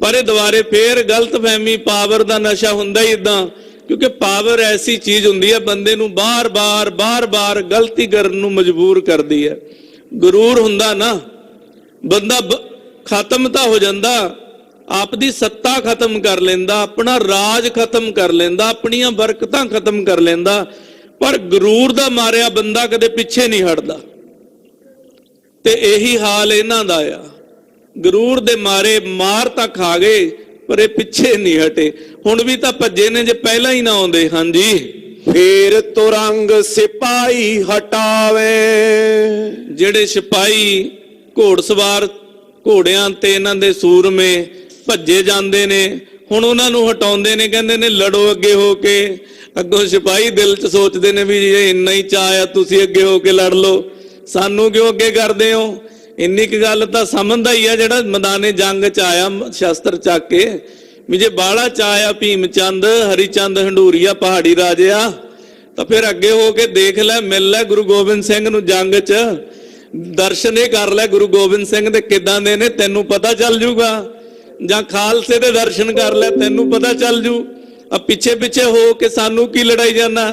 ਪਰ ਇਹ ਦੁਬਾਰੇ ਫੇਰ ਗਲਤਫਹਿਮੀ, ਪਾਵਰ ਦਾ ਨਸ਼ਾ ਹੁੰਦਾ ਹੀ ਇਦਾਂ। ਕਿਉਂਕਿ ਪਾਵਰ ਐਸੀ ਚੀਜ਼ ਹੁੰਦੀ ਹੈ ਬੰਦੇ ਨੂੰ ਬਾਰ-ਬਾਰ ਗਲਤੀ ਕਰਨ ਨੂੰ ਮਜਬੂਰ ਕਰਦੀ ਹੈ। ਗਰੂਰ ਹੁੰਦਾ ਨਾ, ਬੰਦਾ ਖਤਮ ਤਾਂ ਹੋ ਜਾਂਦਾ, ਆਪਦੀ ਸੱਤਾ ਖਤਮ ਕਰ ਲੈਂਦਾ, ਆਪਣਾ ਰਾਜ ਖਤਮ ਕਰ ਲੈਂਦਾ, ਆਪਣੀਆਂ ਬਰਕਤਾਂ ਖਤਮ ਕਰ ਲੈਂਦਾ, ਪਰ ਗਰੂਰ ਦਾ ਮਾਰਿਆ ਬੰਦਾ ਕਦੇ ਪਿੱਛੇ ਨਹੀਂ ਹਟਦਾ। ਤੇ ਇਹੀ ਹਾਲ ਇਹਨਾਂ ਦਾ ਆ। ਗਰੂਰ ਦੇ ਮਾਰੇ ਮਾਰ ਤਾਂ ਖਾ ਗਏ, ਪਰ ਇਹ ਪਿੱਛੇ ਨਹੀਂ ਹਟੇ। ਹੁਣ ਵੀ ਤਾਂ ਭੱਜੇ ਨੇ ਜੇ ਪਹਿਲਾਂ ਹੀ ਨਾ ਆਉਂਦੇ। ਹਾਂਜੀ, ਫੇਰ ਤੁਰੰਗ ਸਿਪਾਹੀ ਹਟਾਵੇ। ਜਿਹੜੇ ਸਿਪਾਹੀ ਘੋੜਸਵਾਰ ਘੋੜਿਆਂ ਤੇ ਇਹਨਾਂ ਦੇ ਸੂਰਮੇ ਭੱਜੇ ਜਾਂਦੇ ਨੇ, ਹੁਣ ਉਹਨਾਂ ਨੂੰ ਹਟਾਉਂਦੇ ਨੇ, ਕਹਿੰਦੇ ਨੇ ਲੜੋ ਅੱਗੇ ਹੋ ਕੇ। ਅੱਗੋਂ ਸਿਪਾਹੀ ਦਿਲ 'ਚ ਸੋਚਦੇ ਨੇ ਵੀ ਇਹ ਇੰਨਾ ਹੀ ਚਾਅ ਆ, ਤੁਸੀਂ ਅੱਗੇ ਹੋ ਕੇ ਲੜ ਲਓ, ਸਾਨੂੰ ਕਿਉਂ ਅੱਗੇ ਕਰਦੇ ਹੋ। ਇੰਨੀ ਕੁ ਗੱਲ ਤਾਂ ਸਮਝਦਾ ਹੀ ਆ ਜਿਹੜਾ ਮੈਦਾਨੇ ਜੰਗ 'ਚ ਆਇਆ ਸ਼ਸਤਰ ਚੱਕ ਕੇ, ਵੀ ਜੇ ਬਾਹਲਾ ਚਾਅ ਆ ਭੀਮ ਚੰਦ, ਹਰੀ ਚੰਦ ਹੰਡੂਰੀਆ ਪਹਾੜੀ ਰਾਜਿਆ, ਤਾਂ ਫਿਰ ਅੱਗੇ ਹੋ ਕੇ ਦੇਖ ਲੈ, ਮਿਲ ਲੈ ਗੁਰੂ ਗੋਬਿੰਦ ਸਿੰਘ ਨੂੰ ਜੰਗ 'ਚ, ਦਰਸ਼ਨ ਇਹ ਕਰ ਲੈ ਗੁਰੂ ਗੋਬਿੰਦ ਸਿੰਘ ਦੇ ਕਿੱਦਾਂ ਦੇ ਨੇ, ਤੈਨੂੰ ਪਤਾ ਚੱਲ ਜੂਗਾ। ਜਾਂ ਖਾਲਸੇ ਦੇ ਦਰਸ਼ਨ ਕਰ ਲੈ, ਤੈਨੂੰ ਪਤਾ ਚੱਲ ਜੂ। ਆ ਪਿੱਛੇ ਪਿੱਛੇ ਹੋ ਕੇ ਸਾਨੂੰ ਕੀ ਲੜਾਈ ਜਾਣਾ।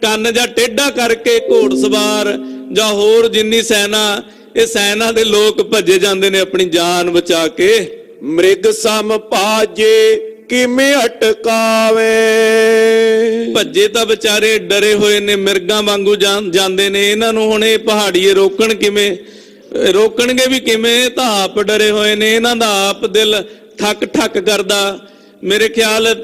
ਕੰਨ ਜਾਂ ਟੇਢਾ ਕਰਕੇ ਘੋੜਸਵਾਰ ਜਾਂ ਹੋਰ ਜਿੰਨੀ ਸੈਨਾ, ਇਹ ਸੈਨਾ ਦੇ ਲੋਕ ਭੱਜੇ ਜਾਂਦੇ ਨੇ ਆਪਣੀ ਜਾਨ ਬਚਾ ਕੇ। ਮ੍ਰਿਗ ਸਮ ਭਾਜੇ ਕਿਵੇਂ ਅਟਕਾਵੇ। ਭੱਜੇ ਤਾਂ ਵਿਚਾਰੇ ਡਰੇ ਹੋਏ ਨੇ, ਮਿਰਗਾਂ ਵਾਂਗੂ ਜਾਂਦੇ ਨੇ। ਇਹਨਾਂ ਨੂੰ ਹੁਣ ਇਹ ਪਹਾੜੀਏ ਰੋਕਣ ਕਿਵੇਂ? ਰੋਕਣਗੇ ਵੀ ਕਿਵੇਂ? ਤਾਂ ਆਪ ਡਰੇ ਹੋਏ ਨੇ। ਇਹਨਾਂ ਦਾ ਆਪ ਦਿਲ ਠੱਕ ਠੱਕ ਕਰਦਾ। ਮੇਰੇ ਖਿਆਲ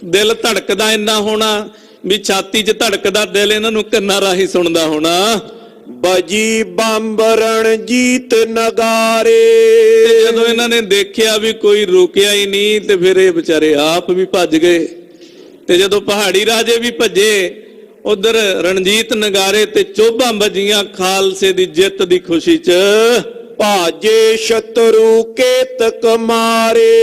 ਦਿਲ ਧੜਕਦਾ ਇੰਨਾ ਹੋਣਾ ਵੀ ਛਾਤੀ 'ਚ ਧੜਕਦਾ ਦਿਲ ਇਹਨਾਂ ਨੂੰ ਕੰਨਾਂ ਰਾਹੀਂ ਸੁਣਦਾ ਹੋਣਾ। ਬਜੀ ਬੰਬ ਰਣਜੀਤ ਨਗਾਰੇ। ਜਦੋਂ ਇਹਨਾਂ ਨੇ ਦੇਖਿਆ ਵੀ ਕੋਈ ਰੋਕਿਆ ਹੀ ਨਹੀਂ, ਤੇ ਫਿਰ ਇਹ ਵਿਚਾਰੇ ਆਪ ਵੀ ਭੱਜ ਗਏ। ਤੇ ਜਦੋਂ ਪਹਾੜੀ ਰਾਜੇ ਵੀ ਭੱਜੇ, ਉਧਰ ਰਣਜੀਤ ਨਗਾਰੇ ਤੇ ਚੋਭਾਂ ਵੱਜੀਆਂ ਖਾਲਸੇ ਦੀ ਜਿੱਤ ਦੀ ਖੁਸ਼ੀ 'ਚ। ਭਾਜੇ ਸ਼ਤਰੂ ਕੇਤਕ ਮਾਰੇ।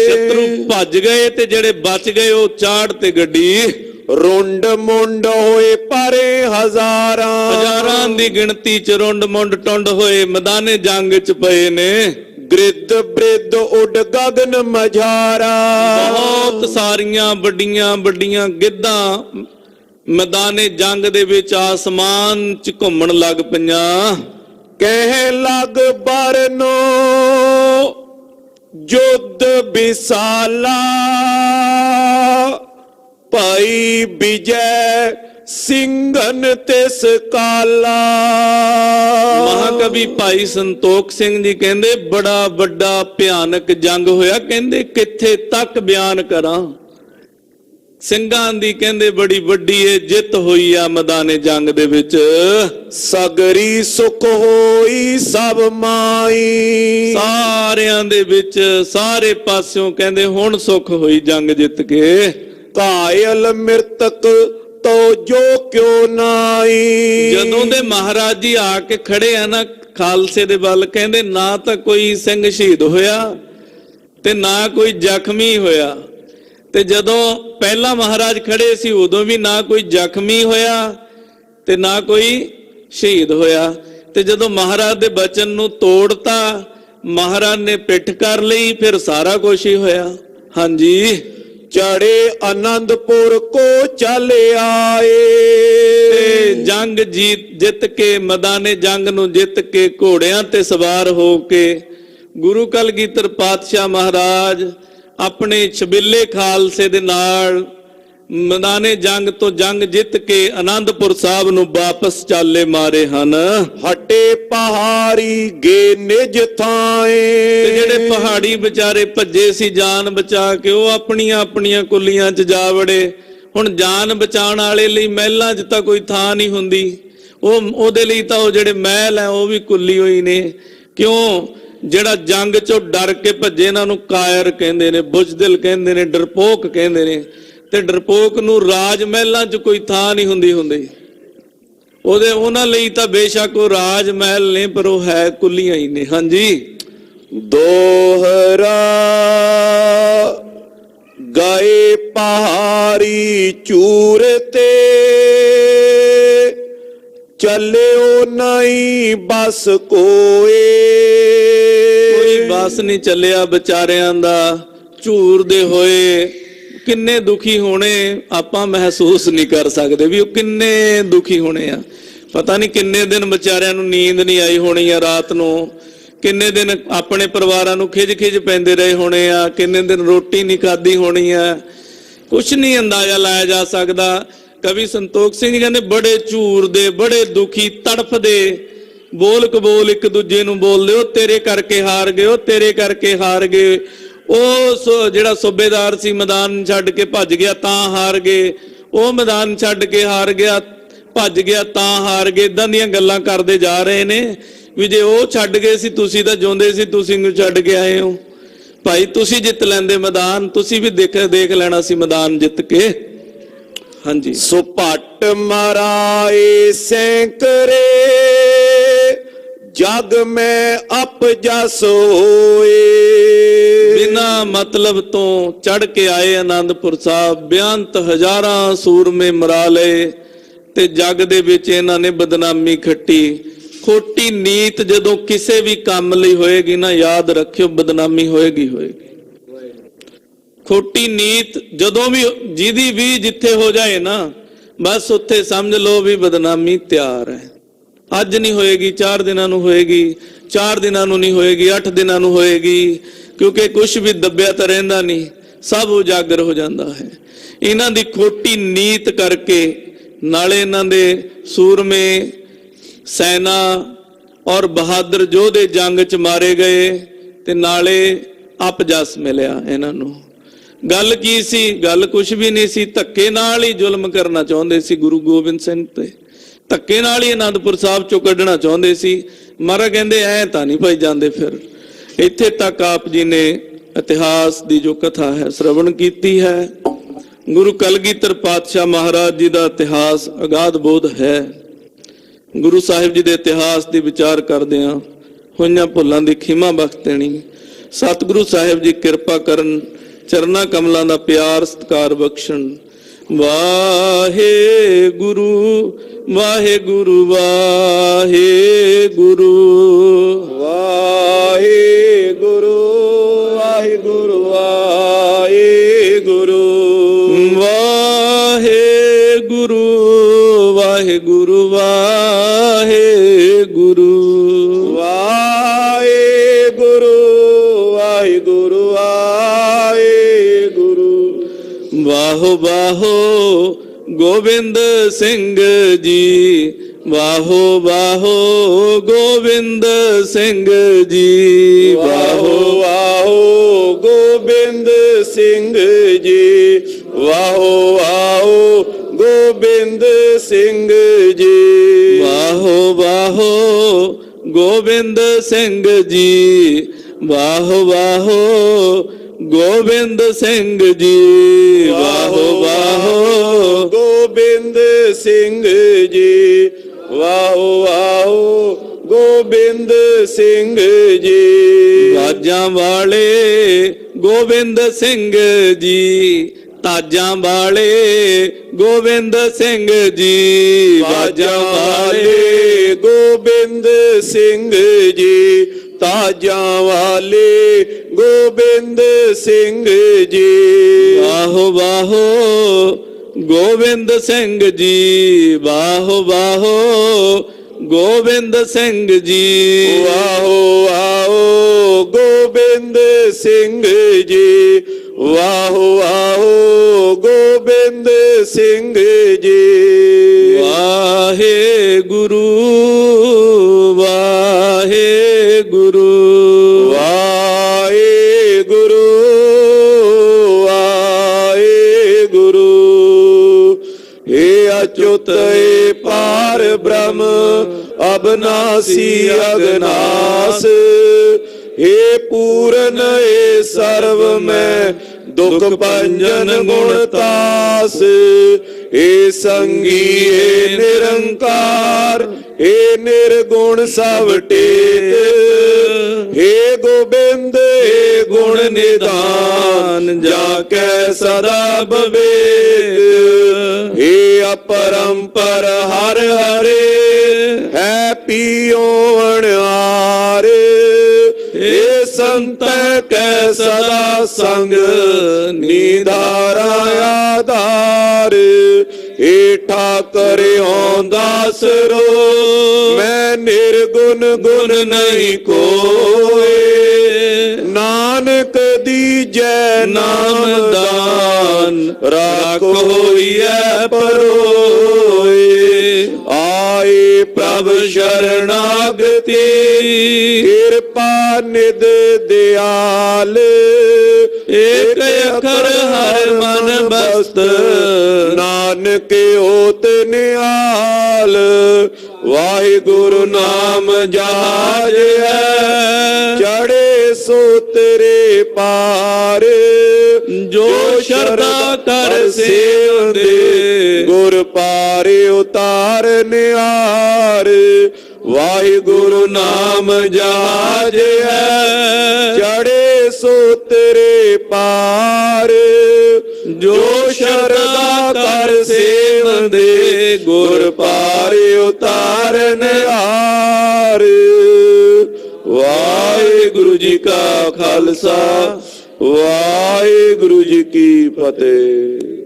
ਸ਼ਤਰੂ ਭੱਜ ਗਏ ਤੇ ਜਿਹੜੇ ਬਚ ਗਏ ਉਹ ਚਾੜ ਤੇ ਗੱਡੀ। ਰੁੰਡ ਮੁੰਡ ਹੋਏ ਪਾਰੇ ਹਜ਼ਾਰਾਂ। ਹਜ਼ਾਰਾਂ ਦੀ ਗਿਣਤੀ 'ਚ ਰੁੰਡ ਮੁੰਡ ਟੁੰਡ ਹੋਏ ਮੈਦਾਨੇ ਜੰਗ 'ਚ ਪਏ ਨੇ। ਗਿਰਦ ਬ੍ਰਿਧ ਉੱਡ ਗਗਨ ਮਝਾਰਾ। ਬਹੁਤ ਸਾਰੀਆਂ ਵੱਡੀਆਂ ਵੱਡੀਆਂ ਗਿੱਧਾਂ ਮੈਦਾਨੇ ਜੰਗ ਦੇ ਵਿੱਚ ਆਸਮਾਨ 'ਚ ਘੁੰਮਣ ਲੱਗ ਪਈਆਂ। ਕਹਿ ਲੱਗ ਬਰਨੋ ਜੁੱਧ ਵਿਸਾਲਾ। ਭਾਈ ਵਿਜੈ ਸਿੰਘਨ ਤਿਸ ਕਾਲਾ। ਮਹਾਕਵੀ ਭਾਈ ਸੰਤੋਖ ਸਿੰਘ ਜੀ ਕਹਿੰਦੇ ਬੜਾ ਵੱਡਾ ਭਿਆਨਕ ਜੰਗ ਹੋਇਆ। ਕਹਿੰਦੇ ਕਿੱਥੇ ਤੱਕ ਬਿਆਨ ਕਰਾਂ। ਸਿੰਘਾਂ ਦੀ ਕਹਿੰਦੇ ਬੜੀ ਵੱਡੀ ਏ ਜਿੱਤ ਹੋਈ ਆ ਮੈਦਾਨੇ ਜੰਗ ਦੇ ਵਿੱਚ। ਸਗਰੀ ਸੁਖ ਹੋਈ ਸਭ ਮਾਈ। ਸਾਰਿਆਂ ਦੇ ਵਿੱਚ ਸਾਰੇ ਪਾਸਿਓਂ ਕਹਿੰਦੇ ਹੁਣ ਸੁਖ ਹੋਈ ਜੰਗ ਜਿੱਤ ਕੇ। ਘਾਇਲ ਮਿਰਤਕ ਤੋ ਜੋ ਕਿਉ ਨਾਈ। ਜਦੋਂ ਦੇ ਮਹਾਰਾਜ ਜੀ ਆ ਕੇ ਖੜੇ ਆ ਨਾ ਖਾਲਸੇ ਦੇ ਵੱਲ, ਕਹਿੰਦੇ ਨਾ ਤਾਂ ਕੋਈ ਸਿੰਘ ਸ਼ਹੀਦ ਹੋਇਆ ਤੇ ਨਾ ਕੋਈ ਜ਼ਖਮੀ ਹੋਇਆ। ਤੇ ਜਦੋਂ ਪਹਿਲਾਂ ਮਹਾਰਾਜ ਖੜੇ ਸੀ ਉਦੋਂ ਵੀ ਨਾ ਕੋਈ ਜ਼ਖਮੀ ਹੋਇਆ ਤੇ ਨਾ ਕੋਈ ਸ਼ਹੀਦ ਹੋਇਆ। ਤੇ ਜਦੋਂ ਮਹਾਰਾਜ ਦੇ ਬਚਨ ਨੂੰ ਤੋੜਤਾ, ਮਹਾਰਾਜ ਨੇ ਪਿੱਠ ਕਰ ਲਈ, ਫਿਰ ਸਾਰਾ ਕੁਝ ਹੀ ਹੋਇਆ। ਹਾਂਜੀ, ਚੜੇ ਆਨੰਦਪੁਰ ਕੋ ਚੱਲ ਆਏ। ਤੇ ਜੰਗ ਜਿੱਤ ਕੇ, ਮੈਦਾਨੇ ਜੰਗ ਨੂੰ ਜਿੱਤ ਕੇ, ਘੋੜਿਆਂ ਤੇ ਸਵਾਰ ਹੋ ਕੇ ਗੁਰੂ ਕਲਗੀਧਰ ਪਾਤਸ਼ਾਹ ਮਹਾਰਾਜ ਆਪਣੇ ਛਬੀਲੇ ਖਾਲਸੇ ਦੇ ਨਾਲ ਮੈਦਾਨੇ ਜੰਗ ਤੋਂ ਜੰਗ ਜਿੱਤ ਕੇ ਆਨੰਦਪੁਰ ਸਾਹਿਬ ਨੂੰ ਵਾਪਸ ਚਾਲੇ ਮਾਰੇ ਹਨ। ਹਟੇ ਪਹਾੜੀ ਗੇ ਨਿਜ ਥਾਏ। ਤੇ ਜਿਹੜੇ ਪਹਾੜੀ ਵਿਚਾਰੇ ਭੱਜੇ ਸੀ ਜਾਨ ਬਚਾ ਕੇ, ਉਹ ਆਪਣੀਆਂ ਆਪਣੀਆਂ ਕੁੱਲੀਆਂ 'ਚ ਜਾ ਵੜੇ। ਹੁਣ ਜਾਨ ਬਚਾਉਣ ਵਾਲੇ ਲਈ ਮਹਿਲਾਂ 'ਚ ਤਾਂ ਕੋਈ ਥਾਂ ਨਹੀਂ ਹੁੰਦੀ, ਉਹਦੇ ਲਈ ਤਾਂ ਉਹ ਜਿਹੜੇ ਮਹਿਲ ਹੈ ਉਹ ਵੀ ਕੁੱਲੀ ਹੋਈ ਨੇ। ਕਿਉਂ? ਜਿਹੜਾ ਜੰਗ 'ਚੋਂ ਡਰ ਕੇ ਭੱਜੇ ਇਹਨਾਂ ਨੂੰ ਕਾਇਰ ਕਹਿੰਦੇ ਨੇ, ਬੁਜ਼ਦਿਲ ਕਹਿੰਦੇ ਨੇ, ਡਰਪੋਕ ਕਹਿੰਦੇ ਨੇ। ਤੇ ਡਰਪੋਕ ਨੂੰ ਰਾਜ ਮਹਿਲਾਂ 'ਚ ਕੋਈ ਥਾਂ ਨਹੀਂ ਹੁੰਦੀ। ਉਹਨਾਂ ਲਈ ਤਾਂ ਬੇਸ਼ੱਕ ਉਹ ਰਾਜ ਮਹਿਲ ਨੇ, ਪਰ ਉਹ ਹੈ ਕੁੱਲੀਆਂ ਹੀ ਨੇ। ਹਾਂਜੀ, ਦੋਹਰਾ ਗਏ ਪਹਾੜੀ ਚੂਰ ਤੇ ਚੱਲਿਓ ਨਹੀਂ ਬਸ ਕੋਈ ਬਸ ਨਹੀਂ ਚੱਲਿਆ ਵਿਚਾਰਿਆਂ ਦਾ। ਝੂਰਦੇ ਹੋਏ ਕਿੰਨੇ ਦੁਖੀ ਹੋਣੇ ਆਪਾਂ ਮਹਿਸੂਸ ਨਹੀਂ ਕਰ ਸਕਦੇ ਵੀ ਉਹ ਕਿੰਨੇ ਦੁਖੀ ਹੋਣੇ ਆ। ਪਤਾ ਨਹੀਂ ਕਿੰਨੇ ਦਿਨ ਵਿਚਾਰਿਆਂ ਨੂੰ ਨੀਂਦ ਨਹੀਂ ਆਈ ਹੋਣੀ ਆ ਰਾਤ ਨੂੰ, ਕਿੰਨੇ ਦਿਨ ਆਪਣੇ ਪਰਿਵਾਰਾਂ ਨੂੰ ਖਿਜ ਪੈਂਦੇ ਰਹੇ ਹੋਣੇ ਆ, ਕਿੰਨੇ ਦਿਨ ਰੋਟੀ ਨਹੀਂ ਖਾਧੀ ਹੋਣੀ ਆ। ਕੁਛ ਨਹੀਂ ਅੰਦਾਜ਼ਾ ਲਾਇਆ ਜਾ ਸਕਦਾ। ਕਵੀ ਸੰਤੋਖ ਸਿੰਘ ਜੀ ਕਹਿੰਦੇ ਬੜੇ ਝੂਰਦੇ, ਬੜੇ ਦੁਖੀ, ਤੜਫਦੇ, ਬੋਲ ਕਬੋਲ ਇੱਕ ਦੂਜੇ ਨੂੰ ਬੋਲਦੇ, ਉਹ ਤੇਰੇ ਕਰਕੇ ਹਾਰ ਗਏ, ਉਹ ਤੇਰੇ ਕਰਕੇ ਹਾਰ ਗਏ। ਉਹ ਜਿਹੜਾ ਸੂਬੇਦਾਰ ਸੀ ਮੈਦਾਨ ਛੱਡ ਕੇ ਭੱਜ ਗਿਆ ਤਾਂ ਹਾਰ ਗਏ, ਉਹ ਮੈਦਾਨ ਛੱਡ ਕੇ ਹਾਰ ਗਿਆ, ਭੱਜ ਗਿਆ ਤਾਂ ਹਾਰ ਗਏ। ਇਦਾਂ ਦੀਆਂ ਗੱਲਾਂ ਕਰਦੇ ਜਾ ਰਹੇ ਨੇ ਵੀ ਜੇ ਉਹ ਛੱਡ ਗਏ ਸੀ, ਤੁਸੀਂ ਤਾਂ ਜਿਉਂਦੇ ਸੀ, ਤੁਸੀਂ ਨੂੰ ਛੱਡ ਕੇ ਆਏ ਹੋ। ਭਾਈ ਤੁਸੀਂ ਜਿੱਤ ਲੈਂਦੇ ਮੈਦਾਨ, ਤੁਸੀਂ ਵੀ ਦੇਖ ਲੈਣਾ ਸੀ ਮੈਦਾਨ ਜਿੱਤ ਕੇ। ਹਾਂਜੀ, ਸੋ ਭੱਟ ਮਰਾਏ ਸੈਂਕੜੇ ਜਗ ਮੈਂ ਅਪਜਸ ਹੋਏ। ਬਿਨਾ ਮਤਲਬ ਤੋਂ ਚੜ ਕੇ ਆਏ ਆਨੰਦਪੁਰ ਸਾਹਿਬ, ਬੇਅੰਤ ਹਜ਼ਾਰਾਂ ਸੂਰਮੇ ਮਰਾ ਲਏ ਤੇ ਜਗ ਦੇ ਵਿੱਚ ਇਹਨਾਂ ਨੇ ਬਦਨਾਮੀ ਖੱਟੀ। ਖੋਟੀ ਨੀਤ ਜਦੋਂ ਕਿਸੇ ਵੀ ਕੰਮ ਲਈ ਹੋਏਗੀ ਨਾ, ਯਾਦ ਰੱਖਿਓ ਬਦਨਾਮੀ ਹੋਏਗੀ। ਖੋਟੀ ਨੀਤ ਜਦੋਂ ਵੀ ਜਿਹਦੀ ਵੀ ਜਿੱਥੇ ਹੋ ਜਾਏ ਨਾ, ਬਸ ਉੱਥੇ ਸਮਝ ਲਓ ਵੀ ਬਦਨਾਮੀ ਤਿਆਰ ਹੈ। ਅੱਜ ਨਹੀਂ ਹੋਏਗੀ, 4 ਦਿਨਾਂ ਨੂੰ ਹੋਏਗੀ, 4 ਦਿਨਾਂ ਨੂੰ ਨਹੀਂ ਹੋਏਗੀ, 8 ਦਿਨਾਂ ਨੂੰ ਹੋਏਗੀ। ਕਿਉਂਕਿ ਕੁਝ ਵੀ ਦੱਬਿਆ ਤਾਂ ਰਹਿੰਦਾ ਨਹੀਂ, ਸਭ ਉਜਾਗਰ ਹੋ ਜਾਂਦਾ ਹੈ। ਇਹਨਾਂ ਦੀ ਖੋਟੀ ਨੀਤ ਕਰਕੇ ਨਾਲੇ ਇਹਨਾਂ ਦੇ ਸੂਰਮੇ ਸੈਨਾ ਔਰ ਬਹਾਦਰ ਯੋਧੇ ਜੰਗ 'ਚ ਮਾਰੇ ਗਏ ਤੇ ਨਾਲੇ ਅਪਜਸ ਮਿਲਿਆ ਇਹਨਾਂ ਨੂੰ। ਗੱਲ ਕੀ ਸੀ? ਗੱਲ ਕੁਝ ਵੀ ਨਹੀਂ ਸੀ। ਧੱਕੇ ਨਾਲ ਹੀ ਜ਼ੁਲਮ ਕਰਨਾ ਚਾਹੁੰਦੇ ਸੀ ਗੁਰੂ ਗੋਬਿੰਦ ਸਿੰਘ ਤੇ, ਧੱਕੇ ਨਾਲ ਹੀ ਆਨੰਦਪੁਰ ਸਾਹਿਬ ਚੋਂ ਕੱਢਣਾ ਚਾਹੁੰਦੇ ਸੀ। ਮਹਾਰਾਜ ਕਹਿੰਦੇ ਐ ਤਾਂ ਨਹੀਂ ਭਾਈ ਜਾਂਦੇ। ਫਿਰ ਇੱਥੇ ਤੱਕ ਆਪ ਜੀ ਨੇ ਇਤਿਹਾਸ ਦੀ ਜੋ ਕਥਾ ਹੈ ਸ਼੍ਰਵਣ ਕੀਤੀ ਹੈ। ਗੁਰੂ ਕਲਗੀਧਰ ਪਾਤਸ਼ਾਹ ਮਹਾਰਾਜ ਜੀ ਦਾ ਇਤਿਹਾਸ ਅਗਾਧ ਬੋਧ ਹੈ। ਗੁਰੂ ਸਾਹਿਬ ਜੀ ਦੇ ਇਤਿਹਾਸ ਦੀ ਵਿਚਾਰ ਕਰਦਿਆਂ ਹੋਈਆਂ ਭੁੱਲਾਂ ਦੀ ਖਿਮਾ ਬਖਸ਼ ਦੇਣੀ। ਸਤਿਗੁਰੂ ਸਾਹਿਬ ਜੀ ਕਿਰਪਾ ਕਰਨ, ਚਰਨਾਂ ਕਮਲਾਂ ਦਾ ਪਿਆਰ ਸਤਿਕਾਰ ਬਖਸ਼ਣ। ਵਾਹਿਗੁਰੂ ਵਾਹਿਗੁਰੂ ਵਾਹਿਗੁਰੂ ਵਾਹਿਗੁਰੂ ਵਾਹਿਗੁਰੂ ਵਾਹਿਗੁਰੂ ਵਾਹਿਗੁਰੂ ਵਾਹਿਗੁਰੂ ਵਾਹਿਗੁਰੂ ਵਾਹਿਗੁਰੂ ਵਾਹਿਗੁਰੂ ਵਾਹਿਗੁਰੂ। ਵਾਹੋ ਵਾਹੋ ਗੋਬਿੰਦ ਸਿੰਘ ਜੀ, ਵਾਹੋ ਵਾਹੋ ਗੋਬਿੰਦ ਸਿੰਘ ਜੀ, ਵਾਹੋ ਵਾਹੋ ਗੋਬਿੰਦ ਸਿੰਘ ਜੀ, ਵਾਹੋ ਆਓ ਗੋਬਿੰਦ ਸਿੰਘ ਜੀ। ਵਾਹੋ ਵਾਹੋ ਗੋਬਿੰਦ ਸਿੰਘ ਜੀ, ਵਾਹੋ ਵਾਹੋ ਗੋਬਿੰਦ ਸਿੰਘ ਜੀ, ਵਾਹੋ ਵਾਹੋ ਗੋਬਿੰਦ ਸਿੰਘ ਜੀ। ਵਾਹੋ ਆਓ ਗੋਬਿੰਦ ਸਿੰਘ ਜੀ। ਬਾਜਾਂ ਵਾਲੇ ਗੋਬਿੰਦ ਸਿੰਘ ਜੀ, ਤਾਜਾਂ ਵਾਲੇ ਗੋਬਿੰਦ ਸਿੰਘ ਜੀ, ਬਾਜਾਂ ਵਾਲੇ ਗੋਬਿੰਦ ਸਿੰਘ ਜੀ। ਤਾਜਾਂ ਵਾਲੇ ਗੋਬਿੰਦ ਸਿੰਘ ਜੀ। ਵਾਹੋ ਵਾਹੋ ਗੋਬਿੰਦ ਸਿੰਘ ਜੀ, ਵਾਹੋ ਵਾਹੋ ਗੋਬਿੰਦ ਸਿੰਘ ਜੀ। ਵਾਹੋ ਆਓ ਗੋਬਿੰਦ ਸਿੰਘ ਜੀ। ਵਾਹੋ ਆਓ ਗੋਬਿੰਦ ਸਿੰਘ ਜੀ। ਵਾਹਿਗੁਰੂ ਵਾਹਿਗੁਰੂ ਵਾਹਿਗੁਰੂ ਵਾਹਿਗੁਰੂ। ਏ ਅਚੁੱਤ ਏ ਪਾਰ ਬ੍ਰਹਮ ਅਬਨਾਸੀ ਅਗਨਾਸ। ਏ ਪੂਰਨ ਏ ਸਰਵ ਮੈਂ ਦੁਖ ਭੰਜਨ ਗੁਣਤਾਸ। ਏ ਸੰਗੀ ਏ ਨਿਰੰਕਾਰ ਏ ਨਿਰਗੁਣ ਸਭ ਟੇਕ। ਏ ਗੋਬਿੰਦ ਏ ਗੁਣ ਨਿਧਾਨ ਜਾ ਕੈ ਸਦਾ ਵਿਵੇਕ। ਏ ਅਪਰੰਪਰ ਹਰ ਹਰੇ ਹੈ ਪੀਓ ਅਣਿਆਰ। ਏ ਸੰਤ ਕੈ ਸਦਾ ਸੰਗ ਨਿਧਾਰਾ ਆਧਾਰ। ਏ ਠਾਕਰ ਦਾਸ ਰੋ ਮੈਂ ਨਿਰਗੁਣ ਗੁਣ ਨਹੀਂ ਕੋਏ। ਨਾਨਕ ਦੀਜੈ ਨਾਮ ਦਾਨ ਰਾਖੋ ਹੋਈਐ ਪਰੋਏ। ਆਏ ਪ੍ਰਭ ਸ਼ਰਨਾਗਤੀ ਕਿਰਪਾ ਨਿਧ ਦਿਆਲ। ਏਕ ਅੱਖਰ ਹਰ ਮਨ ਬਸਤ ਨਾਨਕ ਓਤ ਨਿਹਾਲ। ਵਾਹਿਗੁਰੂ ਨਾਮ ਜਹਾਜ ਹੈ ਚੜੇ ਸੋ ਤੇਰੇ ਪਾਰ। ਜੋ ਸ਼ਰਧਾ ਕਰ ਸੇਵੰਦੇ ਗੁਰ ਪਾਰ ਉਤਾਰ ਨਿਹਾਰ। ਵਾਹਿਗੁਰੂ ਨਾਮ ਜਹਾਜ ਹੈ ਚੜੇ ਸੋ ਤੇਰੇ ਪਾਰ। ਜੋ ਸ਼ਰਧਾ ਕਰ ਸੇਵੰਦੇ ਗੁਰ ਪਾਰ ਉਤਾਰ ਨਿਹਾਰ। ਵਾਹਿਗੁਰੂ ਜੀ ਕਾ ਖਾਲਸਾ ਵਾਹਿਗੁਰੂ ਜੀ ਕੀ ਫਤਿਹ।